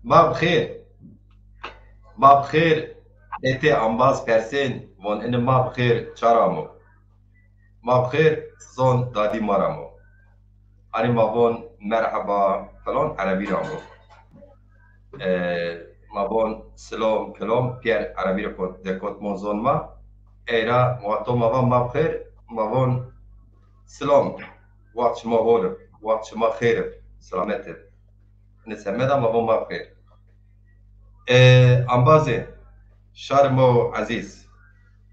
ما بخیر. ما بخیر. ete ambaz persen von in ma bخیر çaramo. Ma bخیر zon dadi maramo. Ani ma von merhaba falan Arabi ramo. Ma von selam kelam Pierre Arabi rekod dekot monzon ma. Era muato ma bخیر ma von selam. Waqt şuma volib. Waqt şuma xeyr. Selamet et. Ne semeda ma von ma bخیر. Ambazê şarmo aziz.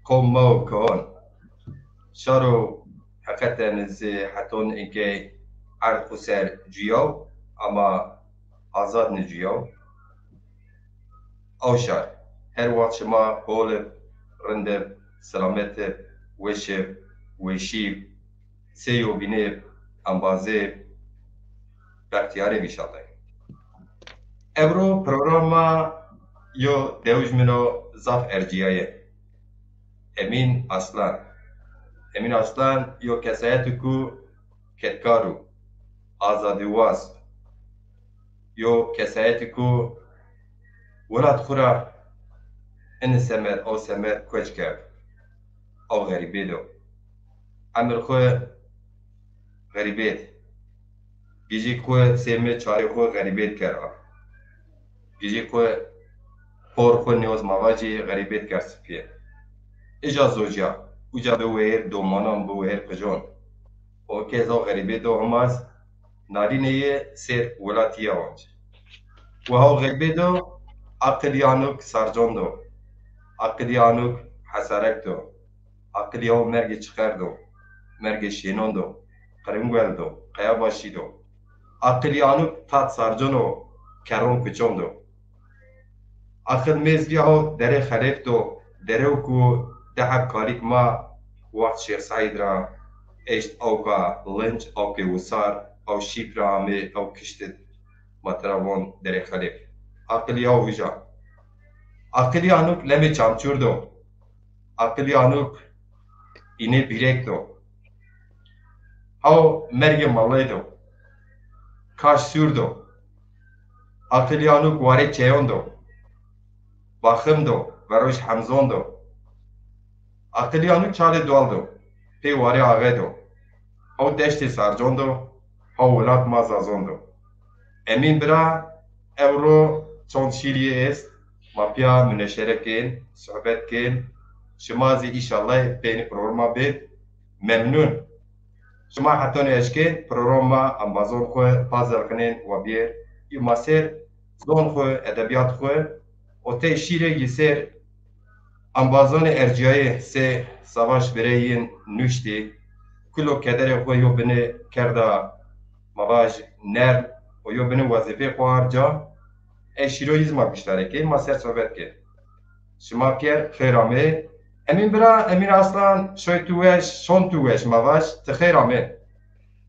قوم كهون شارو حقیقتا نزی حتون اینکه عرض خسر جیاو اما آزاد نجیاو او شار هر وقت شما قولب رندب سلامت وشب وشیب سیو بینب انبازه بختیاره بیشالله امرو پروگرام یو دوج منو زاف ارجیایه امین اصلا یو کسایتی کو کتکارو آزادی واس یو کسایتی کو ولاد خورا ان سمر او سمر کوچ کرد او غریبه دو امر خو غریبه گیجی کو سمر چاری خو غریبه کرد گیجی کو پور خو نیوز مواجی غریبه کرد سپیه اجا زوجیا اوجا به ویر دومانم به ویر پجون او کهزا غریبه دو هماز نارینه سر ولاتی آنج و ها غریبه دو عقلیانوک سرجان دو عقلیانوک حسارک دو عقلیان مرگ چخر دو مرگ شینان دو قرنگوال دو قیاباشی دو عقلیانوک تات سرجان و کرون کچون دو عقل میزگی ها در خریف دو دره کو دهب کاریک ما وقت شیخ سعید را اشت او کا لنج او که وصار او شیپ را همه او کشتت مطربان در خلیف عقلی ها ویجا عقلی آنوک لمی چامچور دو عقلی آنوک اینه بیرک دو او مرگ مالای دو کاش سور دو عقلی آنوک واره چیون دو باخم دو وروش حمزون دو عقلیانو چاله دوال دو پی واری آغه دو او دشت سرجان دو او ولاد مازازون دو امین برا اورو چون شیریه است ما پیا منشره کن صحبت کن شمازی ایشالله بین پروگراما بید ممنون شما حتی نشکن پروگراما امبازون خو پازر کنین و بیر ای ماسر زون خو ادبیات خو و تی شیره گیسر انبازان ارجای سه سواش برای نوشتی کلو کدر خو یو بنه کرده مواج نر و یو بنه وظیفه خوار جا اشیرویزم بیشتره که ما سر صحبت که شما پیر خیرامه امین برا امین اصلا شوی توش شون توش مواج تخیرامه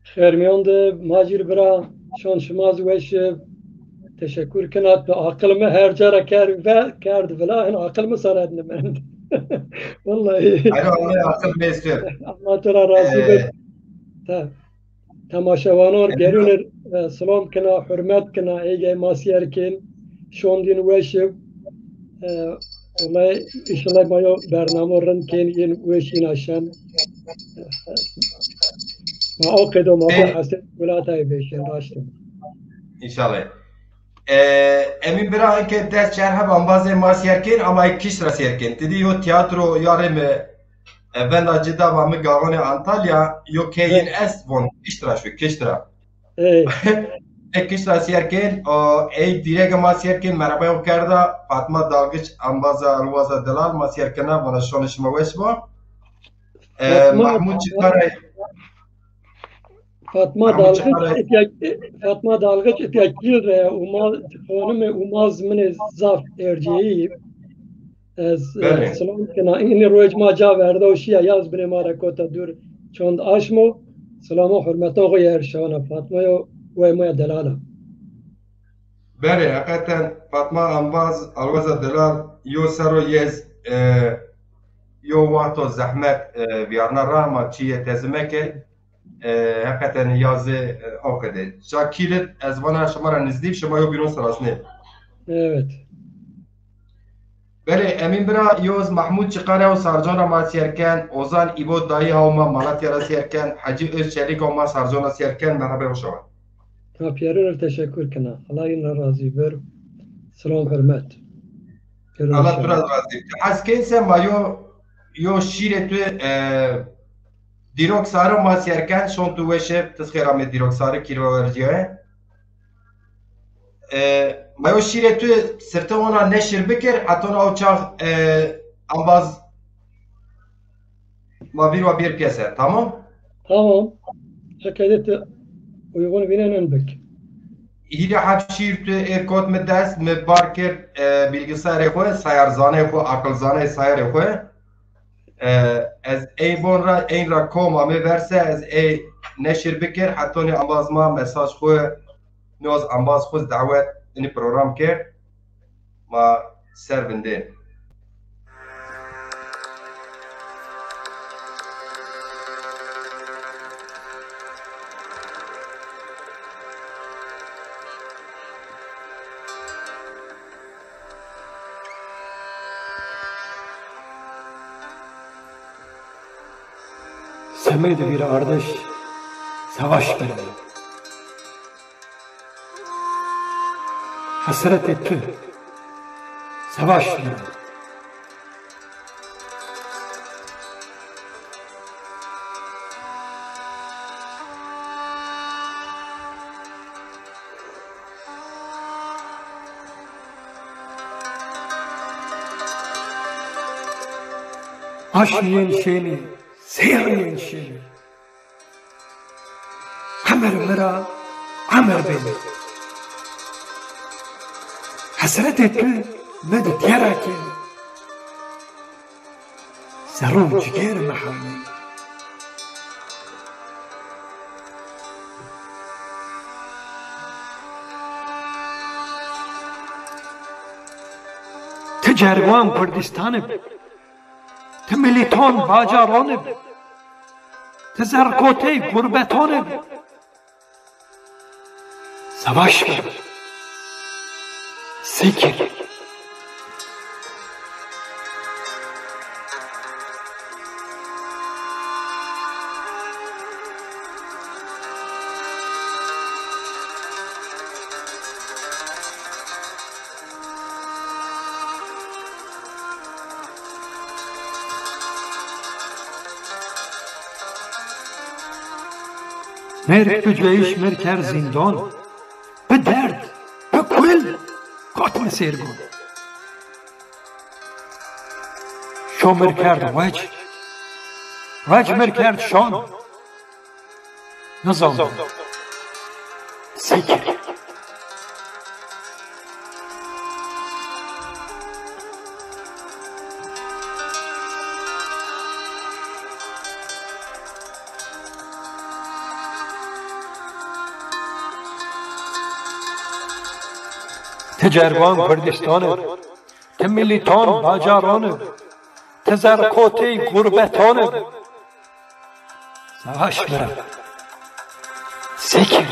خیرمیان ده ماجر برا شون شما زوش تشکر کنات به عقلمه هر جا کرد ولا این عقلمه سرد نمند والله انا والله عقل میستر اما ترى راضي بد تماشاوانور گرون سلام کنا حرمت کنا ایگه ماسیر کن شوندین وشب والله انشالله ما یو برنامه رن کن این وشین آشان ما اوقدو ما حسن ولاتای بشین راشتم انشالله امین برا اینکه دست چرها بامبازه ما سیرکن اما کیش را سیرکن تدی یو تیاترو یارم بندا جدا و مگاون انطالیا یو کین است وون کیشترا شو کیشترا کیشترا سیرکن او ای دیرگ ما سیرکن مرحبا کرده فاطمه دالگچ انبازا روازا دلال ما سیرکنه و نشانش موش با محمود چکاره Fatma Dalgıç epiyakil re خانم اوماز من زاف ارجعی از سلام کنا این رویج ما جا ورده و شیعه یاز بنی ما رکوتا دور چوند آشمو سلام و حرمتا غوی ارشانا فاطمه و ما دلاله بله حقیقتا فاطمه انباز الوز دلال یو سرو یز یو وقتو زحمت بیارنا راما چیه تزمکه حقیقتا یازه آقده شاکیلت از وانا شما را نزدیک شما یو بیرون سراسنه Evet. بله امین برا یوز محمود چقاره و سرجان ما سیرکن اوزان ایبو دایی ها ما مالاتیا را سیرکن حجی از چلیک ها ما سرجان را سیرکن مرحبا و شما Ha Pierre teşekkür kına. Allah yine razı ver. Selam hürmet. الله تو را Görüşürüz. razı از کنسه ما یو شیر تو دیروک سارا ما سیرکن شون تو وشه تسخیرا می دیروک سارا کیرو ورجیه ما یو شیر تو سرطه اونا نشر بکر حتی اونا او چاق انباز ما بیر و بیر پیسه tamam Tamam. Şakadet uygun binen bek. هیچ حد شیر تو ایرکوت می دست می بار کرد bilgisayar خو سیارزانه خو عقلزانه سیار خو از ای بون را این را کوما می ورسه از ای نشر بکر حتی نی انباز ما مساج خو نوز انباز خود دعوت این پروگرام کرد ما سر بنده Semedi bir kardeş savaş verdi. Hasret etti. Savaş verdi. Aşniyen şeyini, seyirniyen şeyini. Amer mera, amer beni. Hasret etti, medet yaraki. Sarım ciger mahalli. Tecervan Kurdistan'ı تملیتان باجارانه تزرقاته غربتانه savaş ver sikir مرگ تو جایش مرکر زندان به درد به کل قاتل سرگون شو مرکرد وج مرکرد شان نظام سکر تجربان کردستانه تملیتان باجارانه تزرقاته غربتانه savaş ver sikir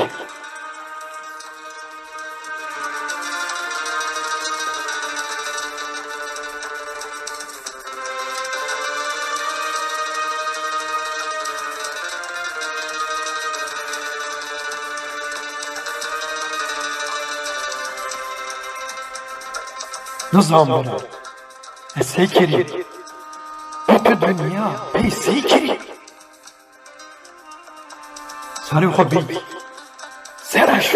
نظام برا سکری bütün dünya bir sikiri ساری خود بی سرش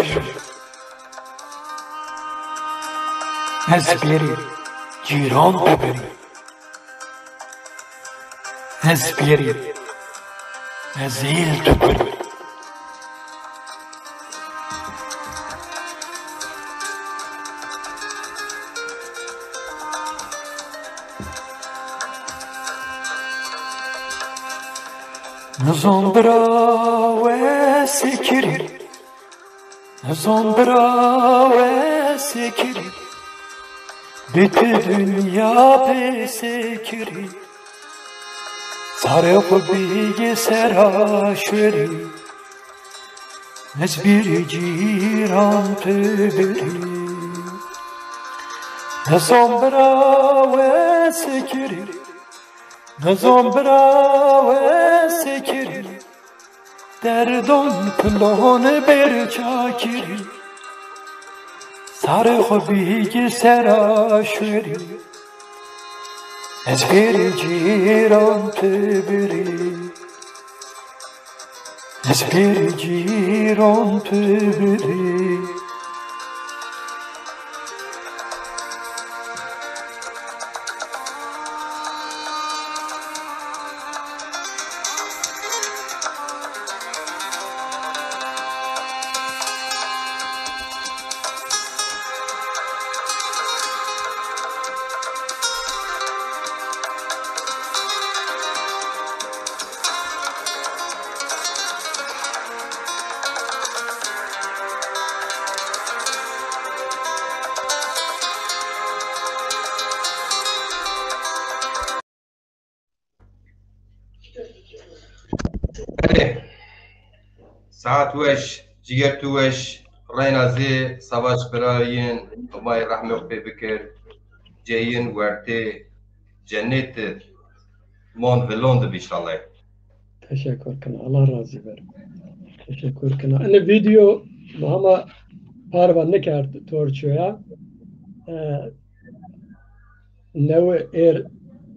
از بیری جیران ببری از بیری از ایل ببری نظام برا و سکری نظام برا و سکری bütün dünya pesekiri سر خود بیگه سراشوری از bir ciran teberi نظام براوه سکری نظام براوه سکری دردان پلان بر چاکری سر خوبی که سراشوری از غیر جیران تبری از غیر جیران تبری ساعت وش جيرت وش رينا زي صباش براين وماي رحمة وقبي بكر جايين ورتي جنت مون فيلوند بيشالله. Teşekkür kına. Allah razı ver. Teşekkür kına. Hani video Muhammed parva ne kert torçuya nev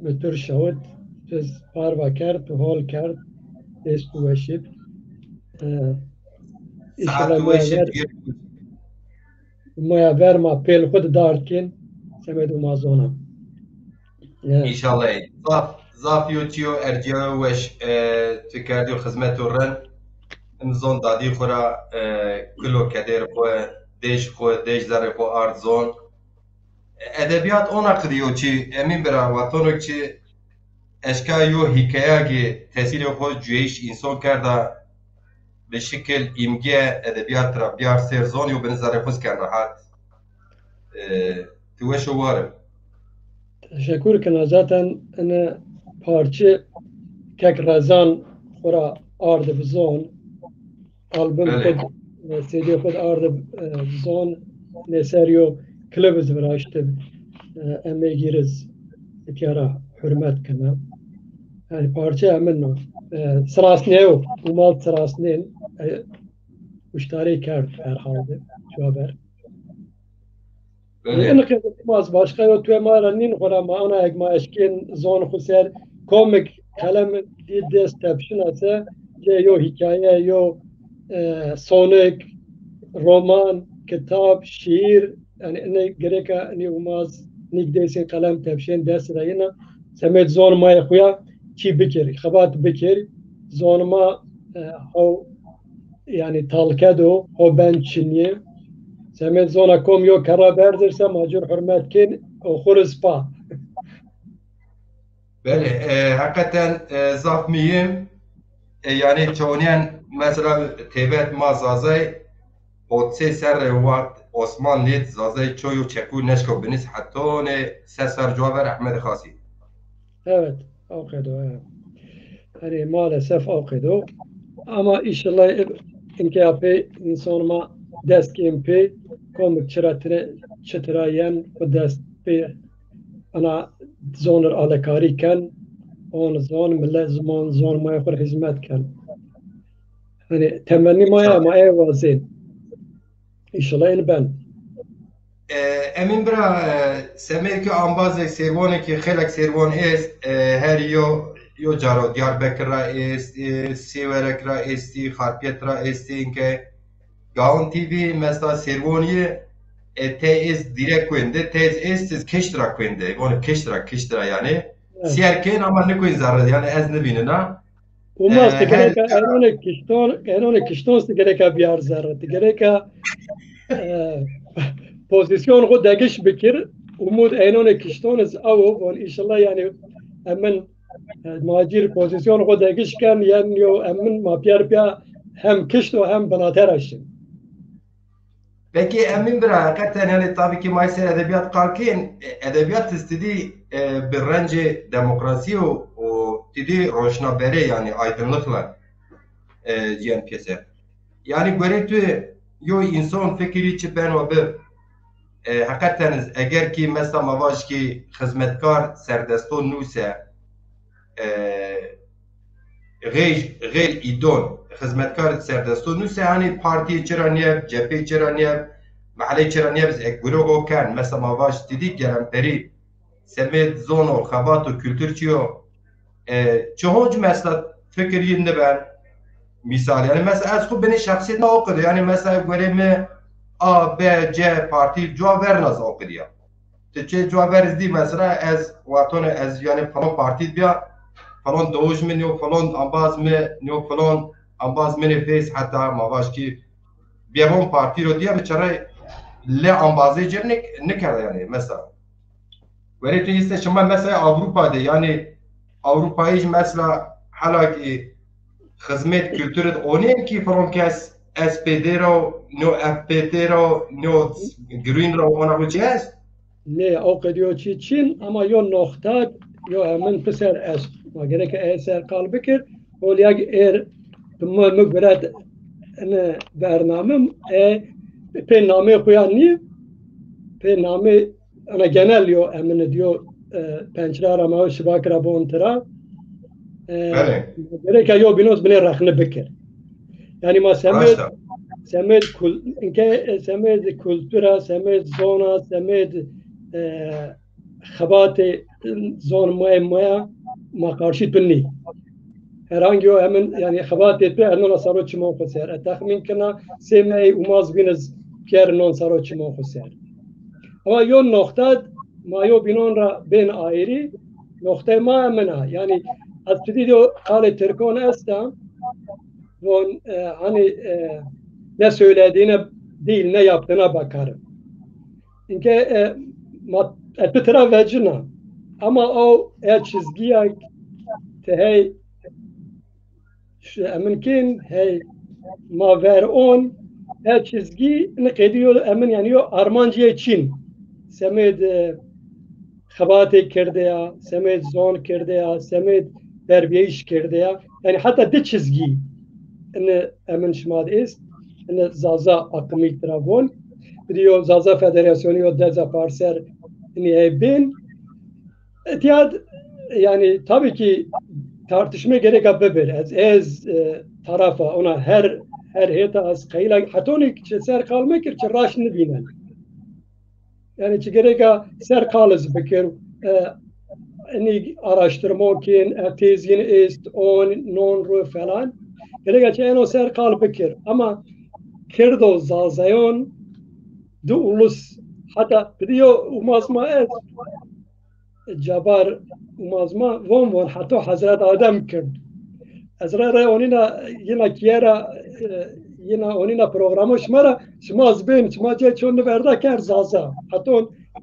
mütür şahit biz parva kert hol kert estu veşit ساعت وش maya verma pel xud darkin semedu mazona. İnşallah. Zaf yutiyo erciye weş tükerdü hizmet uğran imzon dadi xura kilo keder xo dej zar xo artzon edebiyat ona kırıyor ki emin bera vatanok ki eşka yo hikayagi tesiri xo cüeş insan kerda به شکل ایمگه ادبیات را بیار سرزانی و به نظر خوز کن راحت توشو وارم. Teşekkür kına. Zaten ana parça kek razan xura ardı bizon albüm Bele. xud CD xud ardı bizon neseriyo klibz veraştı eme giriz ityara hürmet kına. Yani parça emin sırasını yok. Umal sırasını müşteri kert herhalde şu haber. Bele. İnne kızmaz başka yok tu mara nin xora ma ana ek ma eşkin zon xuser komik kalem di dest tepşinase je yo hikaye yo sonik roman kitap şiir yani ne gereka ni umaz nigdesin kalem tepşin dest rayına semet zon ma xuya ki bikir xabat bikir zon ma o yani talkedo o ben çinye semet zona kom yo kara berdirse macur hürmet kin o xuriz pa. Bele. Hakikaten zaf miyim yani çoğunyen mesela tebet ma zazay otse ser vakt Osman lid zazay çoyu çeku neşko biniz hatta ne ser Caver Ahmed Khasi. Evet, okudu. Evet. Yani maalesef okudu. Ama inşallah inke yapı insanıma dest kimpi komik çıtırayen bu dest bir ana zonur alakari ken on zon millet zaman zon maya kur hizmet ken. Hani temenni maya vazin. İnşallah in ben. Emin bira semeki ambazek servone ki xelek servon est her yo caro Diyarbakır ra est Siverek ra esti Xarpiyet ra esti inke Gaon TV mesela servoniye te est direkt koyende te est keştra koyende onu keştra yani siyerken ama ne koyun zarra yani ez ne binina Umaz gereka enone kişton gereka biyar zarrat gereka pozisyon ko degiş bikir umud enone kişton az av inşallah yani hemen macir pozisyon ko degişken yani yo hemen mapyar pya hem kişto hem banateraşın. Peki emin bira hakikaten yani tabii ki maalesef edebiyat kalkin edebiyat istediği bir rence demokrasi o dedi roşnabere yani aydınlıkla cihan piyasa. Yani görüntü yo insan fikri için ben o bir حقیقتا اگر کی مثلا مواج کی خدمتکار سردستون نوسه غیر ایدون خدمتکار سردستون نوسه هنی پارتی چرا نیب جبهه چرا نیب محله چرا نیب یک گروه کن مثلا مواج دیدی گرم پری سمت زون و خبات و کلتور چیو چهوج مثلا فکری نبن مثال یعنی مثلا از خوب بنی شخصیت ناقده یعنی مثلا گریم آ ب ج پارتی جوابر ناز آقدیا تچه جوابر دی مثلا از واتون از یعنی فلان پارتی بیا فلان دوج من و فلان انباز من و فلان انباز من فیس حتی مواش کی بیام پارتی رو دیا بچره ل انبازی جر نکرده یعنی مثلا ولی تو هست شما مثلا اروپا ده یعنی اروپاییش مثلا حالا که خدمت کلتورت اونیم کی فرانکس SPD رو نو FPT رو نو گرین رو اونا رو چی هست؟ نه اوقدیو چی چین اما یا نقطه یا من پسر اس ما گره که اسر قال بکر ول یک ما مقبرد ان برنامه به نامه خوانی به نامه انا جنال یو امن دیو پنجره ما شباک را بونترا گره که یو بینوس بنی رخنه بکر یعنی ما سمید اینکه سمید کلتورا سمید زونا سمید خبات زون ما قارشید بنی herhangi o hemen yani xabat etme ernon saro çimo xser tahmin kana semey umaz biniz pier non saro çimo xser ama yon nokta mayo binon ra ben ayrı nokta ma amena yani atfidiyo hale terkon esta von hani ne söylediğine değil ne yaptığına bakarım. İnke etbetera vecina ama o çizgiye tehey mümkün hey ma ver on çizgi ne kediyor emin yani o Armancıya Çin semed xabatı kirde ya semed zon kirde ya semed derbiyeş kirde ya yani hatta de çizgi ne emin şmad ist ne zaza akımı trabon diyor zaza federasyonu yo deza parser ne ben etiyad yani tabii ki tartışma gerek abber ez tarafa ona her heta az kayla hatonik ser kalmak ki raş ne binen yani ki gerek ser kalız bekir ni araştırma kin tezin ist on non ro falan gerek ki eno ser kal bekir ama kirdo zazayon du ulus hatta diyor umazma ez jabar umazma von hatta Hazret Adem kird Hazret onina yine kiyera yine onina programı şmaz ben şmace çonu verda ker zaza hatta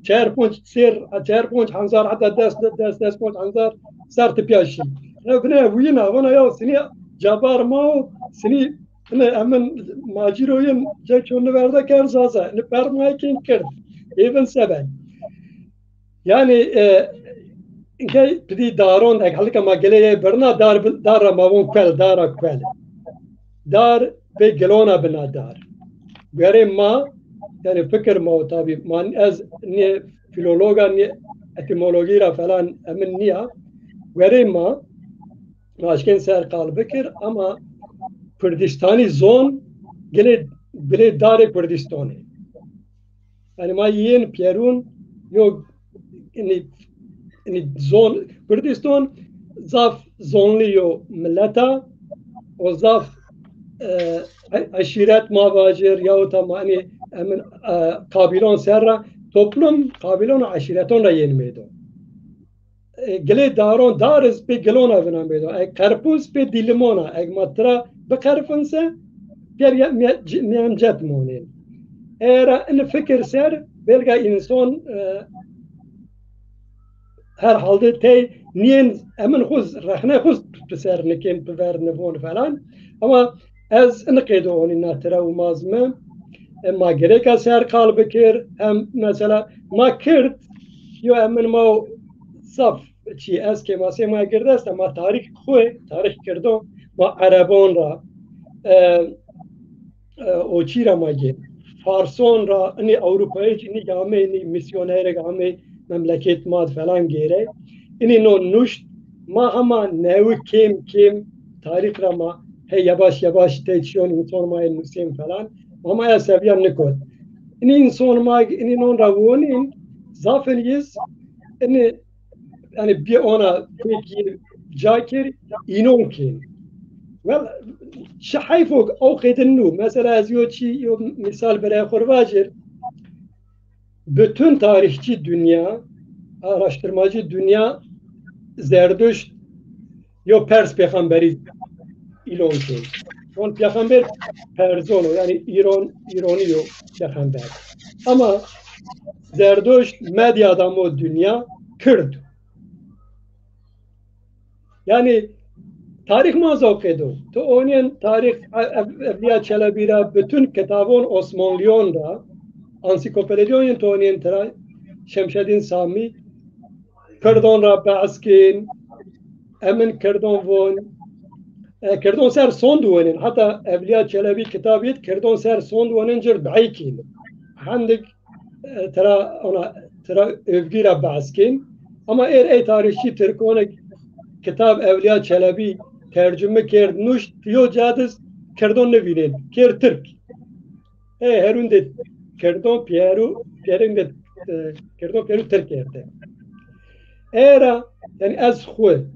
4 ser 4 hanzar hatta dest hanzar sert piyaşı ne bine ona ya seni jabar ma seni ne hemen maciroyun çonu verda ker zaza ne permaykin kird even seven yani اینکه پدی دارون اگه حالی که ما گلیه برنا دار ماون کل دار به گلونا بنا دار بیاره ما یعنی فکر ما تابی من از نی فیلولوگا نی اتیمولوژی را فلان امن نیا بیاره ما ماشکن سر قال بکر اما کردستانی زون گلی دار کردستانی یعنی ما یین پیرون یو yani zon Kürdistan zaf zonluyor millete o zaf aşiret mavacir yahut ama hani emin kabilon serra toplum kabilon aşireton ra yenmeydi. Gele daron dariz be gelona venameydi. Karpuz be dilimona egmatra be karfunse bir miyamcet monin. Era in fikir ser belga insan herhalde te niyen emin xuz rexne xuz pser nikin bever nevon falan ama ez nqedo oni natera u mazme ma gereka ser kal bekir hem mesela ma kirt yo emin ma saf çi ez ke ma se ma girdest ma tarih kirdo ma arabon ra o çira ma ge فارسون را اینی اروپایی اینی گامه اینی میسیونر گامه مملکت ماد فلان گیره اینی نو نوشت ما هما نو کم تاریخ را ما هی یواش تیچون انسان ما نوسیم فلان ما یا سبیان نکود اینی انسان ما اینی نون روونین زافن یز اینی yani bir ona peki cakir inon ki. Well, şahayfok avkedinnu. Mesela az yoçi misal beraya kurvacir. Bütün tarihçi dünya, araştırmacı dünya Zerdüşt yo Pers peygamberi ilon ki. On peygamber Perzono yani İroni yo peygamber. Ama Zerdüşt medyada o dünya Kürt. Yani tarih mazak edo. To onun tarih Evliya Çelebi'ra bütün kitabın Osmanlıyon da ansiklopediyon to onun tera Şemşeddin Sami Kurdon ra baskin emin Kurdon von Kurdon ser son duanın hatta Evliya Çelebi kitabiyet Kurdon ser son duanın jır daikin. Handik tera ona tera övgü ra baskin ama ey tarihçi Türkonek kitap Evliya Çelebi tercüme kerd nuş tiyo cadız kerdon nevinin ker Türk herunde kerdon Pierre kerdon Türk yerde era yani az xu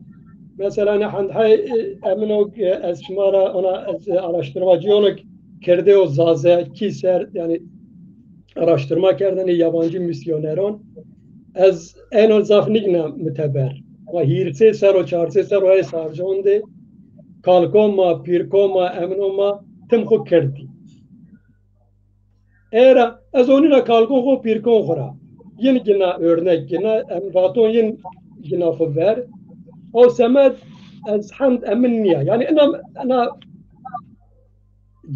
mesela nahn hay amino az şmara ona az araştırmacıyonuk kerde o zaze kiser yani araştırma kerdeni yabancı misyoneron az en zafnigna müteber و هیرسه سر و چارسه سر و های سارجانده کالکوما پیرکوما امنوما تم خود کردی ایرا از اونینا کالکون خود پیرکون خورا ین گنا örnek gina emvaton yin gina ver o semed az hamd eminniya yani ana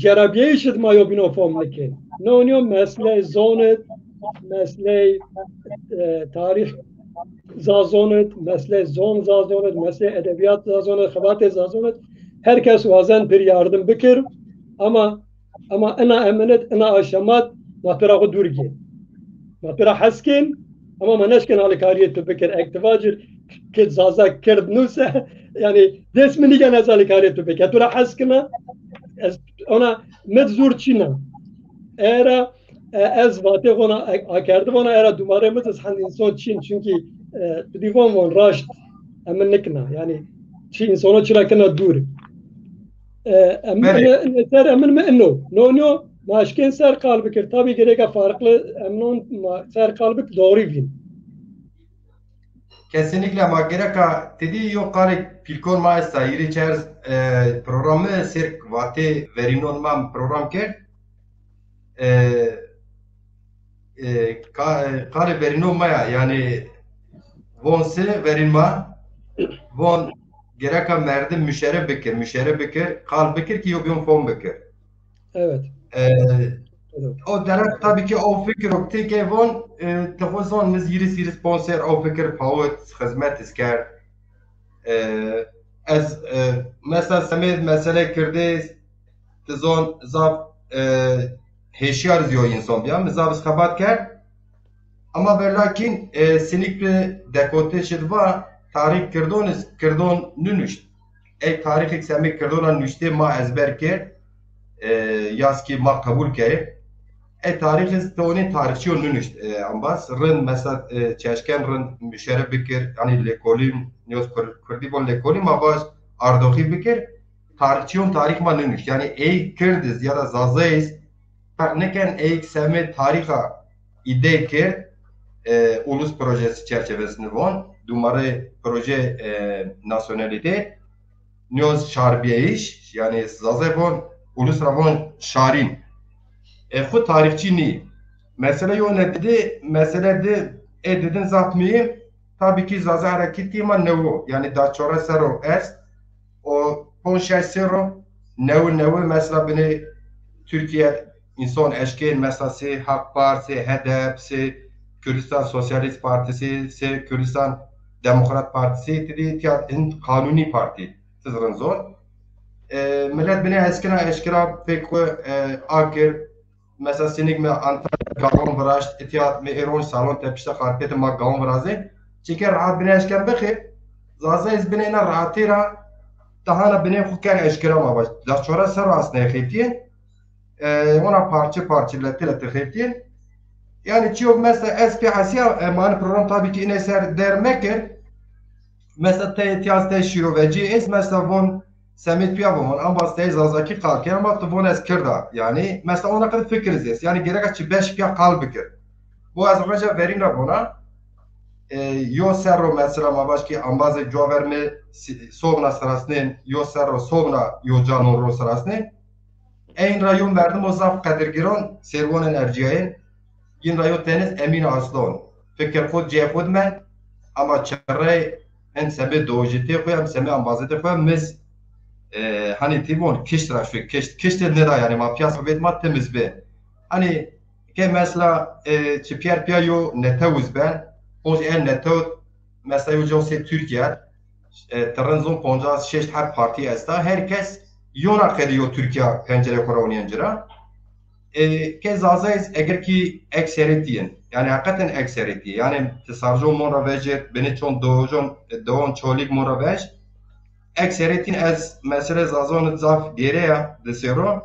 cerabiye işit ma yobino fomlike nonyo mesle zonet mesle tarih zazonet, mesle zon zazonet, mesle edebiyat zazonet, xabat zazonet. Herkes vazen bir yardım bikir ama ana emanet, ana aşamat maturağı durgi. Matura haskin ama maneşken alikariyet bikir ektivacir kit zaza kird nusa yani desmini gene alikariyet bikir. Tura haskina ona medzur çina. Era ez vate ona akardım ona era dumare mez han insan çin çünkü divan von raşt emin nikna yani çin insana çırakına dur emin ser emin mi enno no maşken ser kalbikir tabi gerek farklı emnon ser kalbik doğru bin kesinlikle ama gerek dedi yok kare pilkor maesta yeri çerz programı sirk vate verinon mam program ker kare verinon maya yani von se verilma von gereka merdim müşerref bikir kal bikir ki yok yon fon bikir evet o derek tabii ki o fikir o teke von tefozon biz yiri sponsor o fikir pavut hizmet isker az mesela semed mesele kirdi tezon zaf heşiyar ziyo insan biyam zaf xabat ker ama lakin sinikle dekote şidva tarih kirdon nünüşt tarih eksemek kirdona nüşte ma ezber ker yaz ki ma kabul ker tarih toni tarihçi nünüşt ambas rın mesela çeşken rın müşerref bikir yani lekolim neos kurdi bon lekolim ma baş ardohi bikir tarihçi tarih ma nünüşt yani kirdiz ya da zazayız neken ekseme tariha ide ker ulus projesi çerçevesinde von dumare proje nasyonalite neos şarbiye iş yani zaze von ulus ravon şarin xud tarihçi ni mesele yönetdi meselede dedin zatmiyi tabii ki zaze hareketi ma nevo yani da çora sero est o ponşay sero nevo mesela beni Türkiye insan eşkin mesela se Hak Partisi HDP se Kürdistan Sosyalist Partisi se Kürdistan Demokrat Partisi dedi kanuni parti sizin zor millet beni eskina pek akir mesela sinik mi Antalya gavon varaşt etiyat mi eron salon tepişte karpet ma gavon varaze çeker rahat bine eşken bekir zaza iz bine ina rahatira tahana bine xuken eşkira ma baş da çora ser asne xetiyen ona parça parça lette xetiyen yani çok mesela eski Asya mani program tabii ki ine ser dermekir mesela te ihtiyaz te şiroveci es mesela von Semit Piyavon ambastayı zazaki kalken ama tuvon eskirda yani mesela ona kadar fikiriz es yani gerek açı 5 piya kalbikir bu az önce verin buna yo serro mesela ma başki ambazı joverme sobna sırasının yo serro sobna yo canoro sırasının en rayon verdim o zaf kadirgiron servon enerjiyen yin rayon teniz emin aslon fikir kod cehud men ama çare en sebe dojiti koyam sebe ambazı koyam mis hani tibon kiştra şu kişte ne da yani ma piyasa vedma temiz be hani ke mesela çipiyer piyayo netavuz ben o en netav mesela yo jose Türkiye Trabzon Ponca şeş her parti esta herkes yona kediyor Türkiye pencere koroniyacıra ke zazayız eğer ki ekseritiyen yani hakikaten ekseriti yani tesarjo mora vejet beni çon doğon çolik mora vej ekseritin ez mesela zazon zaf gereya desero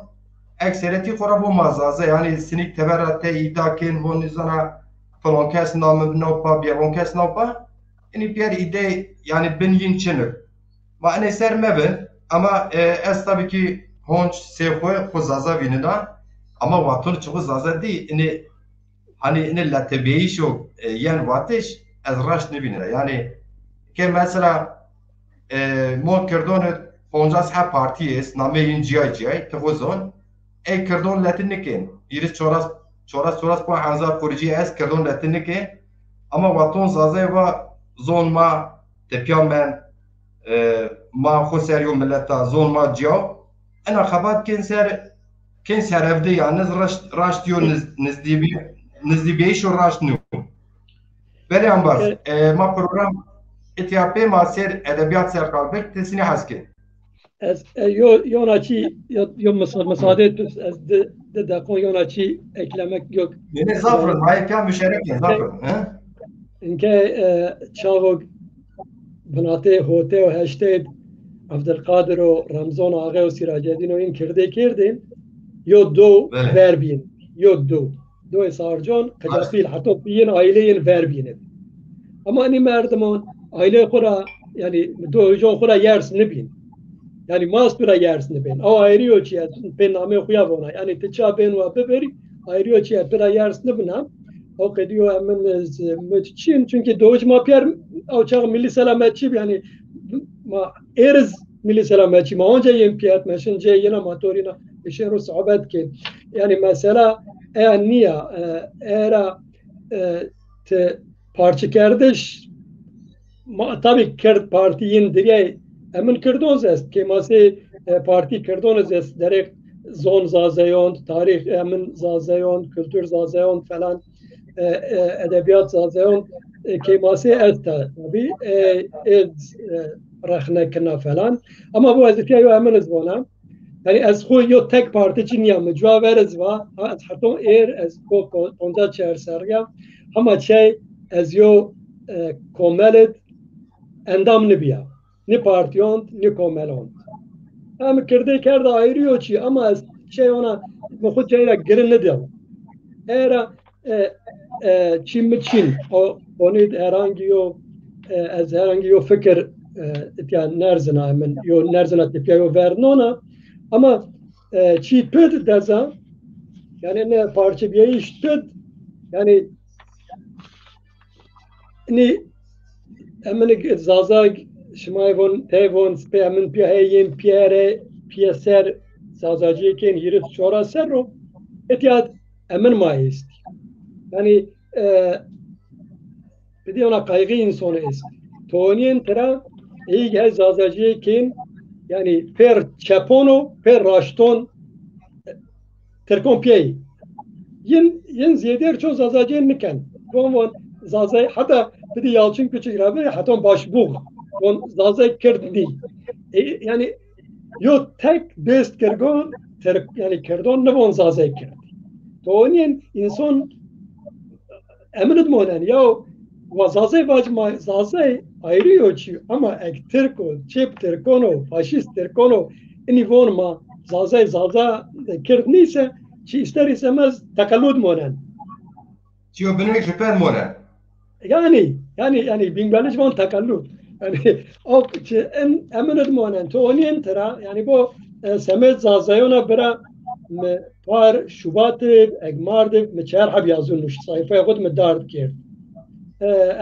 ekseriti xora bu mazaze yani sinik teberate idakin bu nizana falan kes namı nopa bir kes nopa yani bir ide yani ben yinçinir ma ne sermeben ama ez tabii ki honç sefoy xuzaza vinina ama vatun çok zaza değil hani ne la tabii şu yani vatış ez raş ne vinina yani ki mesela ما کردن 50 parti است نامه این جای تفوزون ای کردن لاتین نکن ایرز چوراس پا هزار پروژه است کردن لاتین نکن اما وطن زازه و زون ما تپیان من ما خسریو ملتا زون ما جاو انا خبات کن سر افده یعنی راشتیو نزدیبیش و راشت نو بله انباز ما program اتیاپی ما سر ادبیات سر kalbek tesini haskin. Yonaçi müsaade et az de dakon yonaçi eklemek yok. Yine zafrın hayka müşerref ya zafrın. İnke çavuk binate hote o hashtag Abdülkadir o Ramzan Ağa o Siraceddin o in kirdin yo do verbin yo do esarjon kadafil hatta biyin aileyin verbin. Ama ani merdaman aile kura yani doğucan kura yers ne bin yani maspira yers ne bin o ayrıyor ki ben name kuya bona yani teça ben ve beberi ayrıyor ki pira yers ne bina o kediyor hemen mütçin çünkü doğuc mapyer o çağ milli selametçi yani ma erz milli selametçi ma onca yempiyat meşince yine motorina işero sohbet ki yani mesela niye era te parça kardeş tabii Kürt partiyin diye emin Kürdoz est ki mase parti Kürdoz est direkt zon zazayon tarih emin zazayon kültür zazayon falan edebiyat zazayon ki mase est tabii rahnekna falan ama bu ezkiyo emin ezbona yani az خو yo tek parti çiniya mücaveriz va hatta az ko onda çerserga ama şey az yo komelet endam nibiya ni partiyon ni komelon hem kirde ayırıyor ki ama şey ona bu şeyle girin ne diyor era Çin o onu herhangi yo fikir yani nerzina hemen yo nerzina tipiya yo vernona ama çi pöd deza yani ne parça bir iş pöd yani ni emin zazag şmayvon tevon spemin piyayim piyere piyeser zazacı ken yürüt çora serro etiyat emin mayist yani bir de ona kaygı insanı ist toniyen tera iyi gel zazacı ken yani per çapono per raşton terkon piyayi yin ziyeder çoğu zazacı niken kon zazay hatta bir de Yalçın Küçük abi hatta başbuğ on zazay kirdi yani yo tek best kergon yani kerdon ne on zazay kirdi تونين إنسان أمنت مونن يا وزازي واجما زازي ayrı ama ek Türko, çep Türkono, faşist Türkono ini von ma zazay zaza kird neyse çi ister istemez takallud monen. Çiyo benim şüphen monen. Yani Bingaliş von takallud. Yani o çi eminet monen to onien tera yani bu semet zazayona bira par Şubat egmardı me çer hab yazılmış sayfaya kod me dard kird.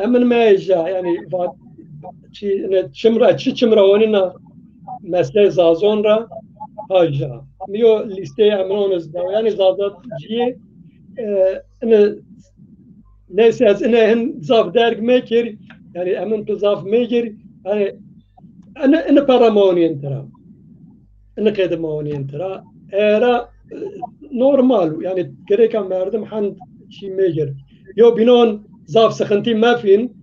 Emin meja yani çimra onina mesle zazon ra haja. Miyo listeye eminoniz da yani zazat ciye neyse az ine zaf derg mekir yani emin tu zaf mekir yani ine para maoniyen tera ine kede maoniyen tera era normal yani gereken merdim hand çi mekir yo binon zaf sıkıntı mafin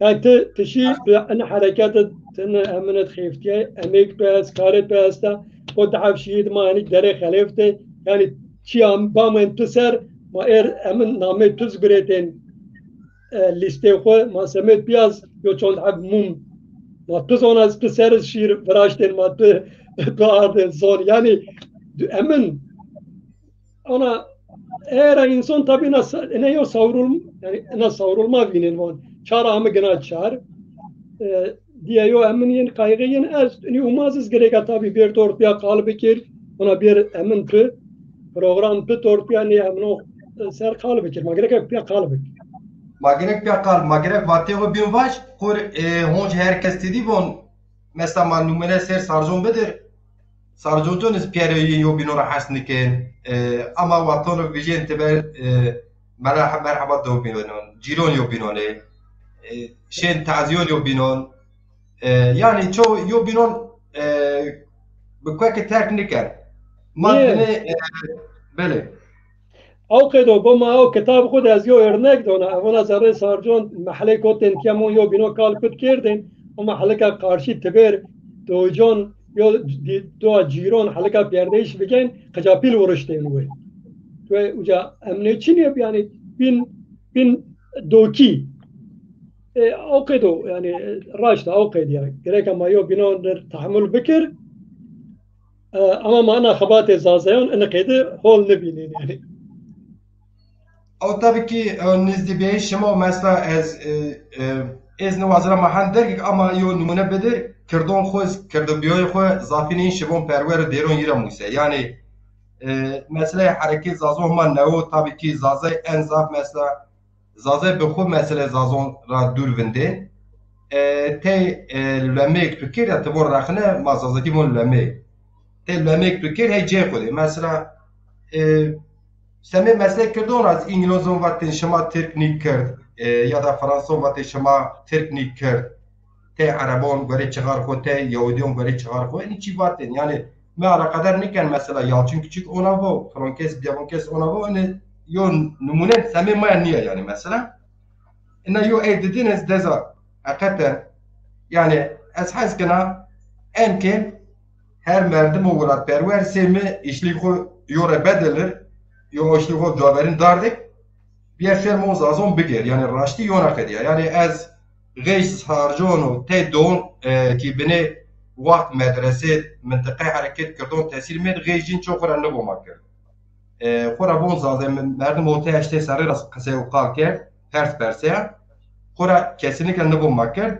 يعني تشي أنا حركات أنا أمنت خيفتي أميك بس كارت بس تا قد عبشيد ما أنا دري خليفته يعني شيء أم بام انتصر ما أمن نامي تزبرتين ليستي خو ما سميت بياز يو چون عب موم ما تزون از تسر شير براشتين ما تقعد زون يعني أمن أنا insan tabii ne yo savrul yani ne savrulma vinin von çara ama gena çar diye yo emniyen kaygıyen az ni umazız gerek tabii bir torpiya kalıbı kir ona bir emin tü program tü torpiya ni emno ser kalıbı kir magerek bir kalıbı magerek vateo bin vaş kur honj herkes dedi von mesela numune ser sarjon bedir sarjontun piyareyi yo binora hasniken ama vatonu vijen teber merhaba do binon ciron yo binone şen taziyon yo binon yani çoğu yo binon bu kwek tekniker madde böyle او كده بما او كتاب خود از یو ارنک دونه اونا زره سارجون محله کوتن کیمون یو بینو کال کد کردن و محله کا قارشی تبر دوجون یو دو جیرون حلقه پیردهش بگن خجاپیل ورشتین وی تو اوجا امنه چینیه yani bin doki او كده يعني راشد او كده يعني gerek ama yo bino tahammül bekir ama mana خبات زازيون انا كده هول نبينين yani او tabii ki nizdibeyi şema mesela ez nevazira mahan dergik ama yo numune bedir kirdon khoz kirdibiyoy kho zafinin şibon perwer deron yira muse yani mesela hareket zazon man nevo tabii ki zazay en zaf mesela zazay be xo mesela zazon ra durvinde te lemek fikir ya tebor rakhne ma zazaki mon lemek te lemek fikir hey je khode mesela Seme meslek kردon از انگلیزون وقتی شما تکنیک کرد یا در فرانسون وقتی شما تکنیک کرد ته عربان گره چغار خود ته یهودیون گره چغار خود این چی وقتی یعنی ما را قدر نکن مثلا یالچین küçük ona bu frankes diavonkes ona bu ne yo numune seme ma niye yani mesela ne yo dediniz deza hakikaten yani esas kana emkin her merdim oğlat perver seme işliği yore bedelir yo işte o cevherin dardık bir fermo zazon biger yani raşti yona kediya yani az geç harconu te don ki beni vakt medrese منطقه hareket kırdon tesir med gecin çok önemli bu makir khora bon zazem merdim ortaya işte sarı ras kase uqalke ters perse khora kesinlikle ne bu makir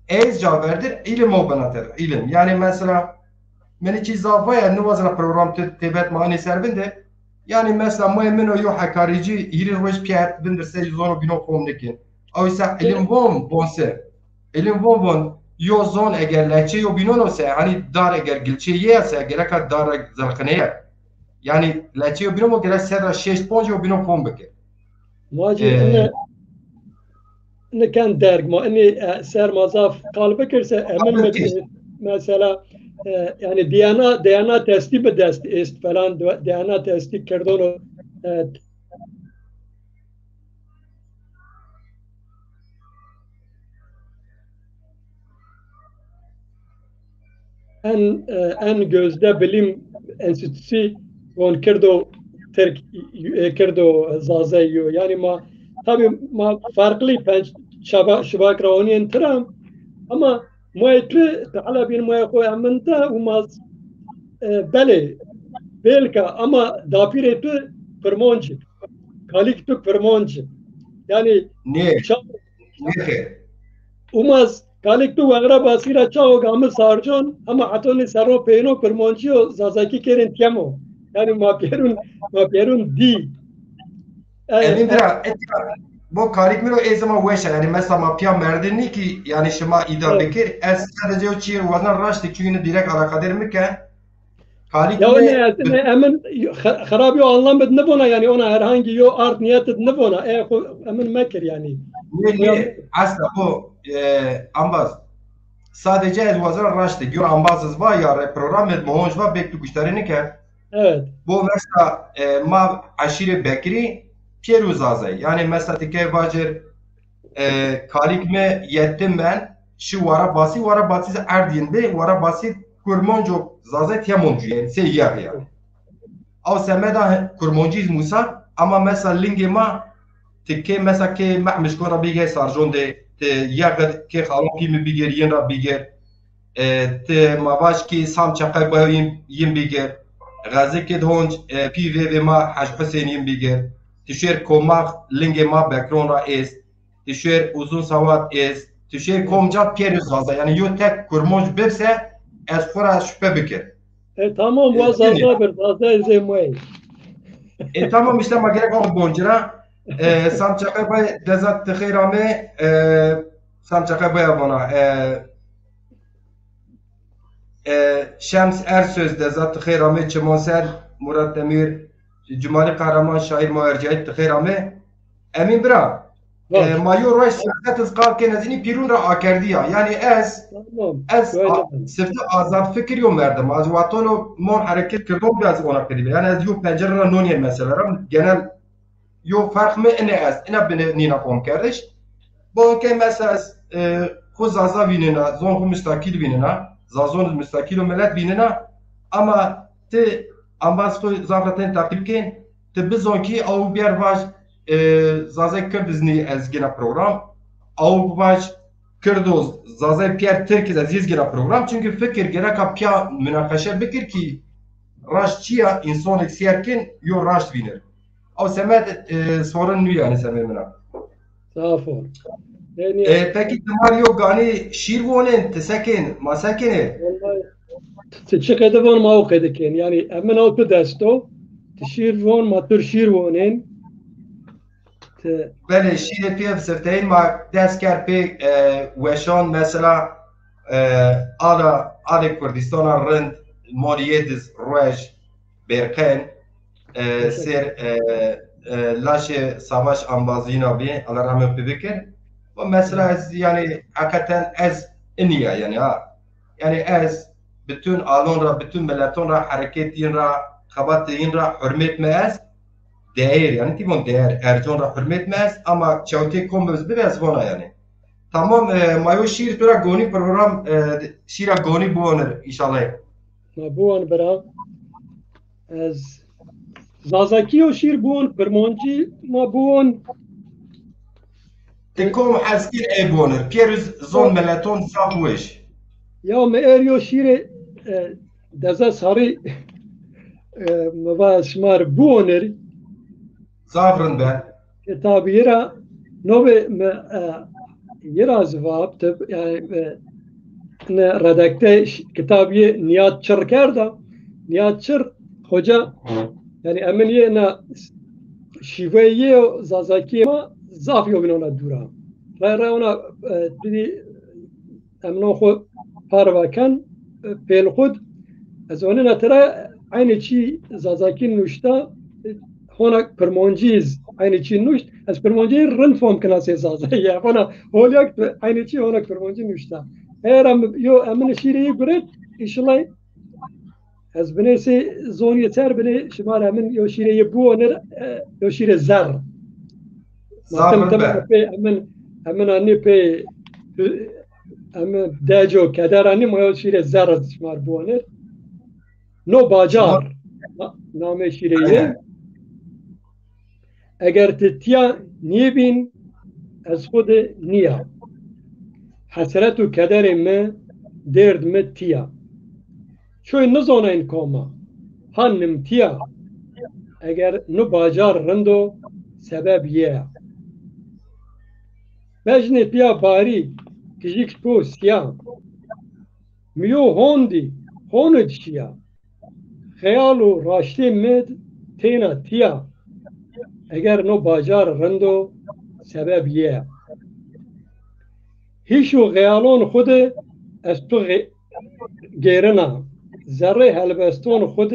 ez cevherdir ilim o banater ilim yani mesela meni ki zavaya ne vazna program tebet mani servinde yani mesela muhemmin o yo hakarici yiri roş piyat bindirse zono bino komnekin. Oysa elim bonse. Elim bon yo zon eğer leçe yo bino se hani dar eğer gilçe yese gerek dar zalkane. Yani leçe yo bino mo gerek serra 6 ponj yo bino kom beke. Maci ne kan derg ma inni ser mazaf kalbe kirse emin mesela yani DNA testi bir dest ist falan DNA testi kerdonu en gözde bilim enstitüsü von kerdo Türk kırdı zazayı yani ma tabii ma farklı şabak raoniyen tram ama muayetli تعالى بين ما يخوي عمنتا وما بله belka ama dapire tu permonci kalik tu permonci yani Ne? Ne? umaz kalik tu vagra basira çao gamı sarjon ama atoni saro peno permonci o zazaki kerin tiamo yani ma perun di Emin bira bu karik miro ezma weşe yani mesela mapya merdini ki yani şema ida bekir es sadece o çiğ vaznan raştı çünkü direkt alakadar mı ki karik ya me ne emin harabi anlam ne bona yani ona herhangi yo art niyet ne bona emin mekir yani ne asla bu ambaz sadece ez vaznan raştı gör ambazız var ya program et mohonj var bekli kuşlarını ki evet bu mesela ma aşire bekri pieruzazay yani mesela tike vajir karik me yettim ben şu vara basi erdin be vara basi kurmonco zazay tiyamoncu yani seyyah ya او سمدا kurmonciz Musa ama mesela linge ma tike mesela ke mahmiş kora bige sarjon de te yagad ke khalon ki mi biger yen ra biger te mavaş ki sam çakay bayim yim biger gazi ke dhonj pive ve ma haj Hüseyin yim biger tişer komak linge ma background ra es tişer uzun savat es tişer komca periz zaza yani yo tek kurmonc bebse ez fora şüphe biker tamam bu zaza bir zaza izemey tamam işte ma gerek o boncuna sam çakay bay dezat tıkhirame sam çakay bay bana Şems Ersöz dezat tıkhirame çimonser Murat Demir Cumali Kahraman şair muercayet tıkhirame emin bira mayor raş siyaset qalken azini pirun ra akardiya yani ez sifte azad fikir yo merdim az watonu mon hareket kirdom biraz ona kedi yani ez yo pencere ra noniye mesela genel yo fark mı ene ez ene beni nina kom kardeş bu ke mesela خود زازا ویننا زون خو مستقل ویننا زازون مستقل و ملت ویننا اما ته امباز خو زافرتن تعقیب کن ته بزون کی او بیار واج زازا کردزنی از گنا program او واج کردو زازا پیار ترکی از گنا program çünkü fikir gerek apya münakaşa bekir ki raş çiya insan eksiyerken yo raş winner او سمعت sorun nü yani sememina Safo. Peki temar yok gani şiir vonen tesekin masakine. تشكي دفون ما هو كده كان يعني أمن أو تدستو تشير فون ما ترشير فونين Böyle şiir piyaf sefteyin ma desker pek weşon mesela ala Kurdistan'a rend moriyediz ruej berken ser laşe savaş ambazina bi Allah rahmet bibikir. Bu mesela yani hakikaten ez iniye yani ha. Yani ez bütün alonra, bütün milletonra, hareketinra, kabatinra hürmetmez. Değer yani timon değer. Erconra hürmetmez ama çavte komuz biraz bana yani. Tamam mayo şiir tura goni program şiira goni bu onur inşallah. Ma bu an bera ez zazaki o şiir bu an permonci ma bu an Tekom haskir e bu onur. Pieruz zon milleton safweş. Ya me eriyo şiire deza sarı mava şmar bu onur Zafrın ben. kitabı yera nove me yera zvab teb yani ne redakte kitabı niyat çır kerda niyat çır hoca yani emniye na şiveye zazaki ma zaf yo binona dura ra ona dedi emno xo parvakan pel xud az onena tara aynı çi zazaki nuşta هناك برمونجيز عيني شي نوشت از برمونجي رن فهم كناسي زازا يا هنا هوليك عيني شي هناك برمونجي نوشتا هرم يو امن شيري بريت ايش الله از بنسي زون يتر بني شمال امن يو شيري بونر يو شيري زر امن اني بي امن داجو كدر اني ما يو شيري زر شمال بونر نو باجار نامه شيري اگر تتیا نیبین از خود نیا حسرت و کدر ما درد ما تیا چوی نزانه این کاما هنم تیا اگر نو باجار رندو سبب یه مجنه پیا باری کجیک تو سیا میو هوندی هوند شیا خیال و راشتی مد تینا تیا اگر نو باجار رندو سبب یه هیچو خیالون خود از تو گیرنا ذره هلبستون خود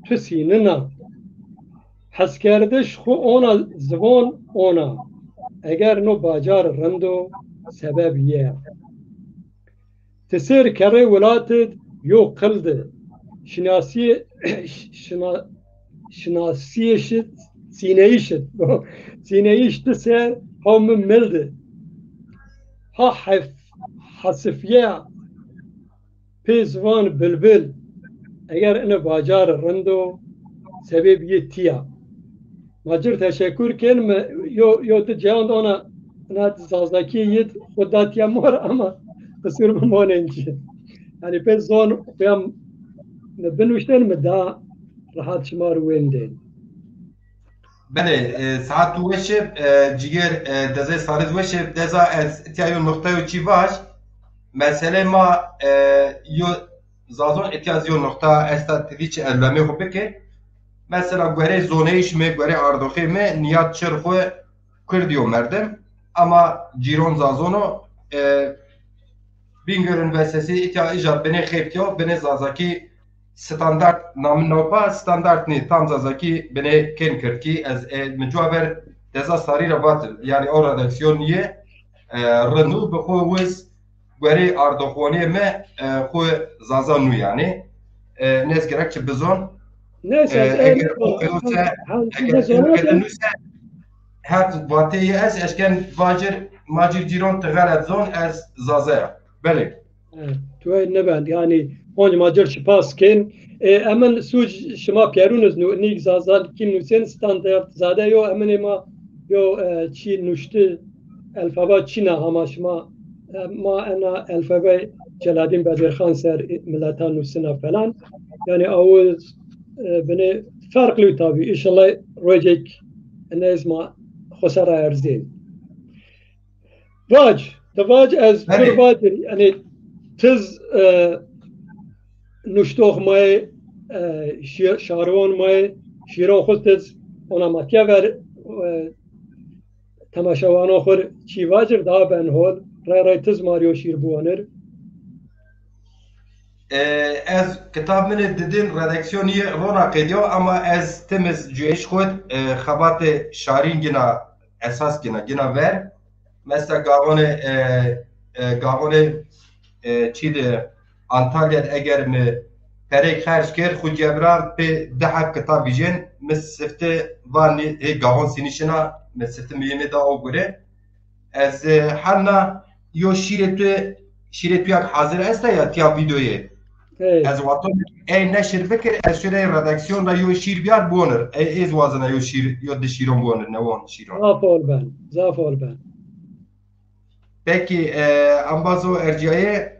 تو سیننا حس کردش خو اونا زبان اونا اگر نو باجار رندو سبب یه تسیر کره ولاتد یو قلده شناسیشت سینهیشت سر هم ملده ها حسفیه پیزوان بلبل اگر اینو باجار رندو سبب یه تیا ماجر تشکر کنم یو تو جهاند آنا نات زازاکی ید خوداتیا مور اما قصور بمانه اینچه یعنی پیزوان قیام بنوشتن مدا راحت شمار ویندین بله ساعت وشب جگر دزه سارز وشب دزا از اتیایو نقطه و چی باش مسئله ما یو زازون اتیاز یو نقطه استا تدیچ علمه خو بکه مثلا گوره زونهیش می گوره اردوخی می نیاد چرخو کردیو مردم اما جیرون زازونو بینگرن وسسی اتیا ایجاد بینه خیبتیا بینه زازاکی ستاندارد نام نوپا ستاندارد نی تام زازاکی بینه کن کرد کی از مجوابر دزا ساری را باتل یعنی او ردکسیون نیه رنو بخو وز گوره اردوخونی می خو زازانو یعنی نیز گرک چه بزون اگر هر وقتی از اشکن ماجر جیران تغلط زون از زازه بله توی نبند یعنی اون ماجر شپاس کن امن سوج شما پیرونز نیک زازال کی نوسین استاندارد زاده یو امن ما یو چی نوشته الفبا چی نه هما شما ما انا الفبا جلالدین بدرخان سر ملتان نوسینا فلان yani اوز beni farklı tabii. İnşallah rojek nezma خسارة ارزين دواج از برباد يعني تز نشتوخ ماي شارون ماي شيرون خود تز اونا ماتيا ور تماشاوان آخر چی واجر دا بن هول رای تز ماريو شير بوانر از کتاب من دیدن ردکسیونی رونا قیدیو اما از تمز جویش خود خبات شارین گنا اساس گنا ور مثلا گاغون چید انتالیا اگر می پرک خرج کرد خود جبران به 10 کتاب ویژن مسفته وانی گاغون سینیشنا مسفته میینه دا او گره از حنا یو شیرتو یک حاضر است یا تیا ویدیوی از وقتی ای نشر بکر از شده ردکسیون را یو شیر بیار بونر ایز وازنه یو شیر یو دشیرون بونر نوان شیرون زافال بن پکی انبازو ارجایه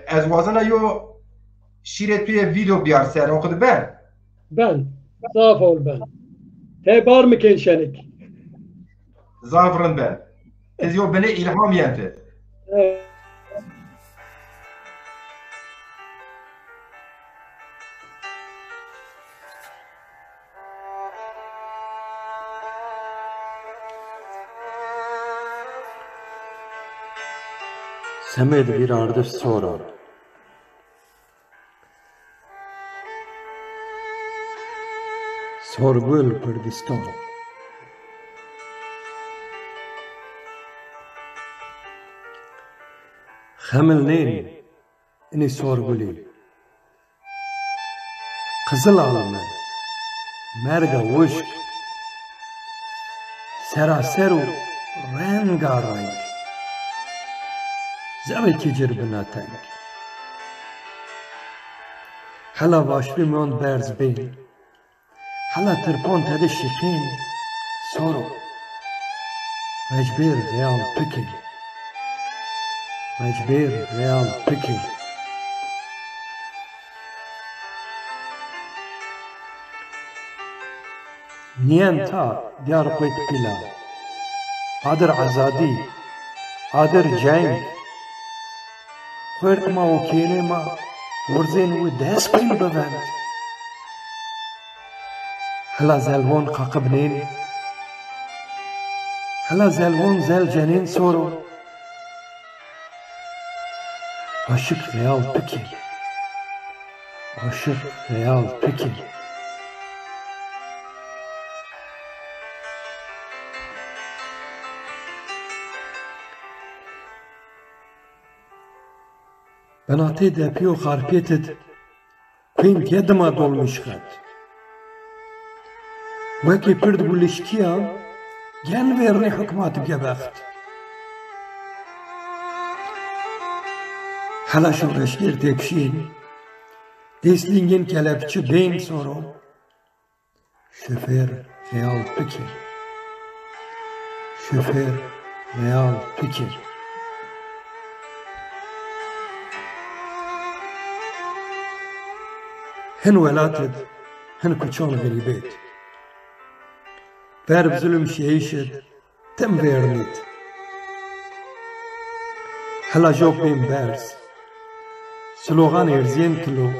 از وازنه یو شیر توی ویدیو بیار سر خود بن زافال بن تی بار میکن شنک زافرن بن از یو بله الهام ینته Samed bir ardı sonra. Sorgul Kurdistan. Xemil neyn, ini sorguli. Kızıl alımı, merga vuşk, seraseru rengarenk. زاوی کی جرب ناتنگ حالا واشلی میان برز بین حالا ترپان تده شکین سورو مجبر ريال بكي مجبر ريال بكي نيانتا ديار قويت بلا عادر عزادي عادر جنگ خورد ما وكيني ما ورزين ودهس بين ببند هلا زلوان قاقبنين هلا زلوان زل جنين سورو عاشق ريال بكي عاشق ريال بكي بناتي دابيو خاربيتد بين يدما دول مشخات وكي برد بولشكيا جان ويرني حكمات بجبخت حالا شورشگیر تکشین دیسلینگین کلبچه بین سورو شوفر ريال بكي شوفر ريال بكي هن ولاتد هن كوچون غريبات بارب ظلم شيشد تم ويرنيت هلا جوب بين بارس سلوغان ارزين كلو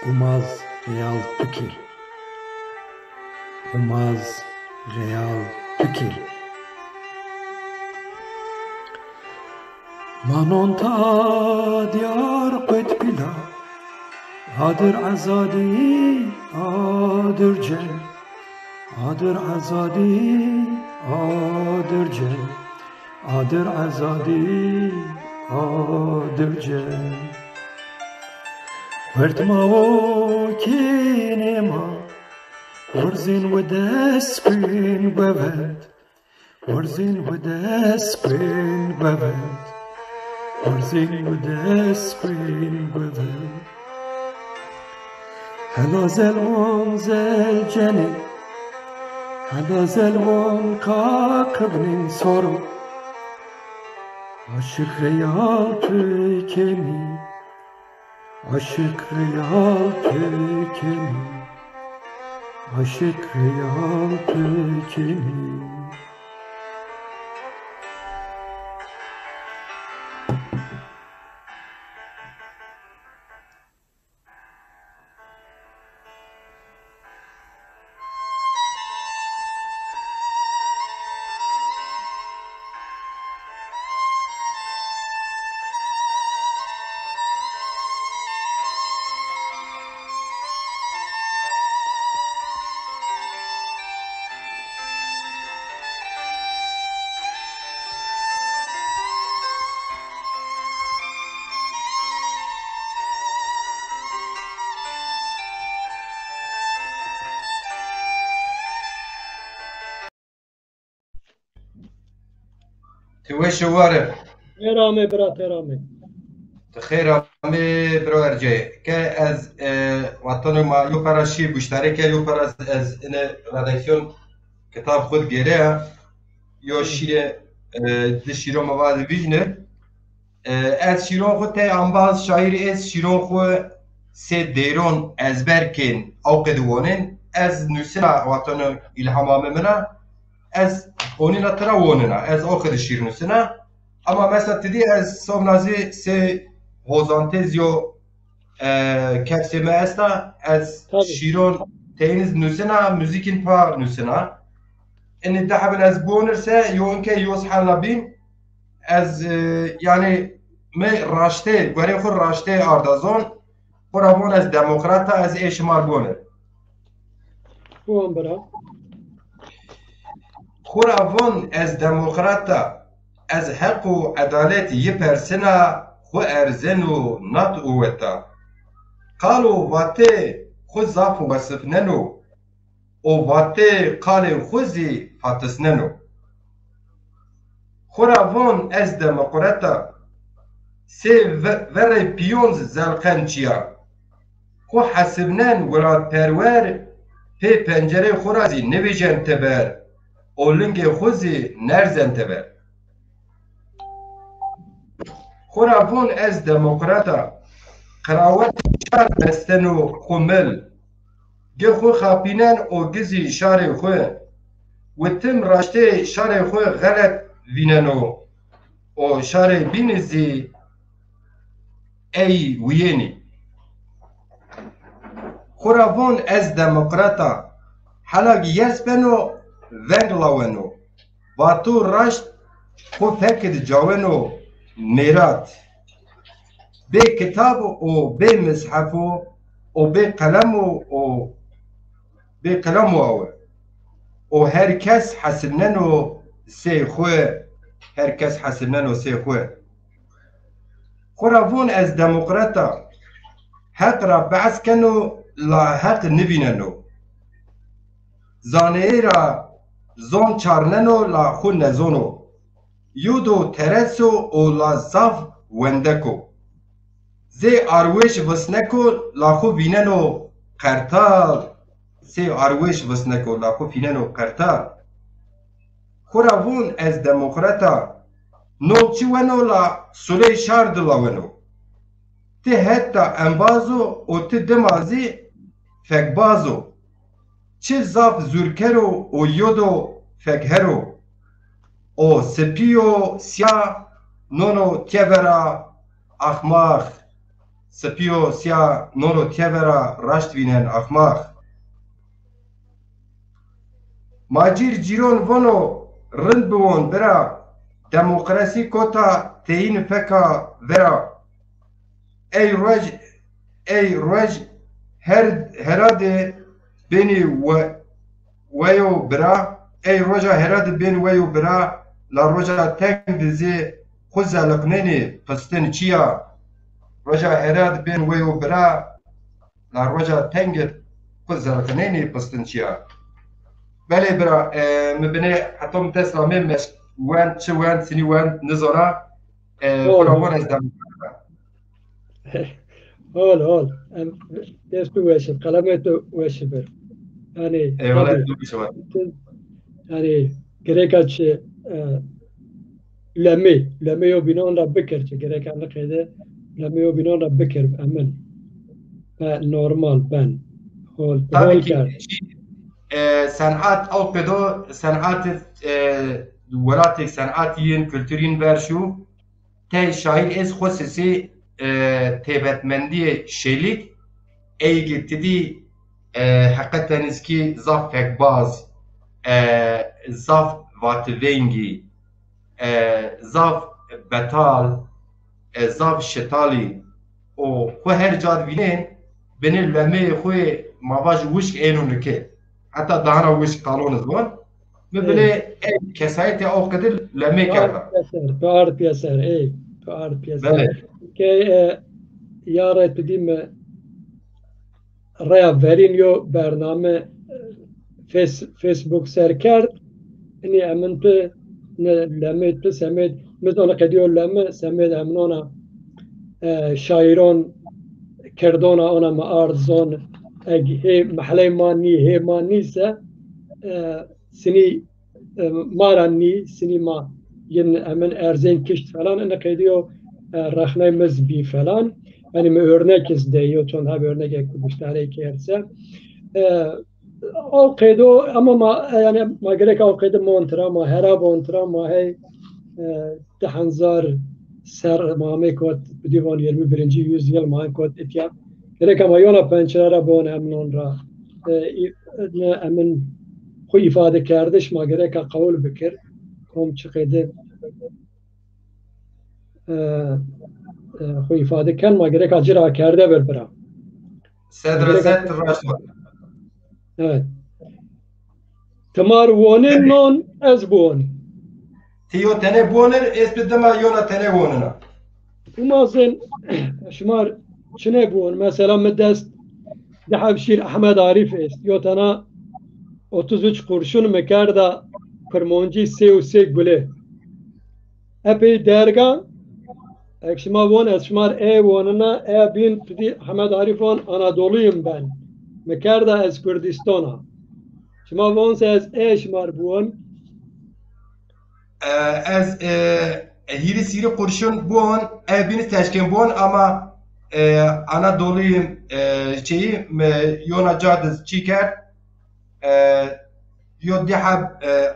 وماز ريال بكي وماز ريال بكي مانون تا ديار قد بلا عادر عزادي عادر جن عادر عزادي عادر جن عادر عزادي عادر جن ورد ما كينما ورزين ودس بين ببد ورزين ودس بين ببد ورزين ودس بين ببد هلا زلون زل جني هلا زلون كاكبنين سورو عاشق ريال تكني عاشق ريال تكني عاشق ريال تكني توش واره ترامي برا ترامي تخير امي برو ارجع كاز وطن ما يو براشي مشترك يو براز از ان ريداكسيون كتاب خود گيره يو شيره دي شيرو مواد فيجنر از شيرو خود تي انباز شاعر از شيرو خو سي ديرون ازبركين او قدوانين از نسرا وطن الهام منا از اونينا تراوننا از اخر شير نسنا اما مثلا تدي از سومنازي سي هوزانتيزيو كاتسيما استا از شيرون تينز نسنا موزيكين با نسنا ان دحبن از بونرسا يو انكي يوس حلبين از يعني ما راشته غري خور راشته اردازون خورابون از ديمقراطا از ايشمار بونر هو برا خورابون از ديمقراطا از حق و عدالت يبرسنا خو ارزن و نط اوتا قالوا واتي خو زاف وصفننو او واتي قال خوزي فاتسننو خورابون از ديمقراطا سي وري بيونز زلقنچيا خو حسبنن ولاد پرور Pê pencerê xwe ra zî nivêjin te ber, û lingê xwe zî nerzin te ber. Xwe ra bûn ez demokrata, qirawet şar bestin û xwe mil. Gi xwe xapînin û gizî şarê xwe, witim raştê şarê xwe xelet vînin û şarê bînî zî ey wiyênî. Xwe ra bûn ez demokrata, hela yes ben û veng lawin û batû raşt xwe fekir cawin û mêrat. Bê kitab û bê mishef û bê qelem awe. û herkes hesinin û sê xwe, herkes hesinin û sê xwe. Xwe ra bûn ez demokrata, heq ra behs kin û la heq nivînin û zaneyê ra zon çarnin û la xwe nezon û yûd û teres û la zav wendek û zê arwêş visnek û la xwe vînin û qertal. Sê arwêş visnek û la xwe vînin û qertal. Xwe ra bûn ez demokrata, nokçî wen û la sulê şar dilawin û ti heta embaz û ti dimazî fekbaz û çi zav zûrker û yod û fekher û spî û siyah nono tevera axmax. Spî û siyah nono tevera raşt vînin axmax. Macîr cîron vano rind bivon bira, demokrasî kota teyîn feka vera. Ey rej heradê bênî weyo bira, ey roja heradê bênî weyo bira, la roja teng dizê xwe zeliqînê pistin çiya. Roja heradê bênî weyo bira, la roja teng xwe zeliqînê pistin çiya. Belê bira, min binê heta min dest ramê meş wen çi wen sinî wen nizana. Xwe ra wan ez demokrata. هول دست وشب قلمت وشبر يعني Eyvallah, dur şeva. يعني جريكاتش لمي وبنون بكر جريك على كده لمي وبنون بكر أمن نورمال بان هول كار sanat ew pedo sanat welatê sanatiyên kültürîn berşû te şaîr ez xwe sesê taybetmendiyê şêlik êgî tidî heqeten izkî zav fekbaz, zav vativengî, zav betal, zav şetalî û xwe her car vînên binê lemeyê xwe mava ji wişk ên û nike. Heta dana wişk qalon zwan min bilê kesayetê ew qedir lemê kerda. Doğru piyaser doğru piyaser ke yara tudim raya verin yo bername Facebook serkert ni aminte ne lemet semet mesela kediyor leme semet amnona şairon kerdona ona ma arzon he mahalle mani he manise sini marani sinema yin amen erzen kişt falan ene kediyor rahnay mezbi falan yani mi örnek izleyiyor çon ha örnek ekubuştare kerse o kedo ama ma yani ma gerek o kedo montra ma hera montra ma hey tahanzar ser mame kot divan 21. yüzyıl ma kot etya gerek ama yola pençelere bon emnon ra ne emin xu ifade kardeş ma gerek kavul bikir kom çıkıdı xu ifade kan ma gerek acira kerde berbera Sedrezet raşva. evet tamar wonin non ez bon Tiyo tene bonir es bidema yona tene wonina. ومازن شمار شنو بون مثلا مدست دحب شير احمد عارف است يوتنا 33 قرشون مكاردا كرمونجي سي و سي گله ابي درگا اكشما وون اشمار اي ووننا اي بين بدي احمد عارفون انادوليم بن مكاردا از كردستانا شما بونس از ایش مربون از هیری سیری قرشون بون بینی تشکیم بون اما Anadolu'yu yona cadız çiker yo dihab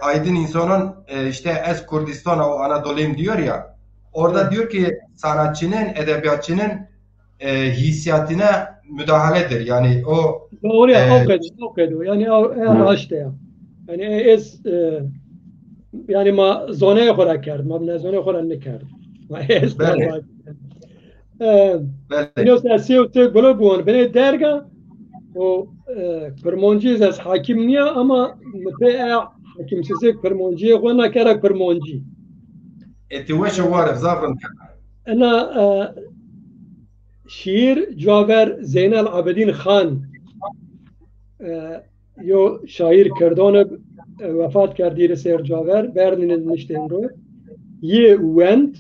aydın insanın işte ez Kürdistan'a o Anadolu'yum diyor ya orada diyor ki sanatçının edebiyatçının hissiyatına müdahaledir yani o doğru ya o kadar yani araştı ya yani ez yani ma zonaya khora kard ma ne zonaya khora nekard ma ez اینو سیاسی و ته بلا بون بنه درگا و کرمانجی از حاکم نیا اما مته حاکم سیسی کرمانجی خو نکره کرمانجی اتوش وارف زافن انا شیر جاور زین العابدین خان یو شاعر کردان وفات کردی سر جاور بردن نشتن رو یه وند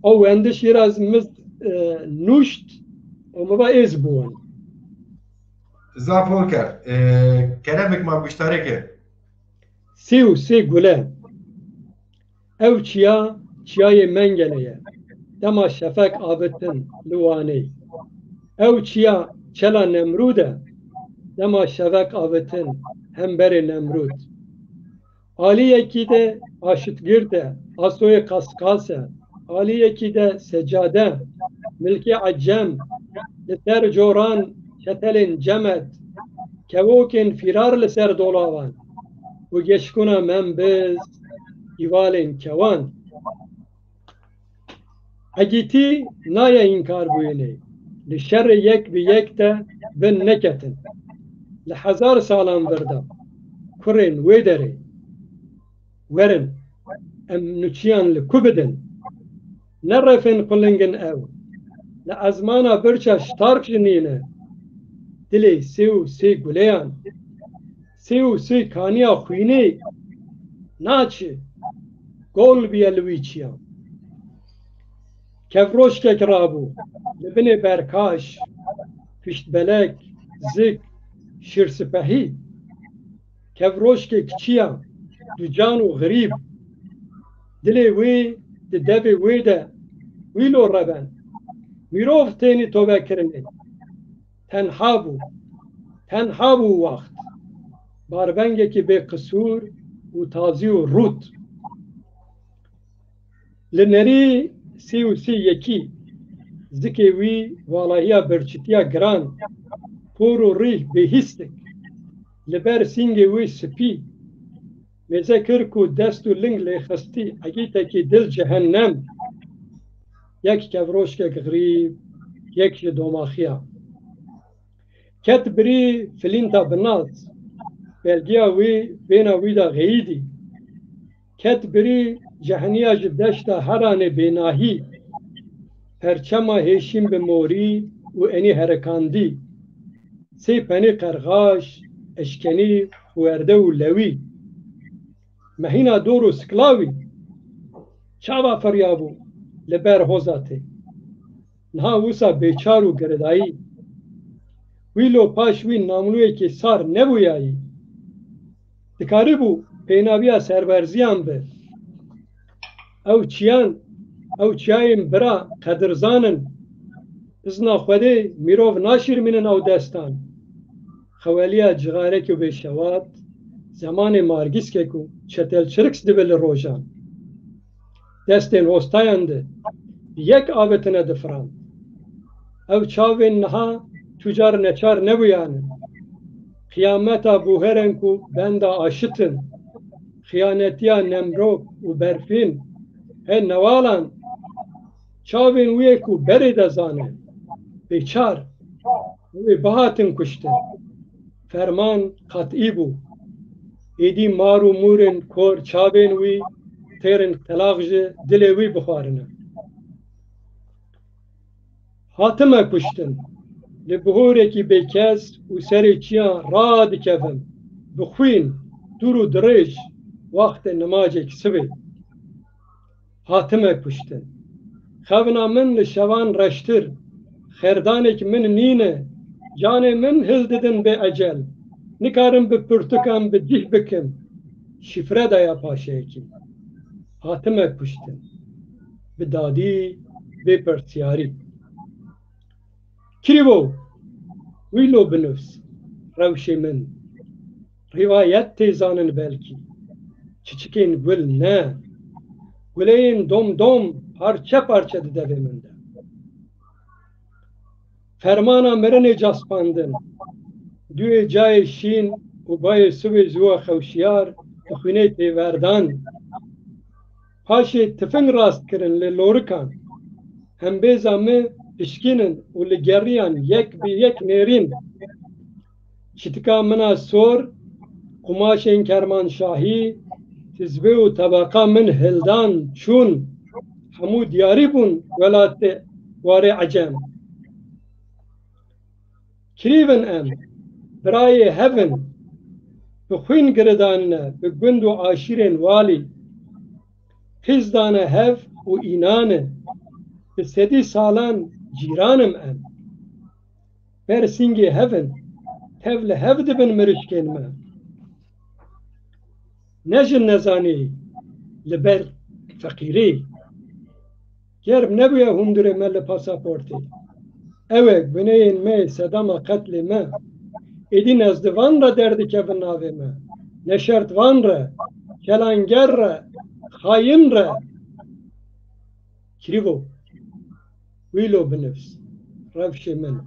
او وند شیر از مز نوشت و ما از بون زافول کرد کلامك ما مشتركه سی گله او چیای منگنه دما شفق آبتن لوانی او چلا نمروده دما شفق آبتن همبر نمرود آلی یکی ده آشتگirde آسوی قسقاسه آلی یکی ده سجاده ملکی عجم لسر جوران شتلین جمد کوکن فرار لسر دولاوان و گشکونا من بز ایوالین کوان اگیتی نایا انکار بوینه لشر یک به یک ده بن نکتن لحزار سالان برده کرن ویدره ورن ام نوچیان لکوبدن نرفن قلنگن او لازمانا برچا شتارک جنینه دلی سی گلیان سی کانیا خوینه ناچه گول بیالویچیا کفروش که کرابو لبنه برکاش پشت بلک زک شیرسپهی کفروش که کچیا دو جان و غریب دلی وی دوی وی ده ویلو ربن میروف تینی توبه کرنه تنها بو وقت باربنگه که به قصور و تازی و روت لنری سی یکی زکی وی والاییا برچتیا گران پور و ریح به هستک لبر سینگ وی سپی مزه کرکو دست و لنگ لیخستی اگیتا که دل جهنم یک کفروش که غریب یک دوماخیا کت بری فلینتا بنات بلگیا وی بینا وی دا غیدی کت بری جهنیا جدشتا هرانه بیناهی پرچما هشیم به موری و اینی هرکاندی سی پنی قرغاش اشکنی خوارده و لوی مهینا دور و سکلاوی چاوا فریابو لبر هوزاته نها وسا بیچار و گردایی ویلو پاش وی ناملوی که سار نبویایی دکاری بو پیناویا سرورزیان به او چیایم برا قدرزانن ازنا خوده میروف ناشیر منن او دستان خوالیا جغاره که به شواد زمان مارگیس که کو چتل چرکس دبل روژان دستین وستاینده یک آبتنه دفران او چاوین نها تجار نچار نبویانن قیامتا بوهرن کو بندا آشتن خیانتیا نمروک و برفین هن نوالان چاوین وی کو بری دزانه بیچار وی بهاتن کشتن فرمان قطعی بو ایدی مارو مورن کور چاوین وی تیرن طلاق جه دلی وی بخوارنه هاتمه کشتن لبهوره کی بیکس و سری چیان را دکفن بخوین دور و دریج وقت نماجه کسوی هاتمه کشتن خونا من لشوان رشتر خردانک من نینه جان من هل ددن به اجل nikarim bi pirtukam bi cih bikim şifre daya paşeyekî hatime kuştin bi dadî bê pirsiyarî kirîvo wî lo binivs rewşê min rivayet tê zanin belkî çiçikên gul ne guleyên dom dom parça parça di devê min de fermana mirinê caspandin دوی جای شین و بای سوی زوا خوشیار بخونه تیوردان پاشه تفنگ راست کرن لورکان هم بیزامه پشکینن و لگریان یک بی یک نیرین شتکا منا سور قماشین کرمان شاهی تزبه و طبقا من هلدان چون همو دیاری بون ولات واره عجم کریون ام برای هفن به خوین گردانه به گند و عاشیرین والی خیزدانه هف و اینانه به سدی سالان جیرانم ام برسینگی هفن تفل هف دبن مرشکین ما نجن نزانی لبر فقیری گرم نبویا هندره مل پاساپورتی اوه بنین می صدام قتل ما ایدین از دوان را دردی که به ناوه ما نشرت وان را کلانگر را خایم را کریو ویلو بنفس روش من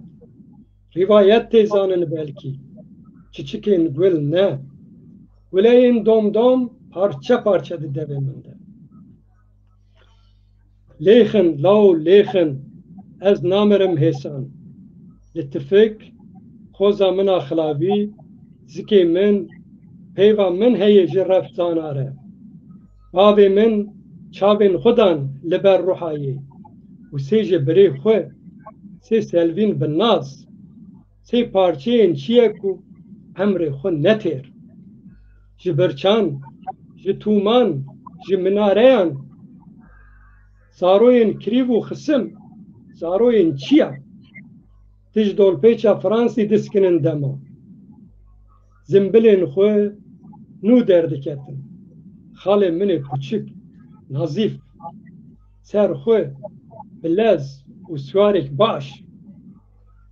روایت تیزانن بلکی چیچکین گل نه گلین دوم دوم parça parça di devê min de lêxin law lêxin ez namirim hêsan li tifik xoza min a xilavî zikê min peyva min heye ji refzanare bavê min çavên xudan li ber ruhayê û sê ji birê xwe sê selvîn bi naz sê parçeyên çiye ku emrê xwe netêr ji birçan ji tûman ji minareyan zaroyên kirîv û xisim zaroyên çiya tij dolpêça Fransî diskinin dema zimbilên xwe nû derdiketin xalê min ê kûçik nazîf ser xwe bi lez û swarek baş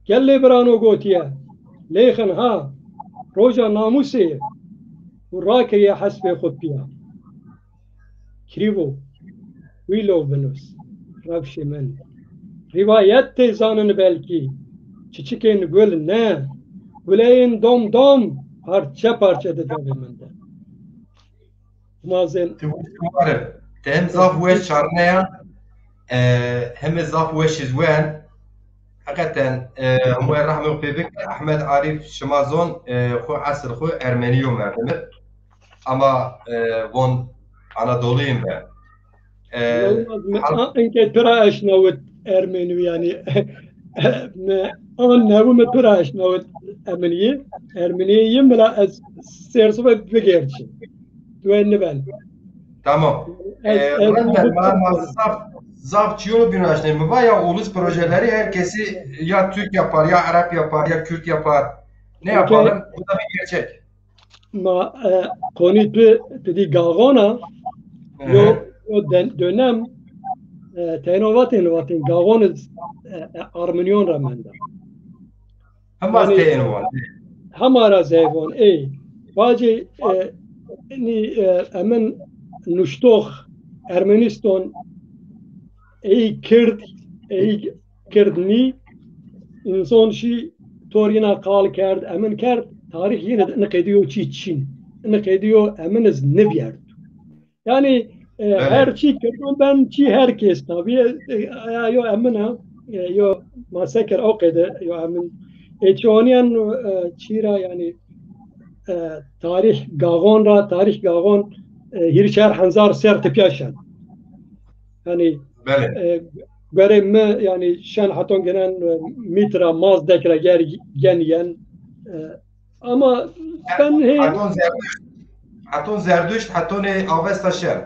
gel lê birano gotiye lêxin ha roja namûsê ye û rakiriye hespê xwe piya kirîvo wî lo binûs rewşê min rivayet tê zanin belkî çiçikên gul ne guleyên dom dom parça parça di devê min de mazên te hem zaf we çarneya hem zaf we şizwen hakikaten hemû rahme pê bike Ahmed Arif Şimazon xwe esr xwe Ermeniyo merdimir ama von Anadolu'yum ben. انکه ترا اشناوت ارمنی یعنی آن نبوم ترا اشناوت ارمنییم بلا از سرسو بگرچی تو ben. Tamam. Zaf çiyonu bir açtım. Var ya ulus projeleri herkesi ya Türk yapar ya Arap yapar ya Kürt yapar. Ne yapalım? Bu da bir gerçek. Ma konu dedi Gagona o dönem tenovatın Gagona Armenyon ramenda. Ama tenovat. Hamara zevon Vaci ni emin nuştoh Ermenistan Kirdni insan şi torina kal kerd emin kerd tarih yine nıkediyor çiçin nıkediyor eminiz nevyer yani her şey kerdon ben çi herkes tabii yo emina yo masaker okede yo emin eçoniyan çira yani tarih gagon hirşer hanzar ser tepyaşan yani görem yani şen haton gelen mitra maz dekra gen ama ben haton zerdüşt haton avesta şer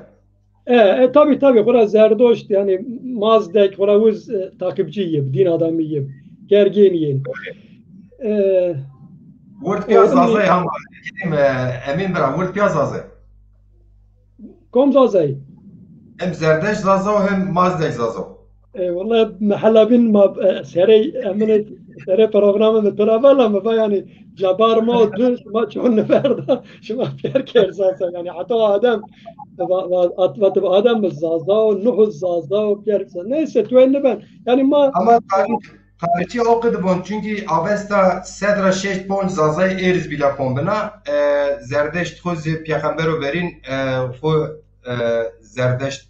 tabii bura zerdoşt yani maz dek bura uz takipçiyim din adamıyım gergeniyim ولد بیا زازه هم امین برا ولد بیا زازه كوم زازي هم زردش زازه و هم مازدش زازه والله محلا بين ما سري من سري برنامج متناول ما يعني جبار ما دوش ما شون فردا شو ما فير كيرزاسا يعني حتى آدم وقت آدم الزازا ونوح الزازا وبيرزا نيسه توين نبن يعني ما ama tarihçi okudu bon çünkü avesta sedra 6 ponç zazay eriz bile kombina zerdeşt xozi peygamber verin xo zerdeşt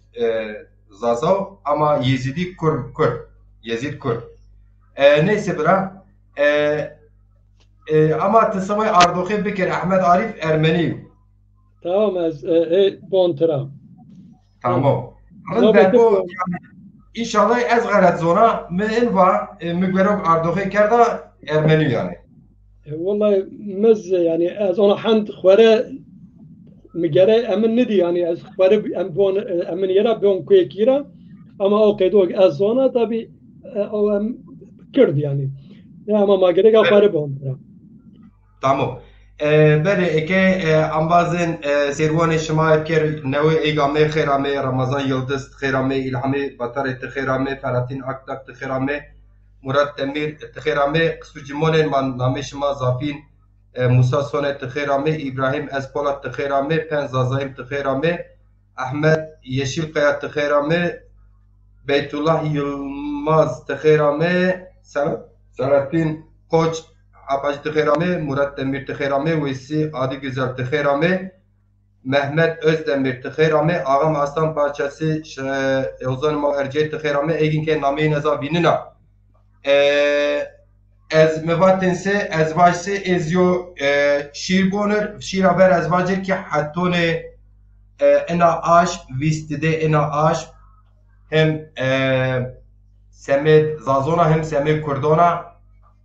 zazav ama Yezidi kur Yezid kur neyse bira ama tesavay ardoxi bikir Ahmet Arif Ermeni tamam az بونترا tamam ama ben bu İnşallah ez galet zona min va mügverok ardoxi kerda Ermeni yani. والله مز يعني از انا حنت خوره مجرى امن ندي يعني از خوره ام بون امن يرا بون كويكيرا اما او قيدوك از زونا طبي او ام كرد يعني يا اما ما قريقا خوره بون Tamam. Bere eke ambazın servan şema ker nevi egame xerame Ramazan Yıldız xerame İlhami Batar xerame Feratin Aktak xerame Murat Demir xerame Qsucimonen man name şema Zafin Musa Sonet xerame İbrahim Espolat xerame Penzazayim xerame Ahmet Yeşilkaya xerame Beytullah Yılmaz xerame Selahattin Koç Apaj Tıxerame, Murat Demir Tıxerame, Veysi Adi Güzel Tıxerame, Mehmet Özdemir Tıxerame, Ağam Aslan Parçası Ozan Erciyet Tıxerame, Eginke Name-i Neza Binina. Ez mevatense, ez vajse, ez yo şiir bonur, şiir haber ez vajir ki hattone ena aş, vistide ena aş, hem Semed Zazona hem Semed Kurdona,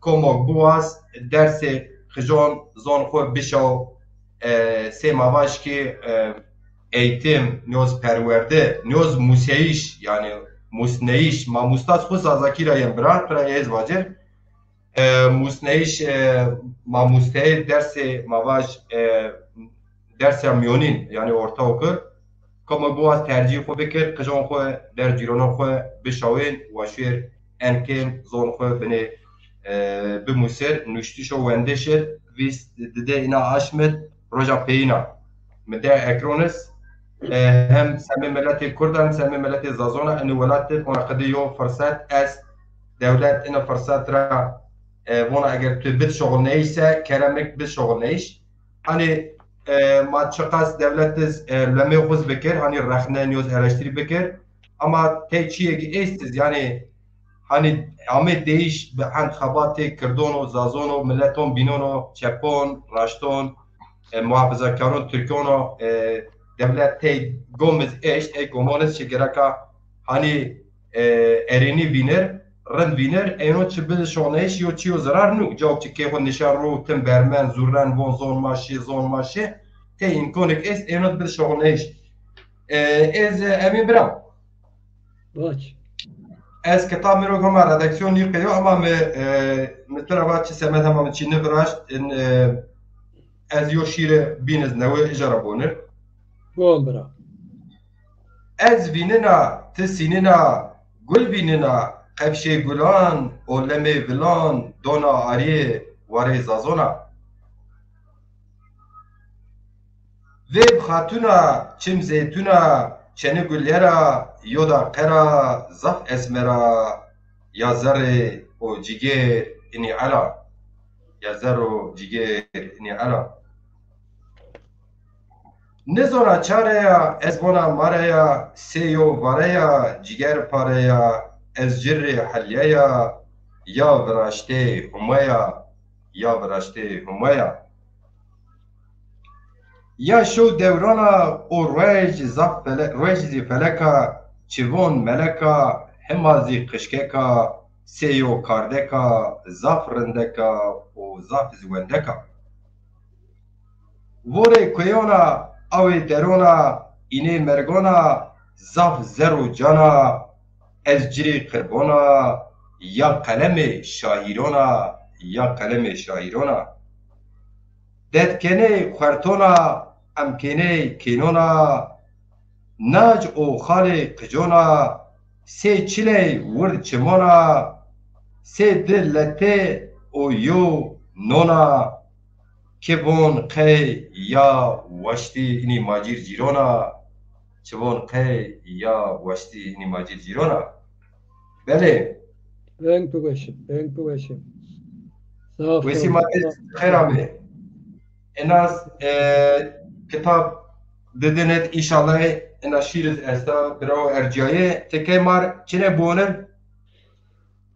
Komok Boğaz dersi xjon zon xo bişav se mavaş ki eğitim nyoz perverde nyoz museyiş yani musneyiş ma mustas xo sazakira yem brat pra ez vajir musneyiş ma mustey dersi mavaş dersi amyonin yani ortaokul Komok Boğaz tercih xo bekir xjon xo der cirona xo bişawin vaşir enkem zon xo bine بموسر نشتیش و وندشر ویست دده اینا آشمد رجا پینا مده اکرونس هم سمی ملت کرد هم سمی ملت زازونا ان ولات منعقده یو فرصت از دولت این فرصت را وانا اگر تو بد شغل نیسه کرمک بد شغل نیش hani ما چقدر دولت لمی خوز بکر hani رخنه نیوز eleştiri بکر ama tek çiğ استیز yani hani Ahmet değiş انتخابات کردن و زازون و ملتون بینون و چپون راشتون محافظه‌کاران ترکان و devlet گومز eşt گومانس شگرکا hani erinی بینر رند بینر اینو چه بده شونهش یا چیو zarar نو جواب چه که خود نشان رو تم برمن زورن وون زون ماشی تی این کنک است اینو بده شونهش از امین برام باش از کتاب میرو گم ردکسیون نیقیو اما مثل وقت چه سمت هم چی نبراشت این از یو شیر بینز نوی اجاره بونر بون برا از بیننا تسیننا گل بیننا قبشه گلان اولمه ولان دونا آری واره زازونا ویب خاتونا چم زیتونا چنه گلیرا یودا قرا زف اسمرا یا زر و جیگر اینی علا یا زر و جیگر اینی علا نزونا چاره یا ازبونا ماره یا سیو واره یا جیگر پاره یا از جر حلیه یا وراشته همویا یا وراشته همویا یا شو دورانا او رویج زی فلکا چیوون ملکا همازی قشککا سیو کاردکا زاف رندکا و زاف زوندکا وره کویونا اوی درونا اینه مرگونا زاف زرو جانا از جری قربونا یا قلم شاهیرونا ددکنه خورتونا امکنه کینونا ناج او خالی قجونا سی چله ورد چمونا سی دل لته او یو نونا کبون قی یا وشتی اینی ماجیر جیرونا چبون قی یا وشتی اینی ماجیر جیرونا بله بنگ بگوشم ویسی مادر خیرامه ایناز کتاب ددنت ایشالله اینا شیرت استا برو ارجایه تکه مار چنه بونر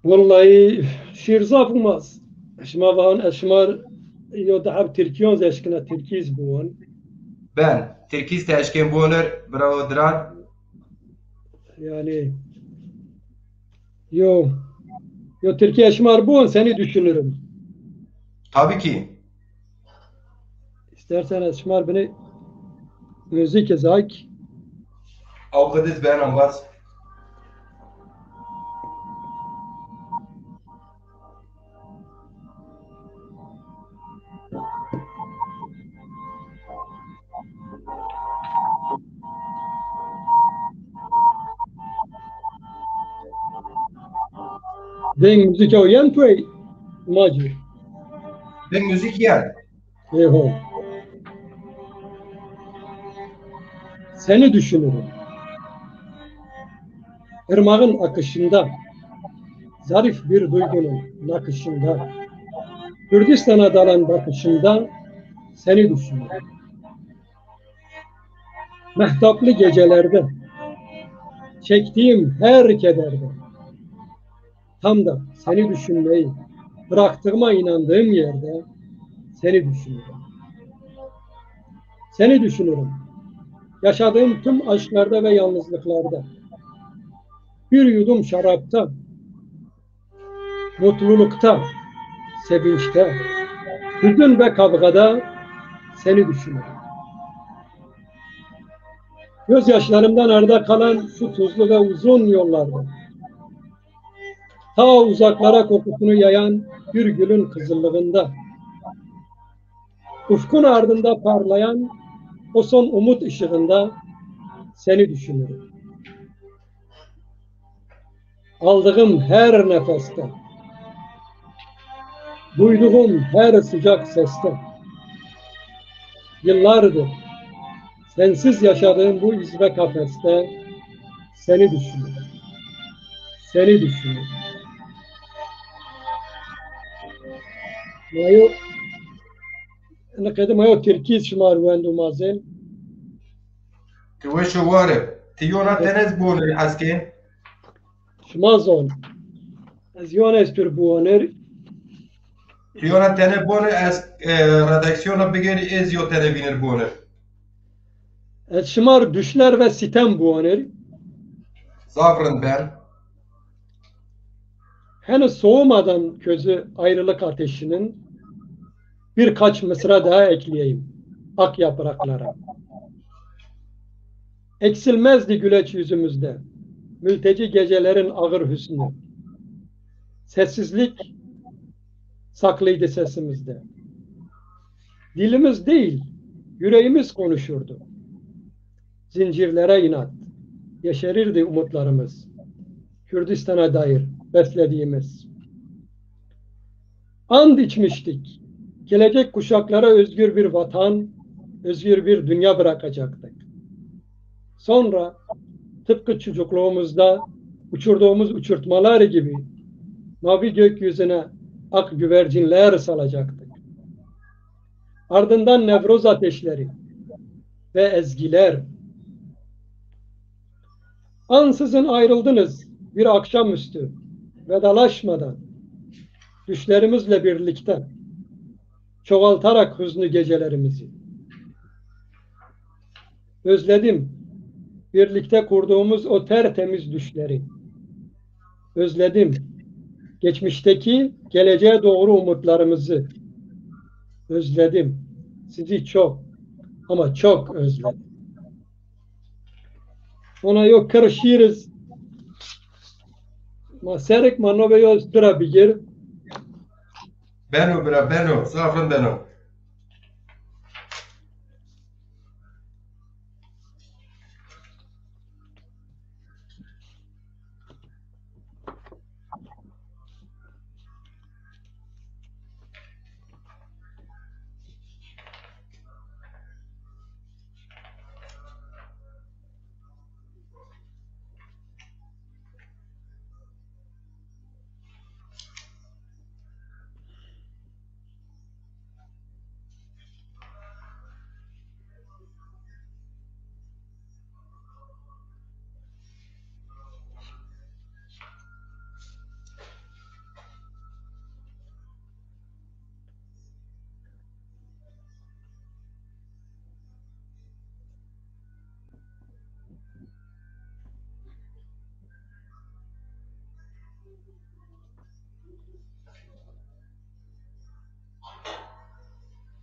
والله شيرزاف وماس اشما بان اشمار يدعب تركيون زي اشكنا تركيز بون ben Türkiz teşkin bونر برو دران yani yo Türkiye اشمار bun seni düşünürüm. tabii ki İstersen اشمار beni müzik ezak avukatız ben ambas den müzik o yan toy maci. ben müzik yer Eho. Seni düşünürüm. Irmağın akışında, zarif bir duygunun nakışında, Kürdistan'a dalan bakışında seni düşünürüm. Mehtaplı gecelerde, çektiğim her kederde, tam da seni düşünmeyi bıraktığıma inandığım yerde seni düşünürüm. Seni düşünürüm. Yaşadığım tüm aşklarda ve yalnızlıklarda, bir yudum şarapta, mutlulukta, sevinçte, hüzün ve kavgada seni düşünürüm. Gözyaşlarımdan arda kalan şu tuzlu ve uzun yollarda, ta uzaklara kokusunu yayan bir gülün kızıllığında, ufkun ardında parlayan o son umut ışığında seni düşünürüm. Aldığım her nefeste, duyduğum her sıcak seste, yıllardır sensiz yaşadığım bu iz ve kafeste seni düşünürüm. Seni düşünürüm. Mayo, أنا كده ما هو تركيز شمار وين مازال توش وارب تيونا تنز بونر حسكين شمازون أزيون أسبر بونر تيونا تنه بونر از redaksyona بگیری از یو تنه بینر بونر شمار düşler ve sitem بونر zafrın ben henüz soğumadan közü ayrılık ateşinin birkaç mısra daha ekleyeyim ak yapraklara. Eksilmezdi güleç yüzümüzde mülteci gecelerin ağır hüsnü. Sessizlik saklıydı sesimizde. Dilimiz değil, yüreğimiz konuşurdu. Zincirlere inat, yeşerirdi umutlarımız. Kürdistan'a dair beslediğimiz. And içmiştik. Gelecek kuşaklara özgür bir vatan, özgür bir dünya bırakacaktık. Sonra tıpkı çocukluğumuzda uçurduğumuz uçurtmalar gibi mavi gökyüzüne ak güvercinler salacaktık. Ardından Nevroz ateşleri ve ezgiler. Ansızın ayrıldınız bir akşamüstü vedalaşmadan düşlerimizle birlikte çoğaltarak hüznü gecelerimizi. Özledim birlikte kurduğumuz o tertemiz düşleri. Özledim geçmişteki geleceğe doğru umutlarımızı. Özledim sizi çok ama çok özledim. Ona yok karışırız. Ma serek ma nove yoz bira bigir. Beno bra beno zafrın beno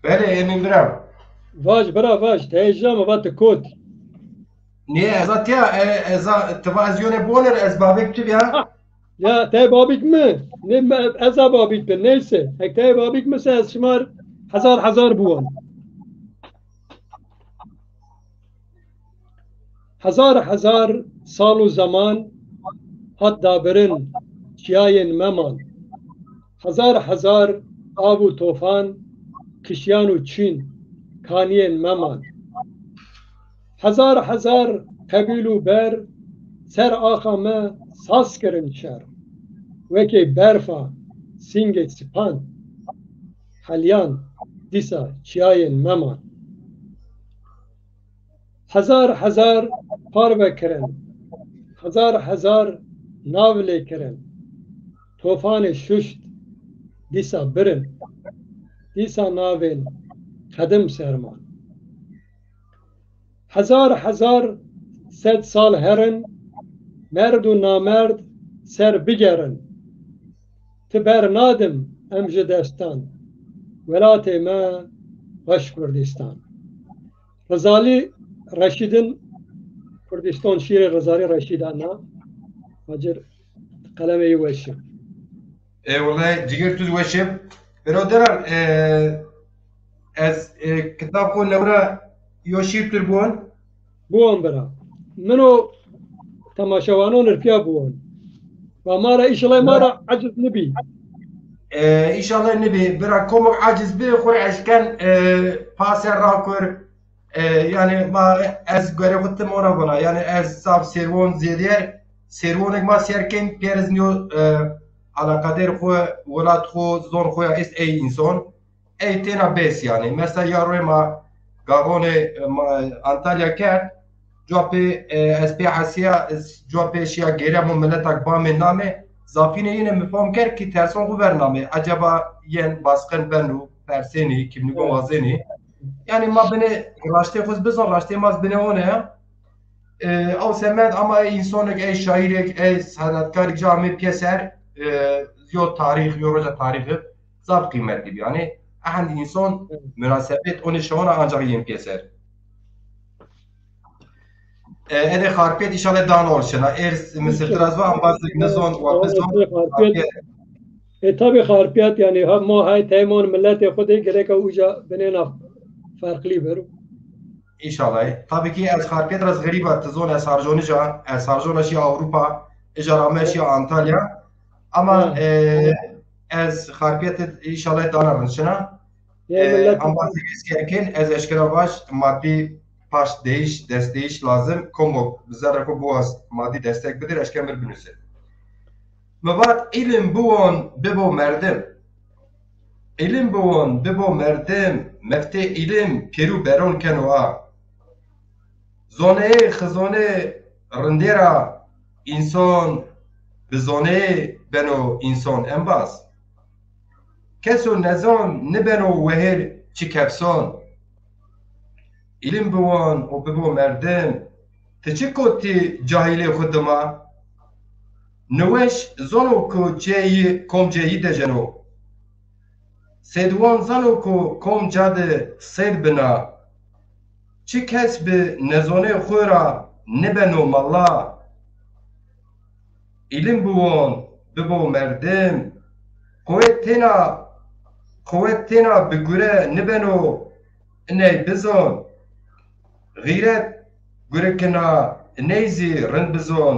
بله امین برم واج برا واج تهجام وات کوت نیه ازاتیا ازا تلویزیون بونر از بابک چی بیا ya te babik mi? Ne eza babik bin neyse. Hek te babik mi se ez şımar hazar buwan. Hazar sal û zaman hat dabirin çiyayên meman. Hazar av û tofan kişyan û çîn kaniyên meman. Hazar qebîl û ber ser axa me saz kirin şer. Wekê berfa singê sipan helyan dîsa çiyayên meman. Hazar parve kirin. Hazar nav lê kirin. Tofanê şuşt dîsa birin. Dîsa navên qedim serman. Hazar sed sal herin. Merd û namerd ser bigerin. Ti ber nadim em ji destan. Welatê me weş Kurdistan. Rezalî Reşîdin Kurdistan şîrê Rezalî Reşîdan na Hacir qelemê weşim. والله جگر تو وشم برادرم از کتاب خون نورا یا شیر تربون Buwan bira. Min û temaşewanan irpiya buwan. Ve mara îşilay mara aciz nibî. İnşallah nebi bira komuk aciz bir khur eşken paser rakur yani ma ez göre gittim ona buna yani ez sab servon zediye servonek ma serken perzniyo ala kader xo velat xo zon xo est ey insan ey tena bes yani mesela yaroy ma gavone Antalya ker جوابی اسپی حسیا جوابی شیا گیره مملکت با من نامه زافینه اینه مفهوم کرد که ترسان خو برنامه عجبا ین باسقن بنو پرسینی که نگو وازنی یعنی ما بنه راشته خوز بزن راشته ماز بنه اونه او سمت اما انسانک ای شاعرک ای sanatkark جامعه پیسر یا تاریخ یا روز تاریخ زاب قیمت gibi yani اهند انسان مناسبت اون شما ancak yin پیسر ede xarpiyet inşallah dan oluşuna Mısır trazva ambazlık nizon ve bizon tabi xarpiyet yani ma hay temon millet xudê gerek uca binêna farklı beru. İnşallah. Tabii ki ez xarpiyet raz gariba tizon ez harjonija ez harjonaşi Avrupa ejarameşi Antalya ama ez xarpiyet inşallah dan oluşuna ambazlık iskerken ez eşkera baş maddi paş değiş, desteğiş lazım. Komok, bizler ko boğaz maddi destek bilir, eşkemir binüse. Mebat ilim buon bibo merdim. İlim buon bibo merdim. Mefte ilim peru beron kenoa. Zone khizone rindera insan bizone beno insan embaz. Keso nezon nebeno weher çikepson. İlim buwan o bibo merdim teçi koti cahili xuduma nweş zano ku ceyi kom ceyi dejeno sedwan zano ku kom cade sed bina çi kes bi nezone xura nebeno malla İlim buwan bibo merdim kuvvetena bigure nebeno ne bizon غیرت گرکنا نیزی رند بزون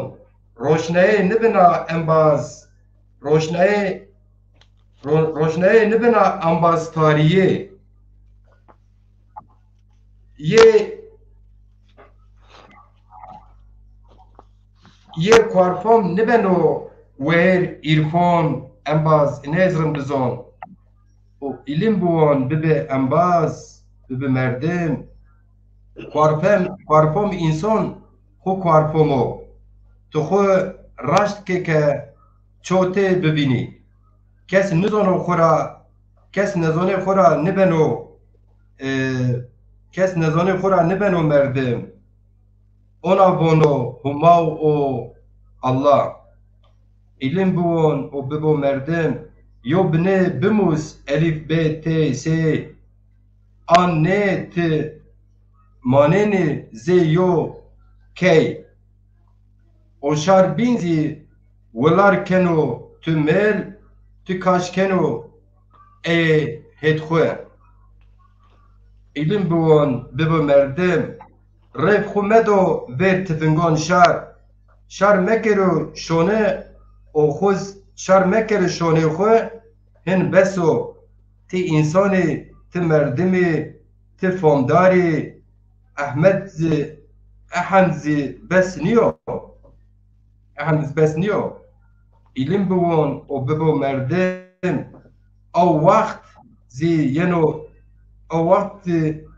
روشنایی نبنا انباز روشنایی نبنا انباز تاریه یه کارفام نبنو ویر ایرفون انباز نیز رند بزون و ایلیم بوان ببه انباز ببه مردم کارپم انسان خو کارپمو تو خو رشت که چوته ببینی کس نزانو خورا نبنو مردم اونا بونو هماو او الله ilim bûn û bibû merdim, yo binê bimûz elîf bê tê sê, an nê ti manênê zê yo key, o şar bînzî wilar keno tu mêl, tu kaş keno ê hêdxwe. İlim bûn bibû merdim, rêv xwe medo vê tifingan şar, şar mekiro şone û xwe şar mekiro şonê xwe hin beso, ti însanê, ti merdimê, ti famdarê, Ehmed zî ehem zî bes niyo, ehem bes niyo. İlim bûn û bibû merdim, ew wext zî yeno ew wext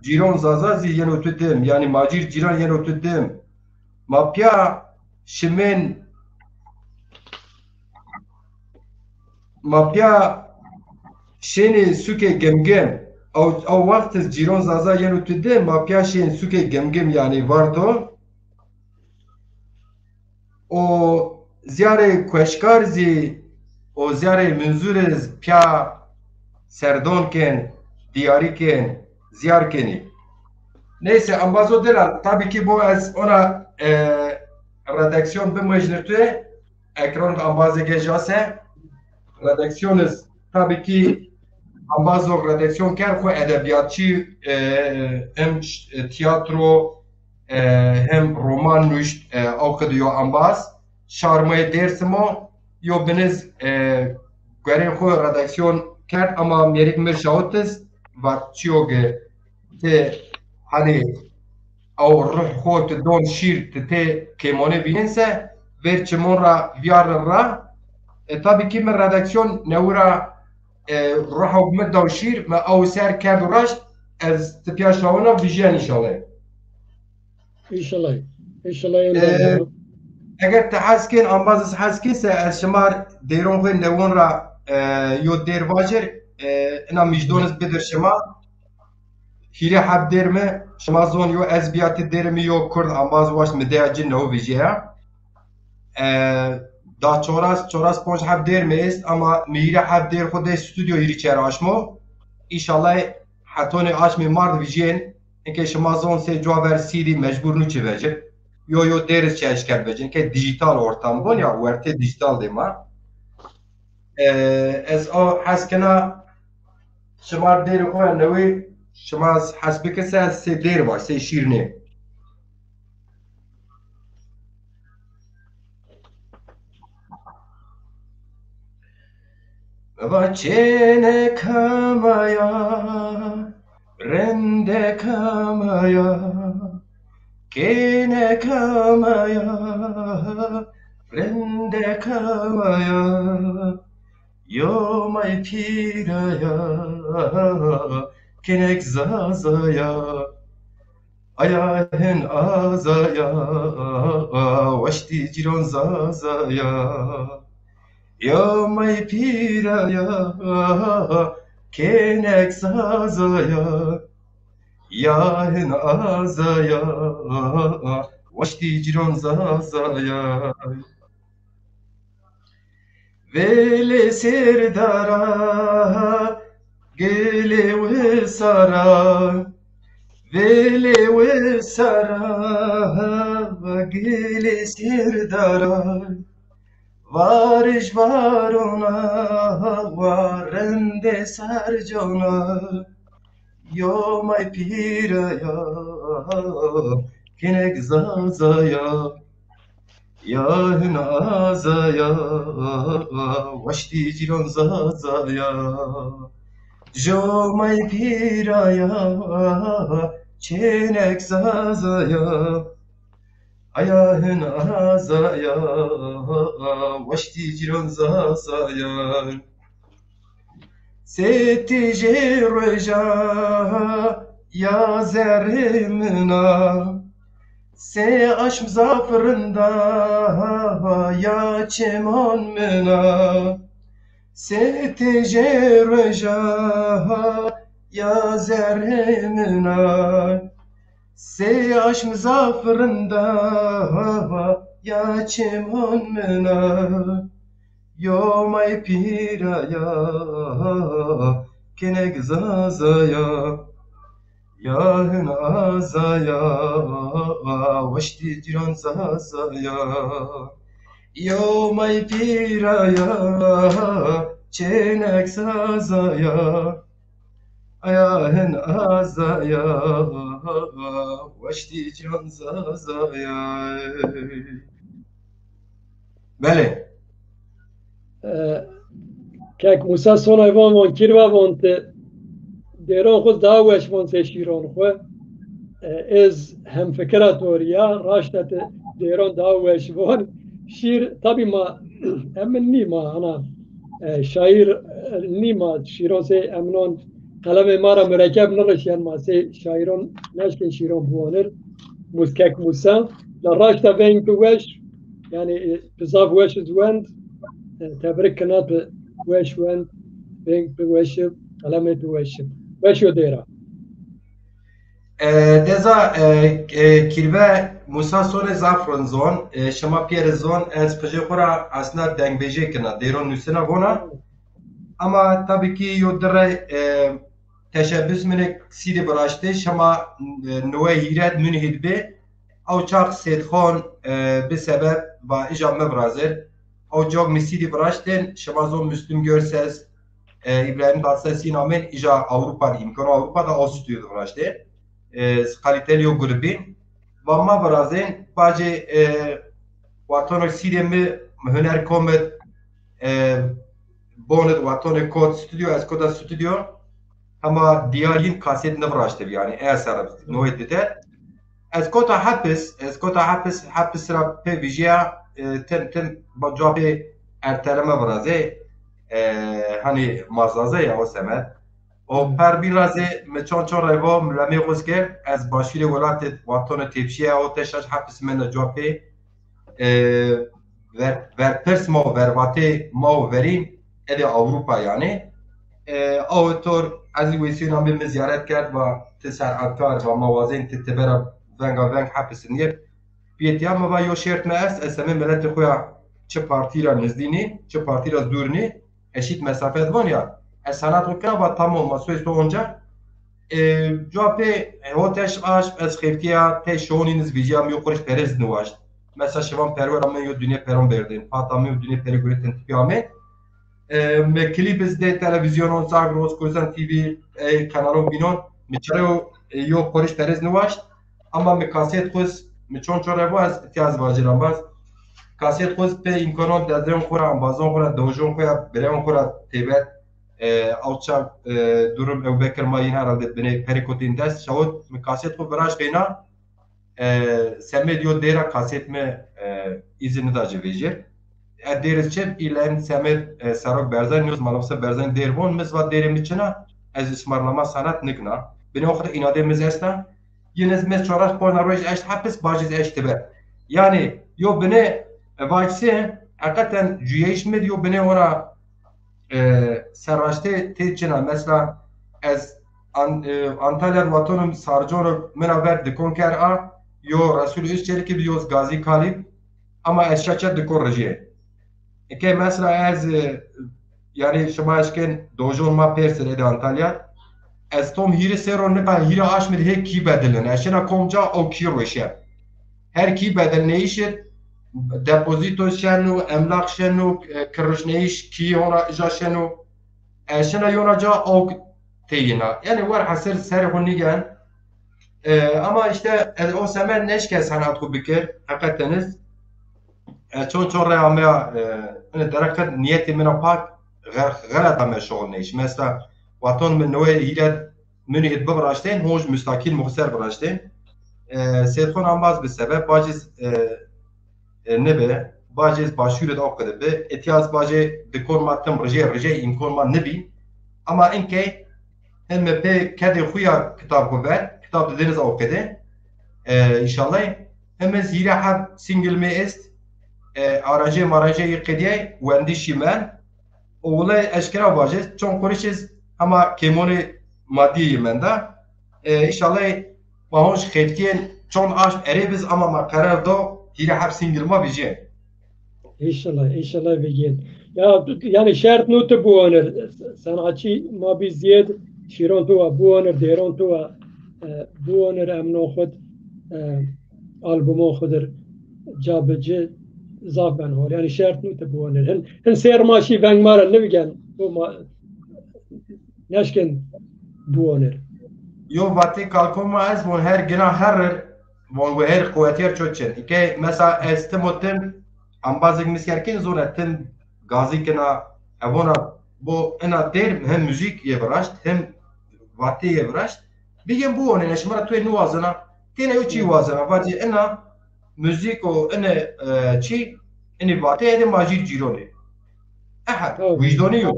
cîran zaza zî yeno tu dim, yani macîr cîran yeno tu dim. Ma piya şimên ma piya şênê sûkê gemgem, ew wext cîran zaza yeno tu dim, ma piya şên sûkê gemgem yani vardo, o ziyarê kweşkar zî û ziyarê minzûrê piya serdankên, diyarîkên ziyar kenî. Neyse ambazo dilan, tabii ki bu ez ona redaksiyon bimejnirtû, ekran ambazê gejase, redaksiyonuz tabii ki ambazo redaksiyon ker xwe edebiyatçı hem tiyatro hem roman nuşt ew xidiyo ambaz, şarmayê Dêrsimê yo biniz gerên xwe redaksiyon kerd ama mêrik mir şawitiz va çiyoge te hani ew ruh xwe tu don şîr tu tê kêmanê bîninse vêr çimon ra viyarin ra tabii ki min redaksiyon newira ruha min da şîr me ew ser kerd û raşt ez ti piya şawina vîjiyan înşallah. İnşallah. İnşallah. Eger te hez kên ambaz hez kîse ez şimar dêron xwe newon ra yo dêr vajir ina mijdonis bidir şima hîre heb dêr me şima zon yo ez biya ti dêr me yo Kurd ambaz waş mi deya cin neho vijiya da çoras ponj heb dêr me est ama mi hîre heb dêr xwe dê stûdyo hîrî çêr aşmo înşallah hetonê aşmê mard vijiyên inke şima zon sê caver CD mecbur nû çivejir yo dêriz çe eşker bejin ke dijital ortam bûn ya wertê dijital dêma ez hez kina şimar dêrê xwe newê şima hez bikise sê dêr baş sê şîrnê va çêne kamaya rende kamaya kêne kamaya rende kamaya yo may piraya kinek zazaya ayahin azaya vaşti ciron zazaya yo may piraya kinek zazaya yahin azaya vaşti ciron zazaya veli sirdara gele ve sara veli ve sara gele sirdara variş varona varende sarjona yo may piraya kinek zazaya yahin azaya vaşti ciron zazaya jo may piraya çenek zazaya ayahin azaya vaşti ciron zazaya setice roja ya zerrimna se aşm zaferında ya çeman mena se tecereja ya zerrimna se aşm zaferında ya çeman mena Yo may piraya kenek zazaya yahın azaya vaşti ciran zazaya Yo may piraya çenek zazaya ayahın azaya vaşti ciran zazaya Bele Kek Musa sona van kirva van te deran xwe daweş van se şîran xwe ez hem fikra toriya raşta te deran daweş van şîr tabi ma emin nîma ana şair nîma şîran se eminan قلم مارا مرکب نرشین ما سه شاعران نشکن شیران بوانر موسکک موسا لراش تا بین کوش yani بزاف وش زوند تبرك كنات وش وند بين وش علامة وش وش وديرا Deza kirve Musa Sone Zafron zon şema pier zon ez pije xura asna dengbêje kina dêron nûsina bona ama tabii ki yodre teşebbüs minik sîdê biraştê şema nûwe hîret min hîdbê ew çaq sêdxon bi sebeb va îja me birazir ew cog min sîdê biraştên şema zon Müslüm Gürses İbrahim Tatlısesî namên îja Avrupayê imkana Avrupa'da ew stûyo biraştê kaliteli grubin ve ma birazên bacê watonok sîdê me huner komet bonet watonê kod stüdyo ez koda stüdyo ama diyarîn kaset nebiraştir yani eser noê dide ez kota hepis ra pê vijiya tim bacabê erteleme birazê hani mazaze ya o semet O perbirazê me çon reva milemê xwez kir ez başîrê welatê watona têpşiya o teşaş hepis me necapê verpirs ma vervatê ma verîn edê Avrupa yani ew tor ez wê sîna me ziyaret kerd ve ti serhevkar ve mawazên ti tibera venga veng hepisin yek pêtiya me ve yo şêrt me ez semê miletê xwe ya çi partî ra nizdînî çi partî ra dûrînî eşît mesafet van ya ez sanat xwe va tamam masûyê onca cevapê hoteş aş ez xêftiya tê şonîniz vîjiya me xuriş perez niwaşt mesela şivan perwera me yo dûniyê peron berdin hata me yo dûniyê perê guretin tipiya me me klîpis dê televîzyonon Zagros Kozan TV kanalon bînon me çare yo xuriş perez niwaşt ama me kasêt xwez me çon reva ez ihtiyaz vaciran baz kasêt xwez pê imkanon dezrên xwe ra ambazon xwe ra dewjon xwe ya birevên xwe ra têbet awça durum ew vekir mayîn herhalde binê perîkotên dest şawit me kasêt xwe biraş xêna semê diyo dêra kasêt me îzin nida civêjir dêriz çi îlen semê serok berzan nûz malafsa berzan dêr bûn miz va dêrê min çina ez ismarlama sanat nikna binê xwe înadê miz esta yên ez miz çoraş xwe narwêj eşt hepis bajîz eşt tibe yani yo binê vaksê hakikaten cüyeş mi diyor binê ora serraştê tê çina mesela ez Antalya vatanım sarcor mina ver dikon ker a yo Resul Özçelik'i biliyoruz Gazi Kalib ama eşyaçet dikon rejiye ke mesela ez yani şema eşken dojon ma persir ede Antalya ez tom hiri seron ne pa hiri aşmir he ki bedelen eşena komca o ki roşe her ki bedel ne işit depozito şenu emlak şenu kırışneyiş ki ona ja şenu eşena yonaca o teyina yani var hasır ser hunigen ama işte o semen neşke sanat ku bikir hakikaten çon reamya ne derakat niyeti mina pak galata me şol neş mesela vaton min noe hilet min hit babraşten hoj müstakil muhser braşten seyfon ambaz bir sebep baciz nebe baciz başyuret okkadı be etiyaz baci dikon matem reje imkon ma nebi ama inke hem pe kedi xuya kitap ko ver kitap deniz okkadı inşallah hem zira had single me est aracı maraje qediye wendi shiman oğlay eşkara baciz çon konuşuz ama kemoni maddi yemenda inşallah bahoş xetken çon aş erebiz ama ma karar do hira hep single ma bije İnşallah, inşallah begin. Ya yani şart notu bu onur. Sanatçı ma bir ziyad şiron tuva bu onur deron tuva bu onur emno xud albümo xudur cabıcı zaben hor. Yani şart notu bu onur. Hin sermaşi ben mara ne bigen bu ma neşken bu onur. Yo vati kalkoma ez von her gina her von ve her kuvvetiyer çoçen. İke mesela estimotim ambazık miskerkin zonetin gazi kina evona bu ena der hem müzik yevraşt hem vati yevraşt. Bigem bu onun eşmara tuye nuvazına tene uçi vazına vati ena müzik o ene çi ene vati ede majir cironi. Aha vicdani yok.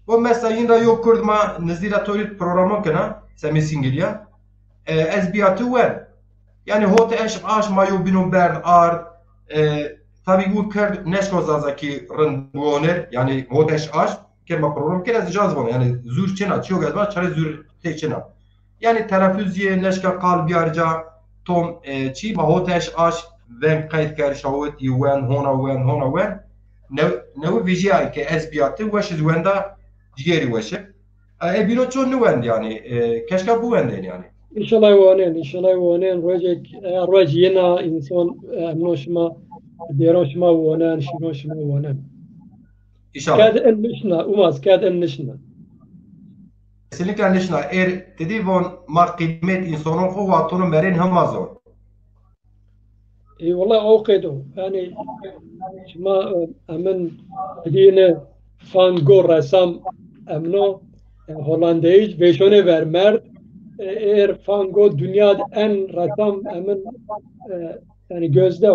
Bu mesela yine yok kurdma nizira tolit programı kina semi singilya ez biyatı wen yani hot eş aş mayo binum bern art tabi bu kerd neşko zazaki rın buoner yani hot eş aş kerma program kere ez caz bana yani zür çena çiyo gazma çare zür te çena yani telafüziye neşka kalbi arca tom çi ma hot eş aş ven kayıt ker şavet yuven hona wen ne vijiya ki ez biyatı weş zwenda diğeri weşe bino çon nüvend yani keşke bu venden yani. İnşallah vonen roj yena insan emnoşma deroşma vonen şinoşma vonen. İnşallah. Kad enişna umaz kad enişna. Kesinlikle enişna dedi von ma kıymet insanın o vatonu merin hamazor. Vallahi اوقيدو يعني شما امن دين فان گور رسام امنو هولندیج وشونه vermerd Fango dünyada en rakam emin yani gözde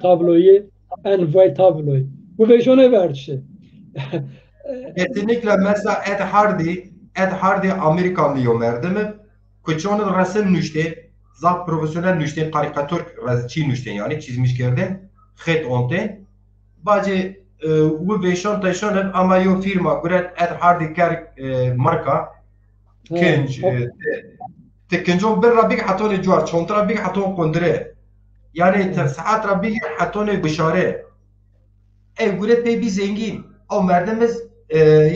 tabloyu en vay tabloyu. Bu vejone verdi. Kesinlikle mesela Ed Hardy Amerikanlı yomerdi mi? Küçüğünün resim nüşte, zat profesyonel nüşte, karikatür çi nüşte yani çizmiş gerden. Xet onte. Bacı bu vejone taşınan ama yo firma göre Ed Hardy ker marka kinç تكنجو بر ربيك حطوني جوار شونت ربيك حطون قندرة يعني ساعات ربيك حطوني بشارة اي قلت بيبي زنجين او مردمز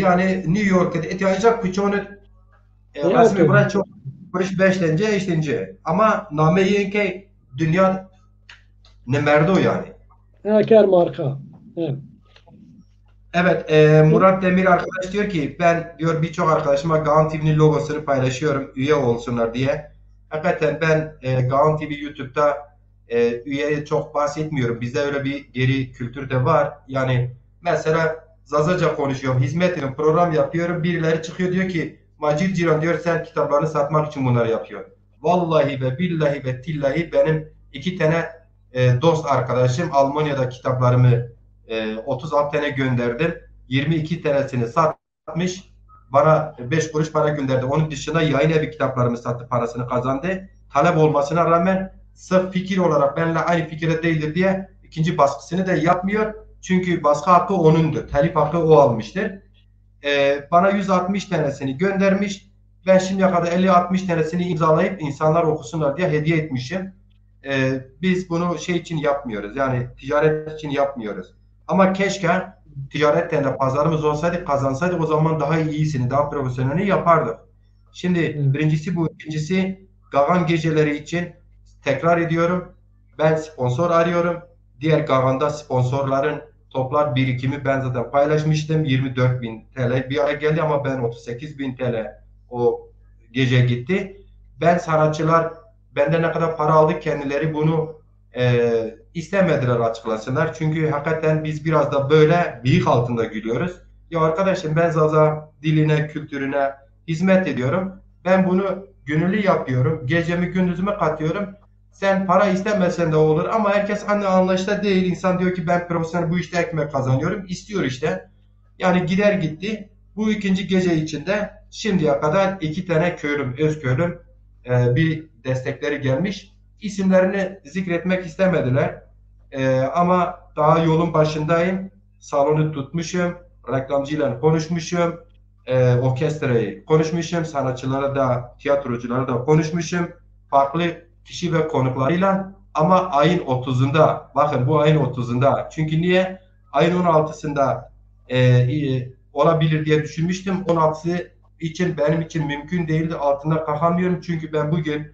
yani New York'ta ihtiyacak küçüğünü resmi buraya çok kuruş beşlence işlence ama nameyi ki dünya ne merdo yani. Ker marka. Evet, Murat Demir arkadaş diyor ki ben diyor birçok arkadaşıma Gaon TV'nin logosunu paylaşıyorum üye olsunlar diye. Hakikaten ben Gaon TV YouTube'da üyeye çok bahsetmiyorum. Bizde öyle bir geri kültür de var. Yani mesela Zazaca konuşuyorum, hizmet ediyorum, program yapıyorum. Birileri çıkıyor diyor ki Macir Ciran diyor sen kitaplarını satmak için bunları yapıyor. Vallahi ve billahi ve tillahi benim 2 tane dost arkadaşım Almanya'da kitaplarımı 36 tane gönderdim. 22 tanesini satmış. Bana 5 kuruş para gönderdi. Onun dışında yayın evi kitaplarımı sattı, parasını kazandı. Talep olmasına rağmen sırf fikir olarak benimle aynı fikirde değildir diye ikinci baskısını da yapmıyor. Çünkü baskı hakkı onundur. Telif hakkı o almıştır. Bana 160 tanesini göndermiş. Ben şimdiye kadar 50-60 tanesini imzalayıp insanlar okusunlar diye hediye etmişim. Biz bunu şey için yapmıyoruz. Yani ticaret için yapmıyoruz. Ama keşke ticaretten de pazarımız olsaydı, kazansaydık o zaman daha iyisini, daha profesyonelini yapardık. Şimdi birincisi bu. İkincisi Gagan geceleri için tekrar ediyorum. Ben sponsor arıyorum. Diğer Gagan'da sponsorların toplam birikimi ben zaten paylaşmıştım. 24.000 TL bir ara geldi ama ben 38.000 TL o gece gitti. Ben sanatçılar benden ne kadar para aldık kendileri bunu istemediler açıklasınlar. Çünkü hakikaten biz biraz da böyle bıyık altında gülüyoruz. Ya arkadaşım ben Zaza diline, kültürüne hizmet ediyorum. Ben bunu gönüllü yapıyorum. Gecemi gündüzüme katıyorum. Sen para istemesen de olur ama herkes aynı anlayışta değil. İnsan diyor ki ben profesyonel bu işte ekmek kazanıyorum. İstiyor işte. Yani gider gitti. Bu ikinci gece içinde şimdiye kadar 2 tane köylüm, öz köylüm bir destekleri gelmiş. İsimlerini zikretmek istemediler. Ama daha yolun başındayım. Salonu tutmuşum. Reklamcıyla konuşmuşum. Orkestrayı konuşmuşum. Sanatçılara da, tiyatroculara da konuşmuşum. Farklı kişi ve konuklarıyla. Ama ayın 30'unda, bakın bu ayın 30'unda. Çünkü niye? Ayın 16'sında olabilir diye düşünmüştüm. 16'sı için benim için mümkün değildi. Altında kalkamıyorum çünkü ben bugün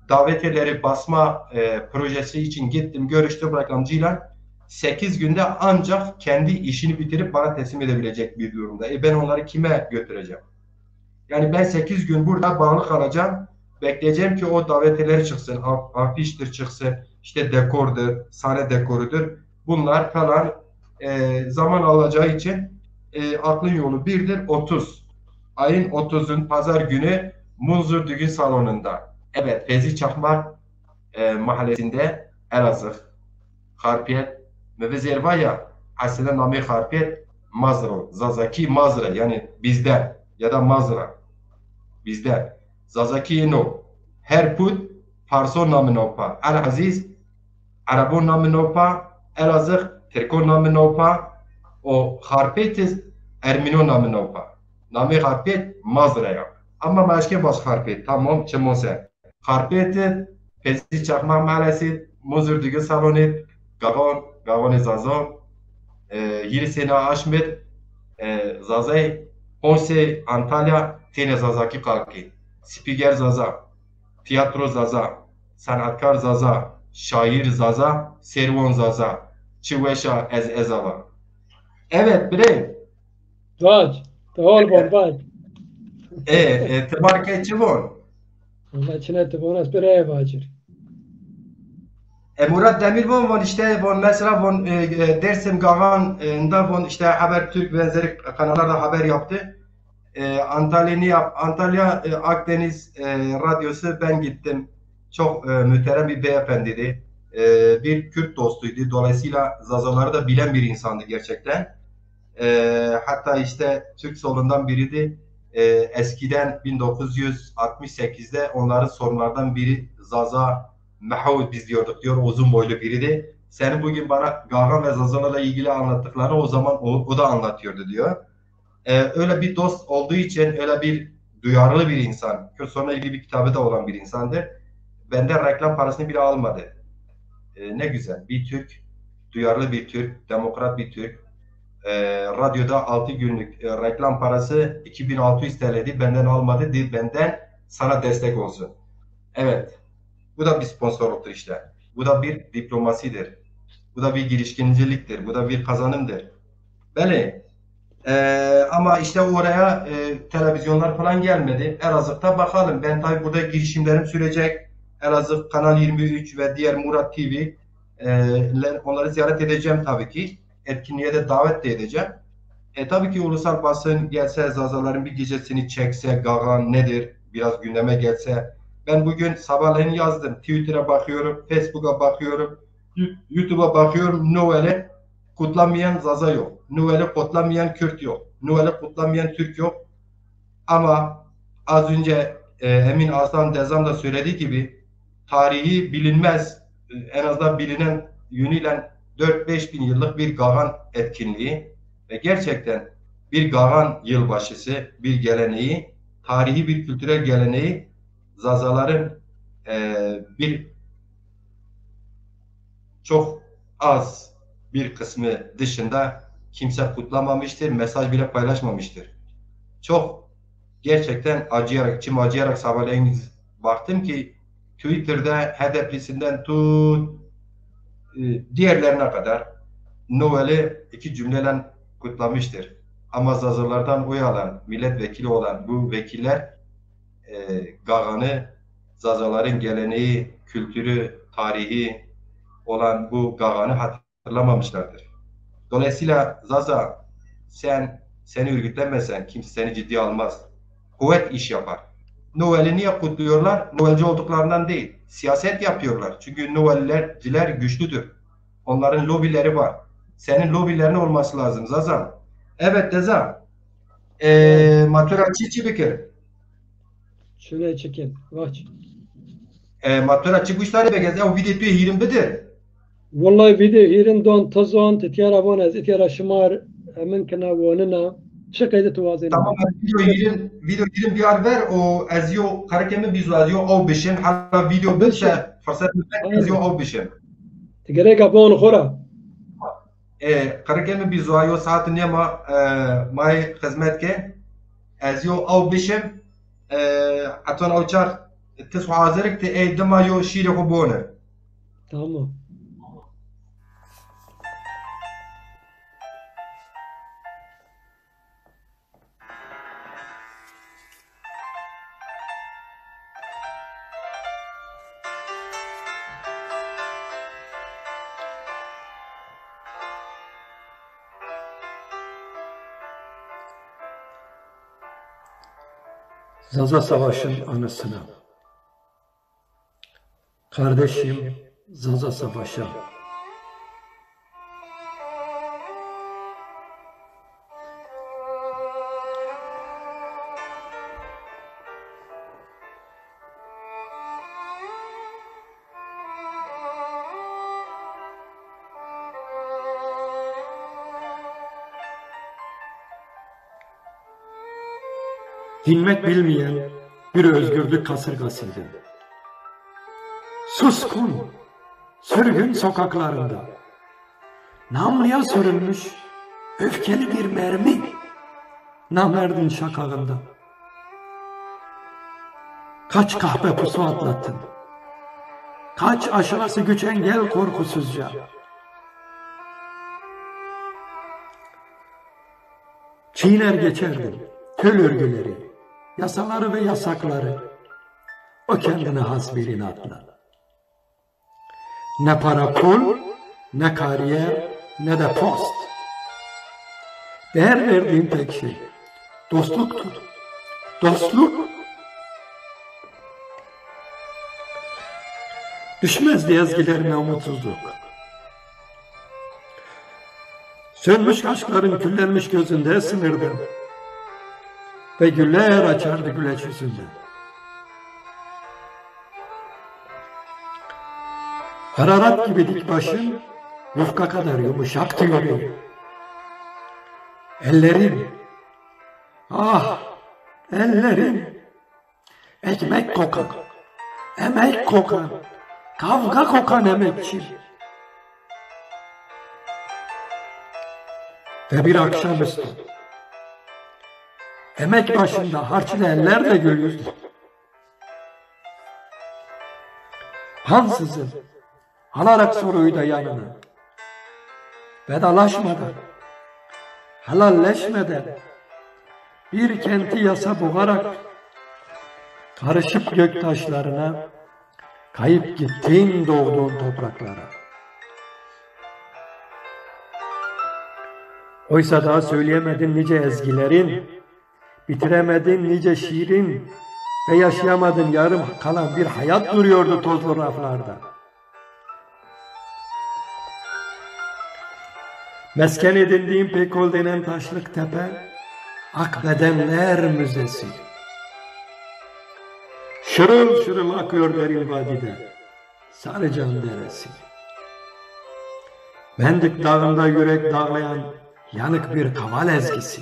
davetiyeleri basma projesi için gittim, görüştüm reklamcıyla. 8 günde ancak kendi işini bitirip bana teslim edebilecek bir durumda. Ben onları kime götüreceğim? Yani ben 8 gün burada bağlı kalacağım. Bekleyeceğim ki o davetiyeleri çıksın, afiştir çıksın, işte dekordur, sahne dekorudur. Bunlar falan zaman alacağı için aklın yolu birdir 30. Ayın 30'un pazar günü Munzur Düğün Salonu'nda. Evet, Fezi Çakmak mahallesinde Elazığ, Harpiyet, Mevezervaya, aslında namı Harpiyet, Mazro, Zazaki Mazra, yani bizde ya da Mazra, bizde. Zazaki no, her put, Farso namı nopa, El Aziz, Arabo namı nopa, Elazığ, Türko namı nopa, o Harpiyet, Ermino namı nopa. Namı Harpiyet, Mazra'ya. Ama başka Harpiyet, tamam, Çemonse. Harpiyet, Fezi Çakmak Mahallesi, Munzur Düğün Salonu, Gavon Zazon, Yirisena Aşmet, Zazay, Honse Antalya, Tene Zazaki Kalki, Spiker Zaza, Tiyatro Zaza, Sanatkar Zaza, Şair Zaza, Servon Zaza, Çiveşa Ezava. Evet, bre. Vaç. Tahol bon vaç. Tebarke Çivon. Allah çine tıbonas bireye vacir. Murat Demirban von işte von mesela von Dersim Gavan da von işte Habertürk benzeri kanallarda haber yaptı. Antalya Akdeniz Radyosu ben gittim. Çok müterem bir beyefendiydi. Bir Kürt dostuydu. Dolayısıyla Zazaları da bilen bir insandı gerçekten. Hatta işte Türk solundan biriydi. Eskiden 1968'de onların sorunlardan biri Zaza Mahmud biz diyorduk diyor, uzun boylu biriydi. Senin bugün bana Gagan ve Zazalarla ilgili anlattıklarını o zaman o da anlatıyordu diyor. Öyle bir dost olduğu için öyle bir duyarlı bir insan. Sonra ilgili bir kitabı da olan bir insandır. Benden reklam parasını bile almadı. Ne güzel. Bir Türk, duyarlı bir Türk, demokrat bir Türk. Radyoda 6 günlük reklam parası 2600 TL'di. Benden almadı. Benden sana destek olsun. Evet. Bu da bir sponsorluktur işte. Bu da bir diplomasidir. Bu da bir girişimciliktir. Bu da bir kazanımdır. Böyle. Ama işte oraya televizyonlar falan gelmedi. Elazığ'da bakalım. Ben tabii burada girişimlerim sürecek. Elazığ Kanal 23 ve diğer Murat TV onları ziyaret edeceğim tabii ki. Etkinliğe de davet de edeceğim. Tabii ki ulusal basın gelse, Zazaların bir gecesini çekse, Gagan nedir, biraz gündeme gelse. Ben bugün sabahleyin yazdım. Twitter'a bakıyorum, Facebook'a bakıyorum, YouTube'a bakıyorum. Noel'i kutlanmayan Zaza yok. Noel'i kutlanmayan Kürt yok. Noel'i kutlanmayan Türk yok. Ama az önce Emin Aslan Dezam da söylediği gibi tarihi bilinmez, en azından bilinen yönüyle 4-5 bin yıllık bir Gagan etkinliği ve gerçekten bir Gagan yılbaşısı, bir geleneği, tarihi bir kültürel geleneği Zazaların bir çok az bir kısmı dışında kimse kutlamamıştır, mesaj bile paylaşmamıştır. Çok gerçekten acıyarak, içim acıyarak sabahleyin baktım ki Twitter'da HDP'sinden tut diğerlerine kadar Noel'i iki cümleyle kutlamıştır. Ama Zazalardan oy alan, milletvekili olan bu vekiller Gagan'ı, Zazaların geleneği, kültürü, tarihi olan bu Gagan'ı hatırlamamışlardır. Dolayısıyla Zaza seni örgütlemesen kimse seni ciddiye almaz. Kuvvet iş yapar. Noel'i niye kutluyorlar? Noelci olduklarından değil. Siyaset yapıyorlar. Çünkü Noel'ciler güçlüdür. Onların lobileri var. Senin lobilerin olması lazım Zazam. Evet Dezam. Matura çiçi bikir. Şöyle çekin. Vaç. Matura çıkmışları begez. O videoyu hirim bidir. Vallahi video hirin don tazon tiyara bonaz tiyara şımar emin kena vonuna şakayda tuvazene. Tamam video hirim bir ar ver o azio karakemi bizu azio av bişim hatta video bitse fırsat azio av bişim. Tigere gabon khora. قرقم بیزوایو ساعت نیما مای خدمت که از یو او بشم حتی او چار تسو حاضرک تی ای دما یو شیر خو بونه. Tamam. Zaza Savaş'ın anısına. Kardeşim Zaza Savaş'a. Himmet bilmeyen bir özgürlük kasırgasıydı. Suskun, sürgün sokaklarında, namluya sürülmüş öfkeli bir mermi, namerdin şakağında. Kaç kahpe pusu atlattın, kaç aşılası güç engel korkusuzca. Çiğner geçerdin tül örgüleri, yasaları ve yasakları, o kendine has bir inatla. Ne para pul, ne kariyer, ne de post. Değer verdiğin tek şey dostluktur. Dostluk. Düşmezdi ezgilerine umutsuzluk. Sönmüş aşkların küllenmiş gözünde sınırdı. Ve güller açardı güleç yüzünde. Hararat gibi dik başın, yufka kadar yumuşaktı yüreği. Ellerin, ah ellerin, ekmek kokan, emek kokan, kavga kokan emekçi. Ve bir akşamüstü, emek başında harçlı ellerle gül yüzlü. Ansızın alarak soruyu da yanına. Vedalaşmadan, helalleşmeden, bir kenti yasa boğarak, karışıp gök taşlarına, kayıp gittin doğduğun topraklara. Oysa daha söyleyemedin nice ezgilerin, bitiremedin nice şiirin ve yaşayamadın yarım kalan bir hayat duruyordu tozlu raflarda. Mesken edindiğim Pekol denen taşlık tepe, Akbedenler Müzesi. Şırıl şırıl akıyor derin vadide, Sarıcan Deresi. Mendik dağında yürek dağlayan yanık bir kaval ezgisi.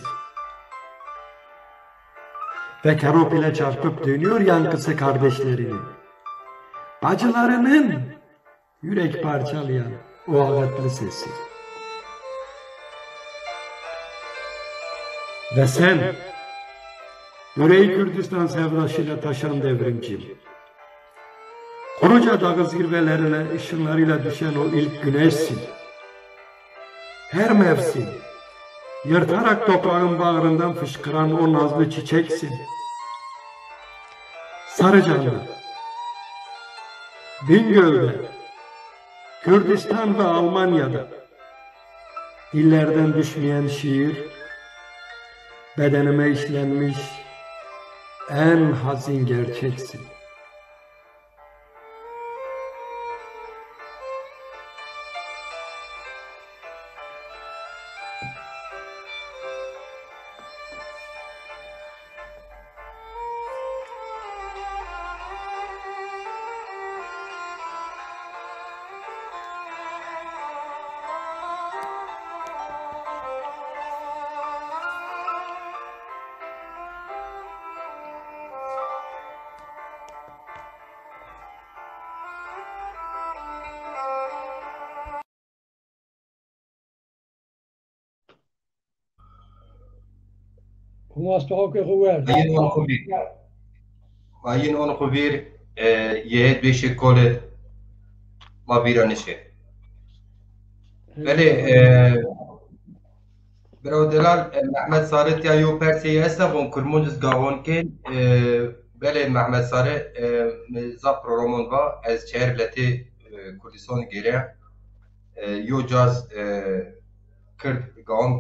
Ve kerup ile çarpıp dönüyor yankısı kardeşlerini. Bacılarının yürek parçalayan o ağıtlı sesi. Ve sen, yüreği Kürdistan sevdaşıyla taşan devrimcim, Kuruca Dağı zirvelerine ışınlarıyla düşen o ilk güneşsin. Her mevsim, yırtarak toprağın bağrından fışkıran o nazlı çiçeksin. Sarıcan'da, Bingöl'de, Kürdistan ve Almanya'da dillerden düşmeyen şiir, bedenime işlenmiş en hazin gerçeksin. وماستوى كخوار این اون خوبیر یه بیش کل ما بیرانشه ولی برو دلال محمد صارت یا یو پرسی هستم و کرمونز گاون کن بله محمد صارت زاب پرومون با از چهر لتی کردستان گیره یو جاز کرد گاون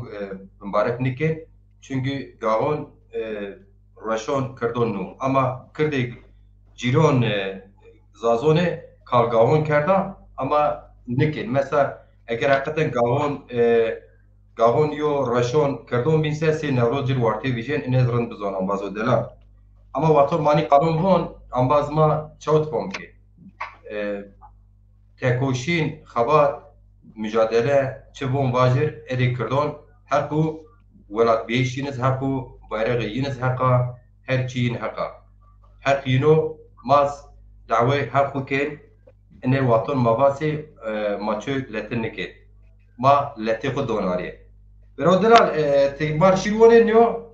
مبارک نیکن چونکه گاون رشون کردن نو اما کردی جیرون زازونه کار گاون کرده اما نکن مثلا اگر حقیقتا گاون یو رشون کردن بین سی نوروز جیر وارتی ویژن این ازرن بزن انبازو دلار اما وقتی مانی قانون هون انباز ما چوت فهم که تکوشین خبات مجادله چه بون واجر ادی کردن حقو ولات بیشینز حقو bayrağı haka, her şeyin haka. Her yino maz dava hakkı ken, ene vatan mavasi maçı letinike. Ma letiku donari. Berodelar, tekbar şirvone niyo?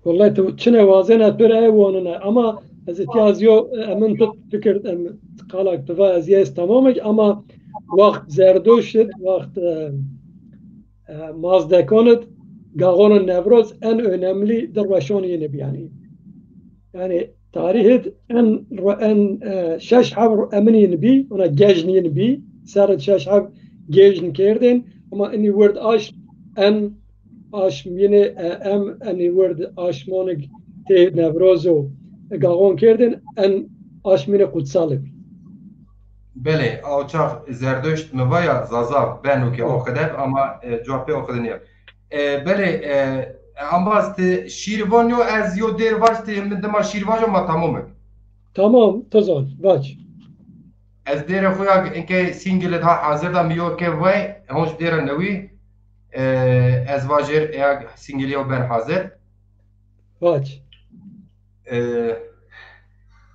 والله تو چنه وازنه بر ایوانه اما از اتیازیو امن تو فکر قالک تو از یه تمامش اما وقت زردوشت وقت مازدکانت گاغون نوروز en önemli درباشونی نبیانی yani tarihi en şaş hav emni nebi ona gejni nebi sarat şaş hav gejni kerdin ama any word aş en aş yine any word aşmonik te nevrozo gağon kerdin en aş mine kutsalık bele avçak zerdüşt mi vaya zazav ben ki o kadar ama cevapı o kadar niye bele ambas şirvan yo az yo der varste min demar şirvan ma tamam tamam tazan vaç از دیر خویا اینکه سینگلت ها حاضر دم یو که وای هنوز دیر نوی از واجر یک سینگلیو بر حاضر واج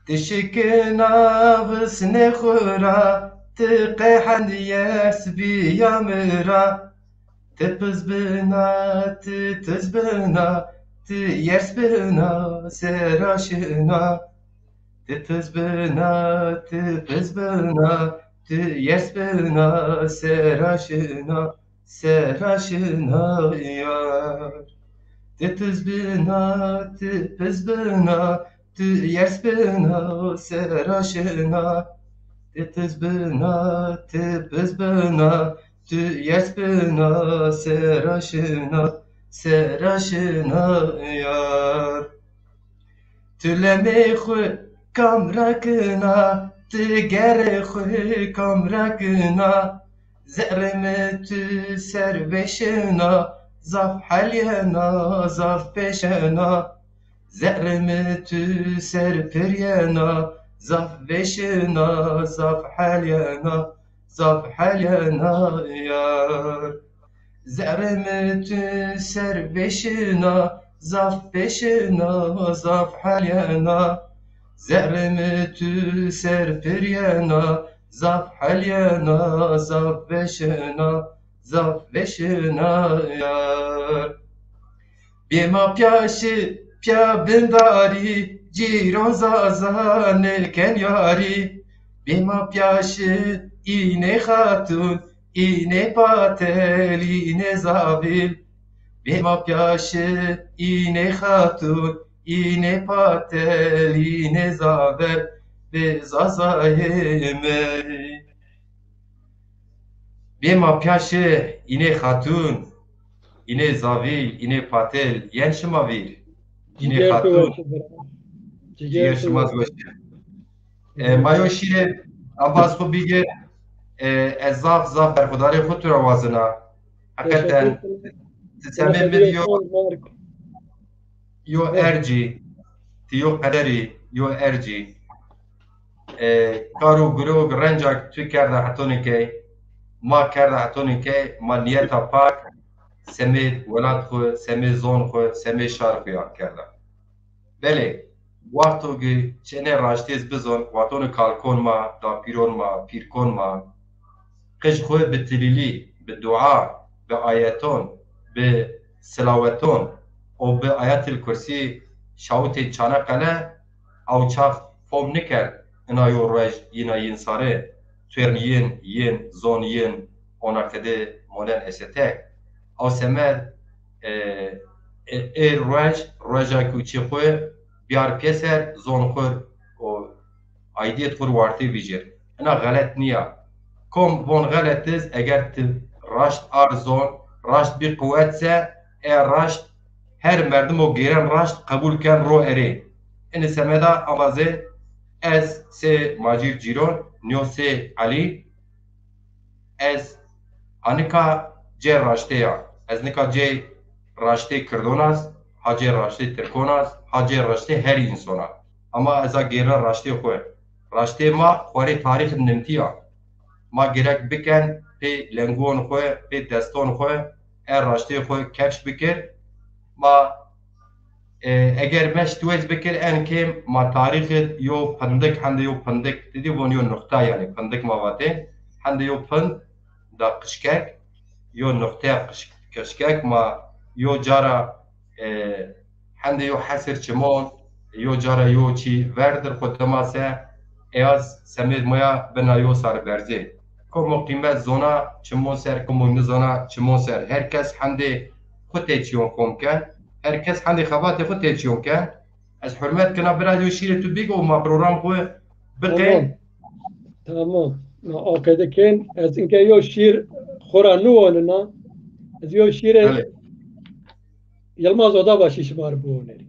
تشکنا غسن خورا تقحن یس بیامرا تپز بنا تتز بنا تیرس بنا سراشنا تپز بنا تپز بنا تیرس بنا سراشنا سراشنا یار تپز بنا تپز بنا تیرس بنا سراشنا تپز بنا تپز بنا تیرس بنا سراشنا سراشنا یار تلمی خو کامرکنا تگر خو کامرکنا زرم تو سر بشنا زف حلینا زف بشنا زرم تو سر پرینا زف بشنا زف حلینا زف حلینا یار زرم تو سر بشنا زف بشنا زف حلینا زرم تو سر پرینا زف حلینا زف بشنا یار بیما پیاشی پیا بنداری جیران زازان کن یاری بیما پیاشی اینه خاتون اینه پاتل اینه زابیل بیما پیاشه اینه خاتون اینه پاتل اینه زابل به زازای می بیما پیاشه اینه خاتون اینه زاویل اینه پاتل ین شما ویر اینه خاتون جیگر شما زوشه مایو شیره عباس خو بیگه از زاف برخوداری خود رو وازنا حقیقتا تسمیم میدیو یو ارجی تیو قدری یو ارجی کارو گروگ رنجاک توی کرده حتونی که ما کرده حتونی که ما نیتا پاک سمید ولاد خو سمید زون خو سمید شار خویا کرده بله وقتو که چنه راشتیز بزن وقتون کالکون ما دا پیرون ما پیرکون ما قش خوی به تلیلی به دعا به آیتون به سلاوتون او به آیت الکرسی شاوت چانقله او چاف فوم نکر انا یو روش ینا ین ساره تویرنین ین زون ین اونا کده مولن استک او سمر ای روژا کوچی خوی بیار پیسر زون خور و ایدیت خور وارتی ویجر انا غلط نیا کم بون غلطیز اگر راشت آرزون راشت بی قوت سه راشت her merdum o gelen raşt kabul ken ro eri. En semeda avaze ez se Macir Ciron nyo se Ali ez anika ce raşteya. Ez nika ce raşte kirdonas ha ce raşte Türkonas ha ce raşte her insona. Ama eza gelen raşte xwe. Raşte ma xwari tarih nimtiya. Ma gerek biken pe lengon xwe pe deston xwe raşte xwe kevş bikir ما اگر مش تویز بکر ان که ما تاریخ یو پندک هند یو پندک دیدی ون یو نقطه یعنی پندک مواته هند یو پند دا قشکک یو نقطه قشکک ما یو جارا هند یو حسر چمون یو جارا یو چی وردر خودماسه ایاز سمید مایا بنا یو سر برزه کوم قیمت زونا چمون سر کوم زونا چمون سر هر کس هند خود تیچیون کن کن herkes kendi xabatı xود تیچیون کن از حرمت کنا برای شیر تو بیگو ما پروگرام خو بقی tamam akide ken az inke yo şiir xora nu olna az yo şiir Yılmaz Odabaşı şmar bu oneri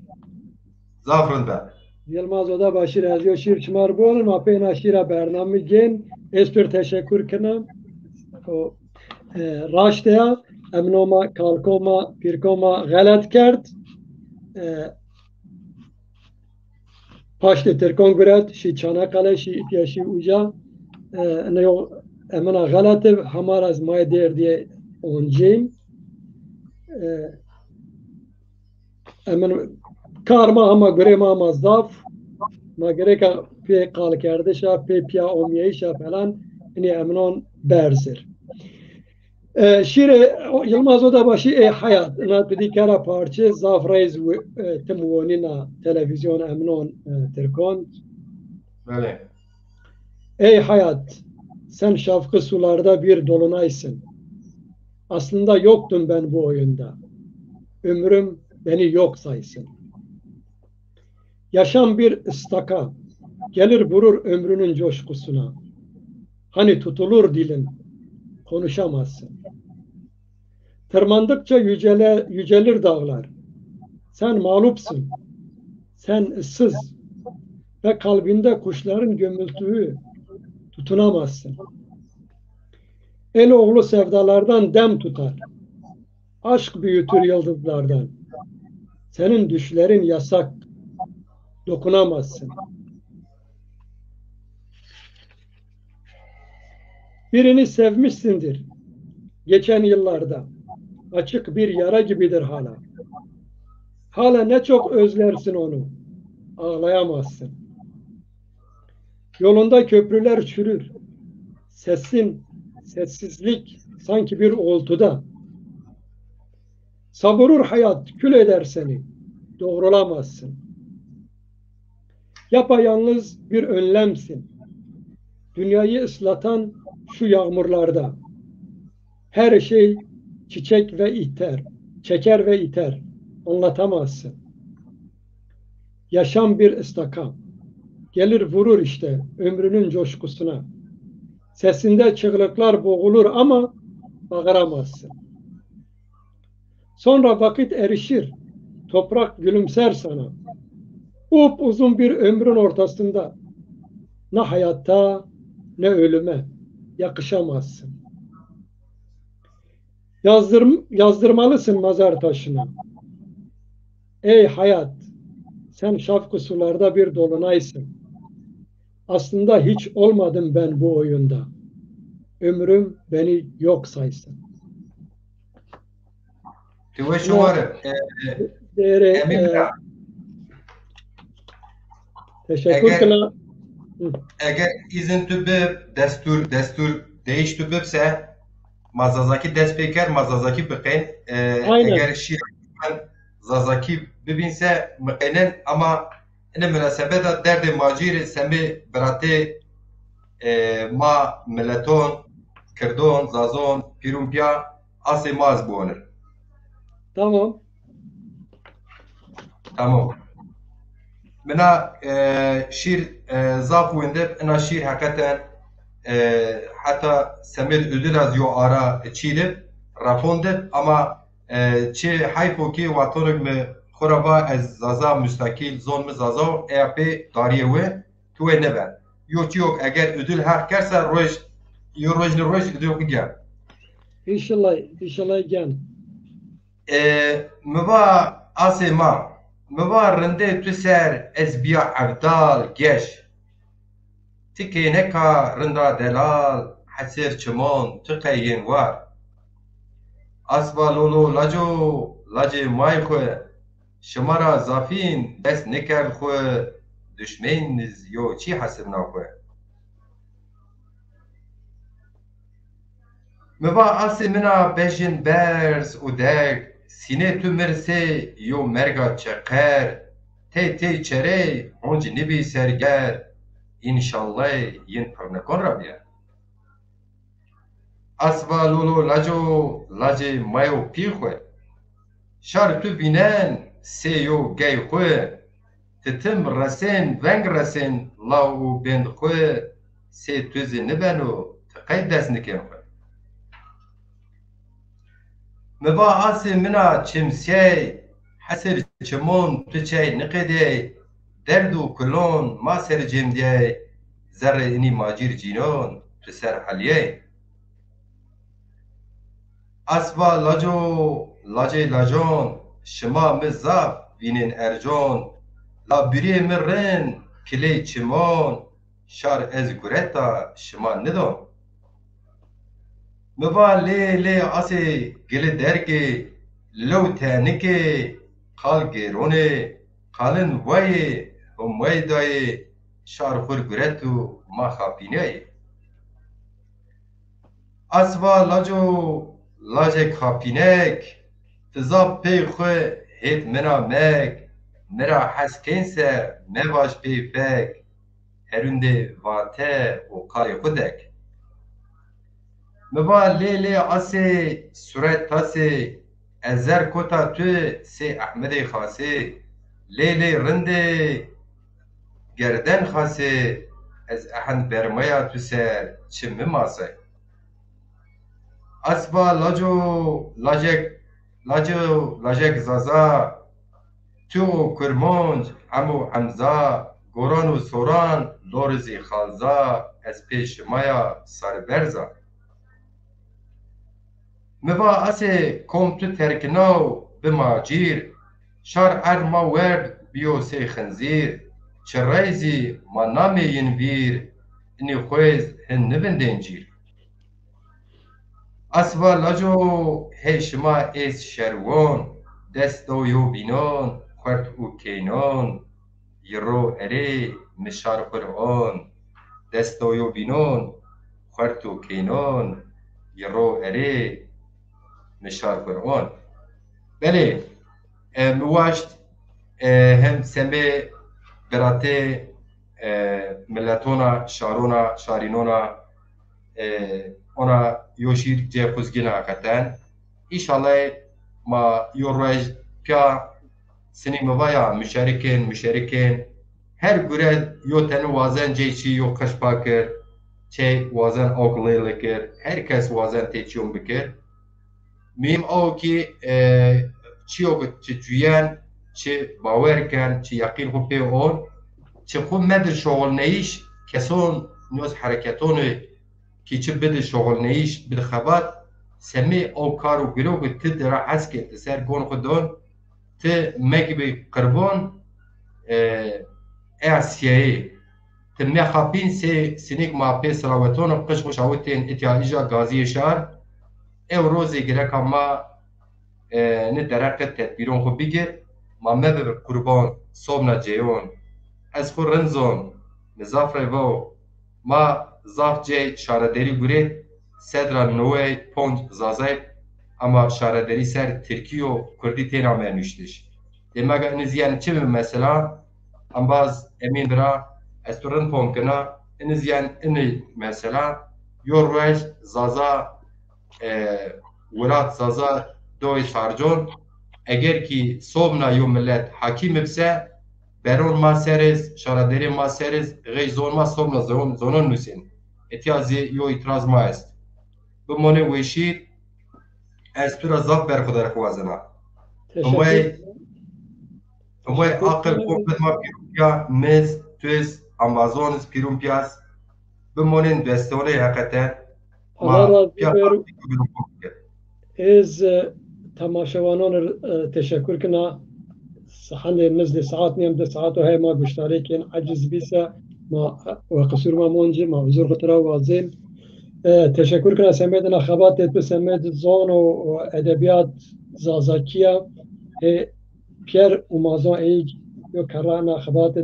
zafrın da Yılmaz Odabaşı az yo şiir şmar bu oneri ma peyna şiira bername gen espir teşekkür kenam o raşteya امنوما کالکوما پیرکوما غلط کرد پاشت ترکان گرد شی چانقله شی اتیاشی اوجا نیو امنا غلطه همار از مای دیر دیه اونجیم امن کارما همه گره ما مزداف ما گره که پی قال کرده شا پی پیا اومیه شا فلان اینی امنان برزر şiir Yılmaz Odabaşı hayat na dikara parça zafrayız temuvonina televizyon emnon Türkon böyle ey hayat sen şafkı sularda bir dolunaysın aslında yoktum ben bu oyunda ömrüm beni yok saysın yaşam bir ıstaka gelir vurur ömrünün coşkusuna hani tutulur dilin konuşamazsın. Tırmandıkça yücelir dağlar. Sen mağlupsun. Sen ıssız. Ve kalbinde kuşların gömültüğü tutunamazsın. El oğlu sevdalardan dem tutar. Aşk büyütür yıldızlardan. Senin düşlerin yasak. Dokunamazsın. Birini sevmişsindir. Geçen yıllarda. Açık bir yara gibidir hala. Hala ne çok özlersin onu. Ağlayamazsın. Yolunda köprüler çürür. Sessizlik sanki bir uğultuda. Savurur hayat, kül eder seni. Doğrulamazsın. Yapayalnız bir önlemsin. Dünyayı ıslatan şu yağmurlarda. Her şey çiçek ve iter, çeker ve iter. Anlatamazsın. Yaşam bir ıstakam. Gelir vurur işte ömrünün coşkusuna. Sesinde çığlıklar boğulur ama bağıramazsın. Sonra vakit erişir. Toprak gülümser sana. Uzun bir ömrün ortasında ne hayatta ne ölüme yakışamazsın. Yazdırmalısın mazar taşına. Ey hayat, sen şafkı sularda bir dolunaysın. Aslında hiç olmadım ben bu oyunda. Ömrüm beni yok saysın. Teşekkür ederim. Eğer izin tübü destur değiş tübüse mazazaki dest peker mazazaki bıkın eğer şiir zazaki bibinse mıkenen ama ene münasebeta derdi macir semi berate ma milleton kردون زازون پیرومپیا آسی ماز بونر Tamam. تمام منا شير زاف ويندب انا شير حقيقة حتى سمير ödül az yo ara çiğdip rafondip ama çi hayfo ki vatonuk mi xoraba ez zaza müstakil zon mi zaza EAP dariye ve tuwe nebe yo çi yok eğer ödül her kerse roj yo rojni roj ödül kıgyan İnşallah gel. مبا آسما مبا رنده تو سر از بیا عبدال گش تکی نکا رنده دلال حسیر چمون تقیین وار اسبا لولو لاجه مای خواه شمارا زافین دست نکر خواه دشمن یو چی حسب ناخواه مبا آسی منا بجن برز و دگ سینه تو مرسه یو مرگا چقر تی چره هنج نبی سرگر انشالله ین پرنکن را بیا اسوا لولو لاجه مایو پی خواه شار تو بینن سی یو گی خواه تتم رسین ونگ رسین لاو بند خواه سی توزی نبنو تقید دست نکن خواه مبا آسی منا چمسیه حسر چمون تو چای نقده درد و کلون ما سر جمدیه زر اینی ماجیر جینون تو سر حلیه اسوا لاجون شما مزاف بینین ارجون لا بری مرن کلی چمون شار از گورتا شما ندون مبا لی آسی گل درگی لو تانکی قال گیرونه قالن وای هم وای دای شار خور گرتو ما خاپینه اسوا لاجه خاپینک تزاب پی خو هیت منا مک مرا حس کنسه مواش پی فک هرونده واته و قای خودک مبا لی آسی سورت تاسی ازر کتا تو سی احمد خاصی لی رنده گردن خاصی از احن برمایا تو سر چم ماسه اسبا لاجک زازا تو کرمانج همو حمزا گوران و سوران لورزی خالزا از پیش مایا سربرزا مبا اسه کم تو ترکناو بماجیر شار ارما ورد بیو سی خنزیر چه رایزی ما نامی ین ویر اینی خویز هن نبندین جیر اسوا لاجو هشما ایس شروان دستو یو بینان خورت او کینان یرو اری مشار قرآن دستو یو بینان خورت او کینان یرو اری مشار قرآن بله مواشت هم سمه براته ملتونا شارونا شارینونا ona yoşir ce kuzgina hakikaten İnşallah ma yoraj pya seni mevaya müşerikin her göre yoten vazen ceyçi yok kaşpakır çe vazen okuleylikir herkes vazen teçiyum bikir mim o ki çi yok çi cüyen çi bawerken çi yakin hupe on çi khum medir şoğul neyiş keson nöz hareketonu ki çi bide şoğul neyiş bide xabat semi o karu gülog ti dera haske ti ser gon xudon ti megibi qırbon Asiyayê ti me xapîn sê sinik ma pê selaweton qiş xweşawitên îtiyalîja gaziyê şar ew rozê gireka ma ne dereqet tedbîron xwe bigir ma me bibe qurban sobna cêyon ez xwe rinzon mizafrê ve ma zaf cê şarederî gurê sedra nowê pont zazayê ama şarederî ser Tirkî û Kurdî têna me nûştiş Demek enizyen çivim mesela ambaz emin bira esturun pomkina enizyen eni mesela yorwej zaza welat zaza doy sarjon eğer ki somna yo millet hakim bise beron ma seriz şaraderi ma seriz geyzon ma somna zonon nusin etiyazi yo itiraz ma est bu mone weşit estura zaf berxudar xwazina Teşekkür. Amwe akıl komplet ma pirumpia mez tüz Amazonas pirumpias bimonin destone hakikaten Allah ma razı pia olsun. pirumpia. Ez temaşavanان teşekkür kina سحن نزل ساعات نیم ده ساعت و های ما گشتاره کن عجز بیسا ما و قصور ما منجی ما حضور خطره وازیم تشکر کنم سمید خبات به سمید زان و ادبیات زازاکیا پیر اومازان ایگ یو کرانا خبات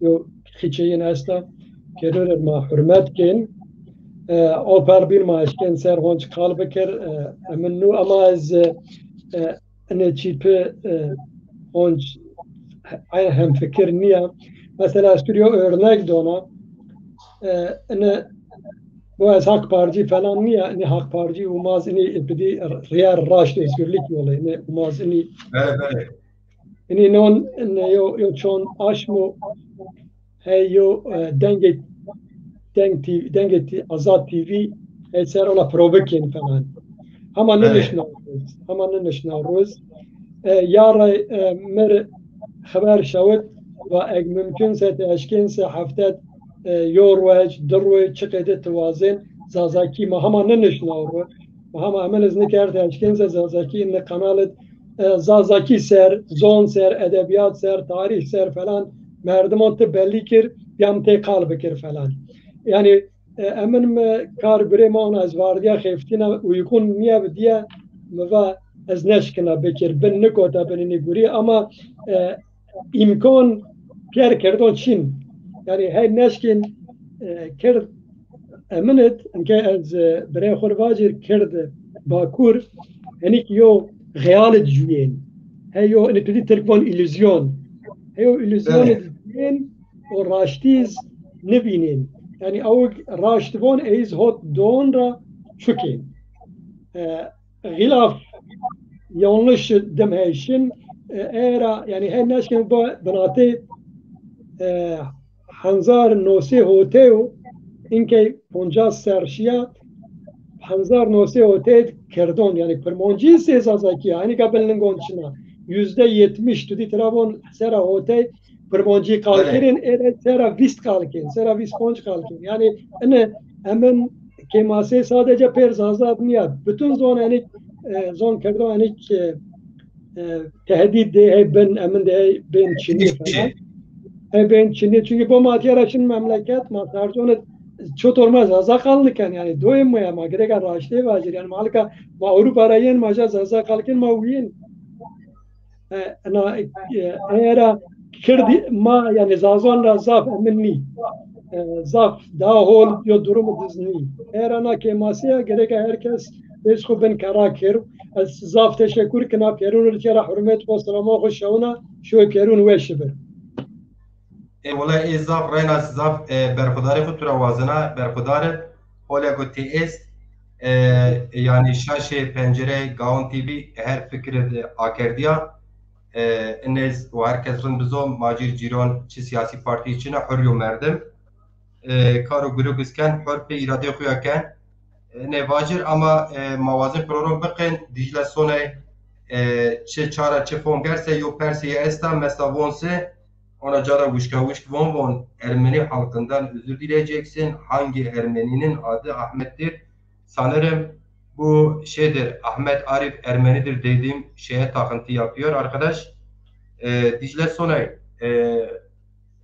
یو خیچین استا که رو ما حرمت کن او پر بیر ما اشکن سر هونج قال بکر منو اما از انه چیپ هونج هم fikir niye? Mesela stüdyo örnek dona ne bu az Hak Parti falan niye ne Hak Parti umaz ni bidi riyar raşt özgürlük yolu ne umaz ni ni non ne yo çon aşmo hey yo denge Azad TV eser ola provoken falan ama ne nişnavroz yara mer خبر شود و اگه ممکن ست اشکن سه هفته یوروج دروج چقدر توازن زازاکی ما همه نشناوره و همه عمل از نکرد اشکن سه زازاکی این کانال زازاکی سر زون سر ادبیات سر تاریخ سر falan مردمان ته belli kir yam te kalb kir falan yani emin kar bire ma az vardiya xeftina uygun niye diye ve az neşkina bekir ben nikota benini guri ama imkan پیار کردن چین یعنی هی نشکن کرد امنت اینکه از برای خود واجر کرد باکور یعنی که یو خیال جوین هیو نتودی ترکبان ایلوزیون هیو ایلوزیون جوین و راشتیز نبینین یعنی او راشتوان ایز هات دون را چکین غلاف yanlış demeyişin era yani her neşken banate hanzar nose hoteo inke ponca serşiya hanzar nose hote kerdon yani permonci sezazaki yani kabelin gonçina %70 tudi trabon sera hote permonci kalkirin era sera vist kalkin sera vist ponç kalkin yani ene hemen kemase sadece perzazat niyat bütün zon yani zon kerdon yani tehdit de ben emin de ben Çin'i falan. Ben Çin'i çünkü bu matiyaraşın memleket masarconu çok olmaz azakallıken yani doyum ya gerek araştı vacir yani malika ma Avrupa rayen maja azakalken ma uyin ana era kirdi ma yani zazon razaf eminni zaf dahol yo durumu dizni era na kemasiya gerek herkes Esko ben karakter az zaf teşekkür kına perun rçera hürmet ve selama hoşuna şu perun ve şibir. Vallahi zaf reyna zaf berxudari xutura vazına berxudari hola gote est yani şaşe pencere Gaon TV her fikri akerdiya nez ve herkesin bizom macir ciron çi siyasi parti içine hürriyo merdim karo gurugusken hür pe irade xuyaken nevajir ama mavazin program bıkın Dicle Sonay çe çara çe fongerse yo persiye estan mesavonse ona cara vuşka von Ermeni halkından özür dileyeceksin. Hangi Ermeninin adı Ahmet'tir? Sanırım bu şeydir Ahmet Arif Ermenidir dediğim şeye takıntı yapıyor arkadaş. Dicle Sonay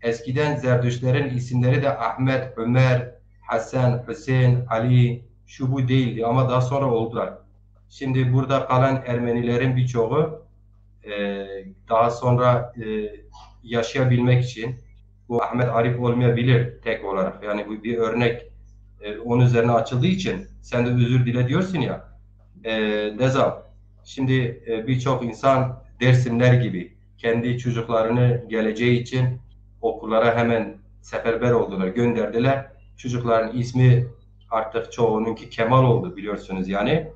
eskiden Zerdüştlerin isimleri de Ahmet, Ömer, Hasan, Hüseyin, Ali şu bu değildi ama daha sonra oldular. Şimdi burada kalan Ermenilerin birçoğu daha sonra yaşayabilmek için bu Ahmet Arif olmayabilir tek olarak. Yani bu bir örnek onun üzerine açıldığı için sen de özür dile diyorsun ya. Deza. Şimdi birçok insan Dersimler gibi kendi çocuklarını geleceği için okullara hemen seferber oldular, gönderdiler. Çocukların ismi artık çoğununki Kemal oldu biliyorsunuz yani.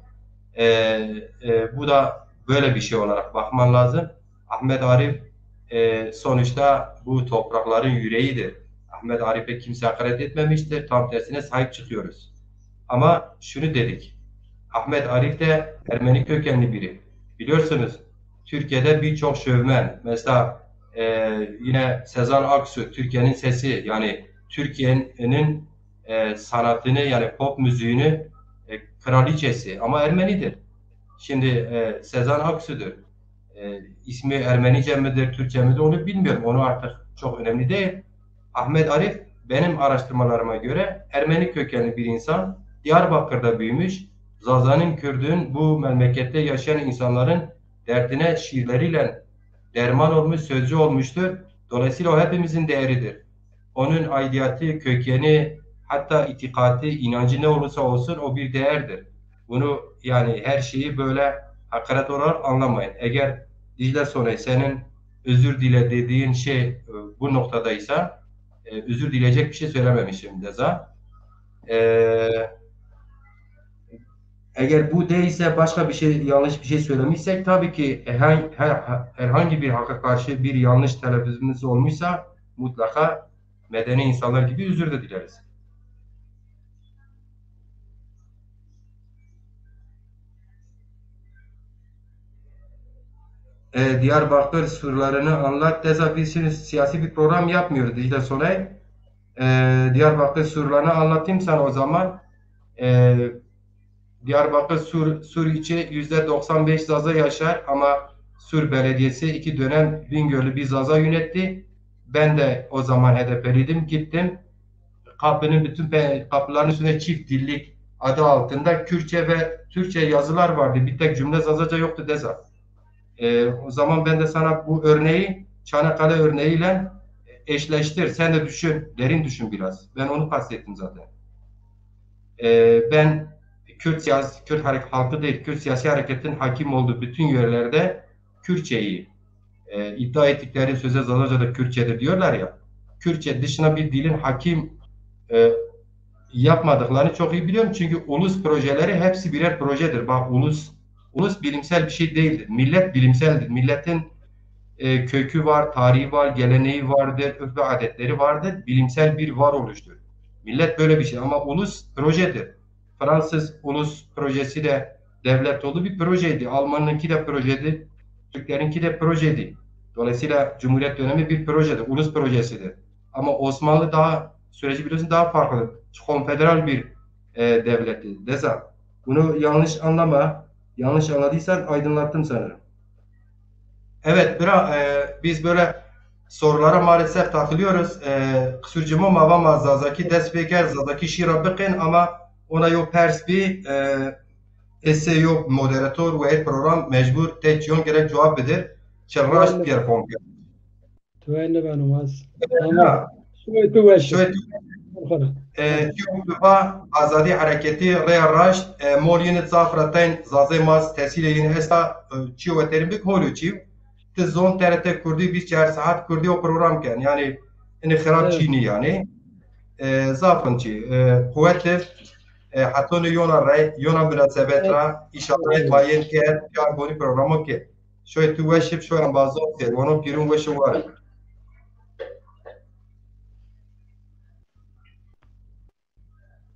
Bu da böyle bir şey olarak bakman lazım. Ahmet Arif sonuçta bu toprakların yüreğidir. Ahmet Arif'e kimse hakaret etmemiştir. Tam tersine sahip çıkıyoruz. Ama şunu dedik. Ahmet Arif de Ermeni kökenli biri. Biliyorsunuz Türkiye'de birçok şovmen, mesela yine Sezen Aksu, Türkiye'nin sesi, yani Türkiye'nin sanatını, yani pop müziğini kraliçesi, ama Ermenidir. Şimdi Sezen Aksu'dur. İsmi Ermenice midir, Türkçe midir onu bilmiyorum. Onu artık çok önemli değil. Ahmet Arif benim araştırmalarıma göre Ermeni kökenli bir insan. Diyarbakır'da büyümüş. Zaza'nın, Kürdün, bu memlekette yaşayan insanların derdine şiirleriyle derman olmuş, sözcü olmuştur. Dolayısıyla o hepimizin değeridir. Onun aidiyeti, kökeni, hatta itikadi, inancı ne olursa olsun o bir değerdir. Bunu yani her şeyi böyle hakaret olarak anlamayın. Eğer Dicle Sonay senin özür dile dediğin şey bu noktadaysa özür dileyecek bir şey söylememişim Deza. Eğer bu değilse, başka bir şey, yanlış bir şey söylemişsek, tabii ki herhangi bir hakka karşı bir yanlış telaffuzumuz olmuşsa mutlaka medeni insanlar gibi özür de dileriz. Diyarbakır surlarını anlat. Deza, biz şimdi siyasi bir program yapmıyoruz Dicle Sonay. Diyarbakır surlarını anlatayım sana o zaman. Diyarbakır Sur içi %95 Zaza yaşar ama Sur Belediyesi 2 dönem Bingöl'ü bir Zaza yönetti. Ben de o zaman HDP'liydim, gittim. Kapının bütün kapıların üstünde çift dillik adı altında Kürtçe ve Türkçe yazılar vardı. Bir tek cümle Zazaca yoktu Deza. O zaman ben de sana bu örneği Çanakkale örneğiyle eşleştir. Sen de düşün, derin düşün biraz. Ben onu kastettim zaten. Ben Kürt halkı değil, Kürt siyasi hareketin hakim olduğu bütün yerlerde Kürtçeyi iddia ettikleri söze Zazaca'da Kürtçe'de diyorlar ya, Kürtçe dışına bir dilin hakim yapmadıklarını çok iyi biliyorum. Çünkü ulus projeleri hepsi birer projedir. Bak, ulus bilimsel bir şey değildir. Millet bilimseldir. Milletin kökü var, tarihi var, geleneği vardır, örf ve adetleri vardır. Bilimsel bir varoluştur. Millet böyle bir şey ama ulus projedir. Fransız ulus projesi de devlet dolu bir projeydi. Alman'ınki de projeydi. Türklerinki de projeydi. Dolayısıyla Cumhuriyet dönemi bir projedir. Ulus projesidir. Ama Osmanlı süreci biliyorsun daha farklı. Konfederal bir devletti. Deza. Bunu yanlış anlama. Yanlış anladıysan aydınlattım sanırım. Evet, biz böyle sorulara maalesef takılıyoruz. Ksurcuma mavama zazaki despeker zazaki şira bikin ama ona yok pers bir esse yok moderatör ve program mecbur teçyon gerek cevap verir. Çırraş bir komple. توين بانوماز تمام شوي وش Şöyle azadi hareketi rearraş moliyeni zafraten zazemaz tesile yine esta çiğ ve terimlik holu çiğ. Zon TRT Kurdi 24 saat Kurdi o program ken yani inxirab Çini yani zafın çi kuvvetli hatta yona münasebetra işaret mayen ki ya boni programı ki şöyle tu veşip şöyle bazı ki onu pirun veşi var.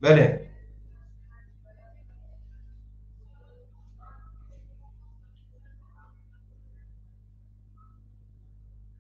Bele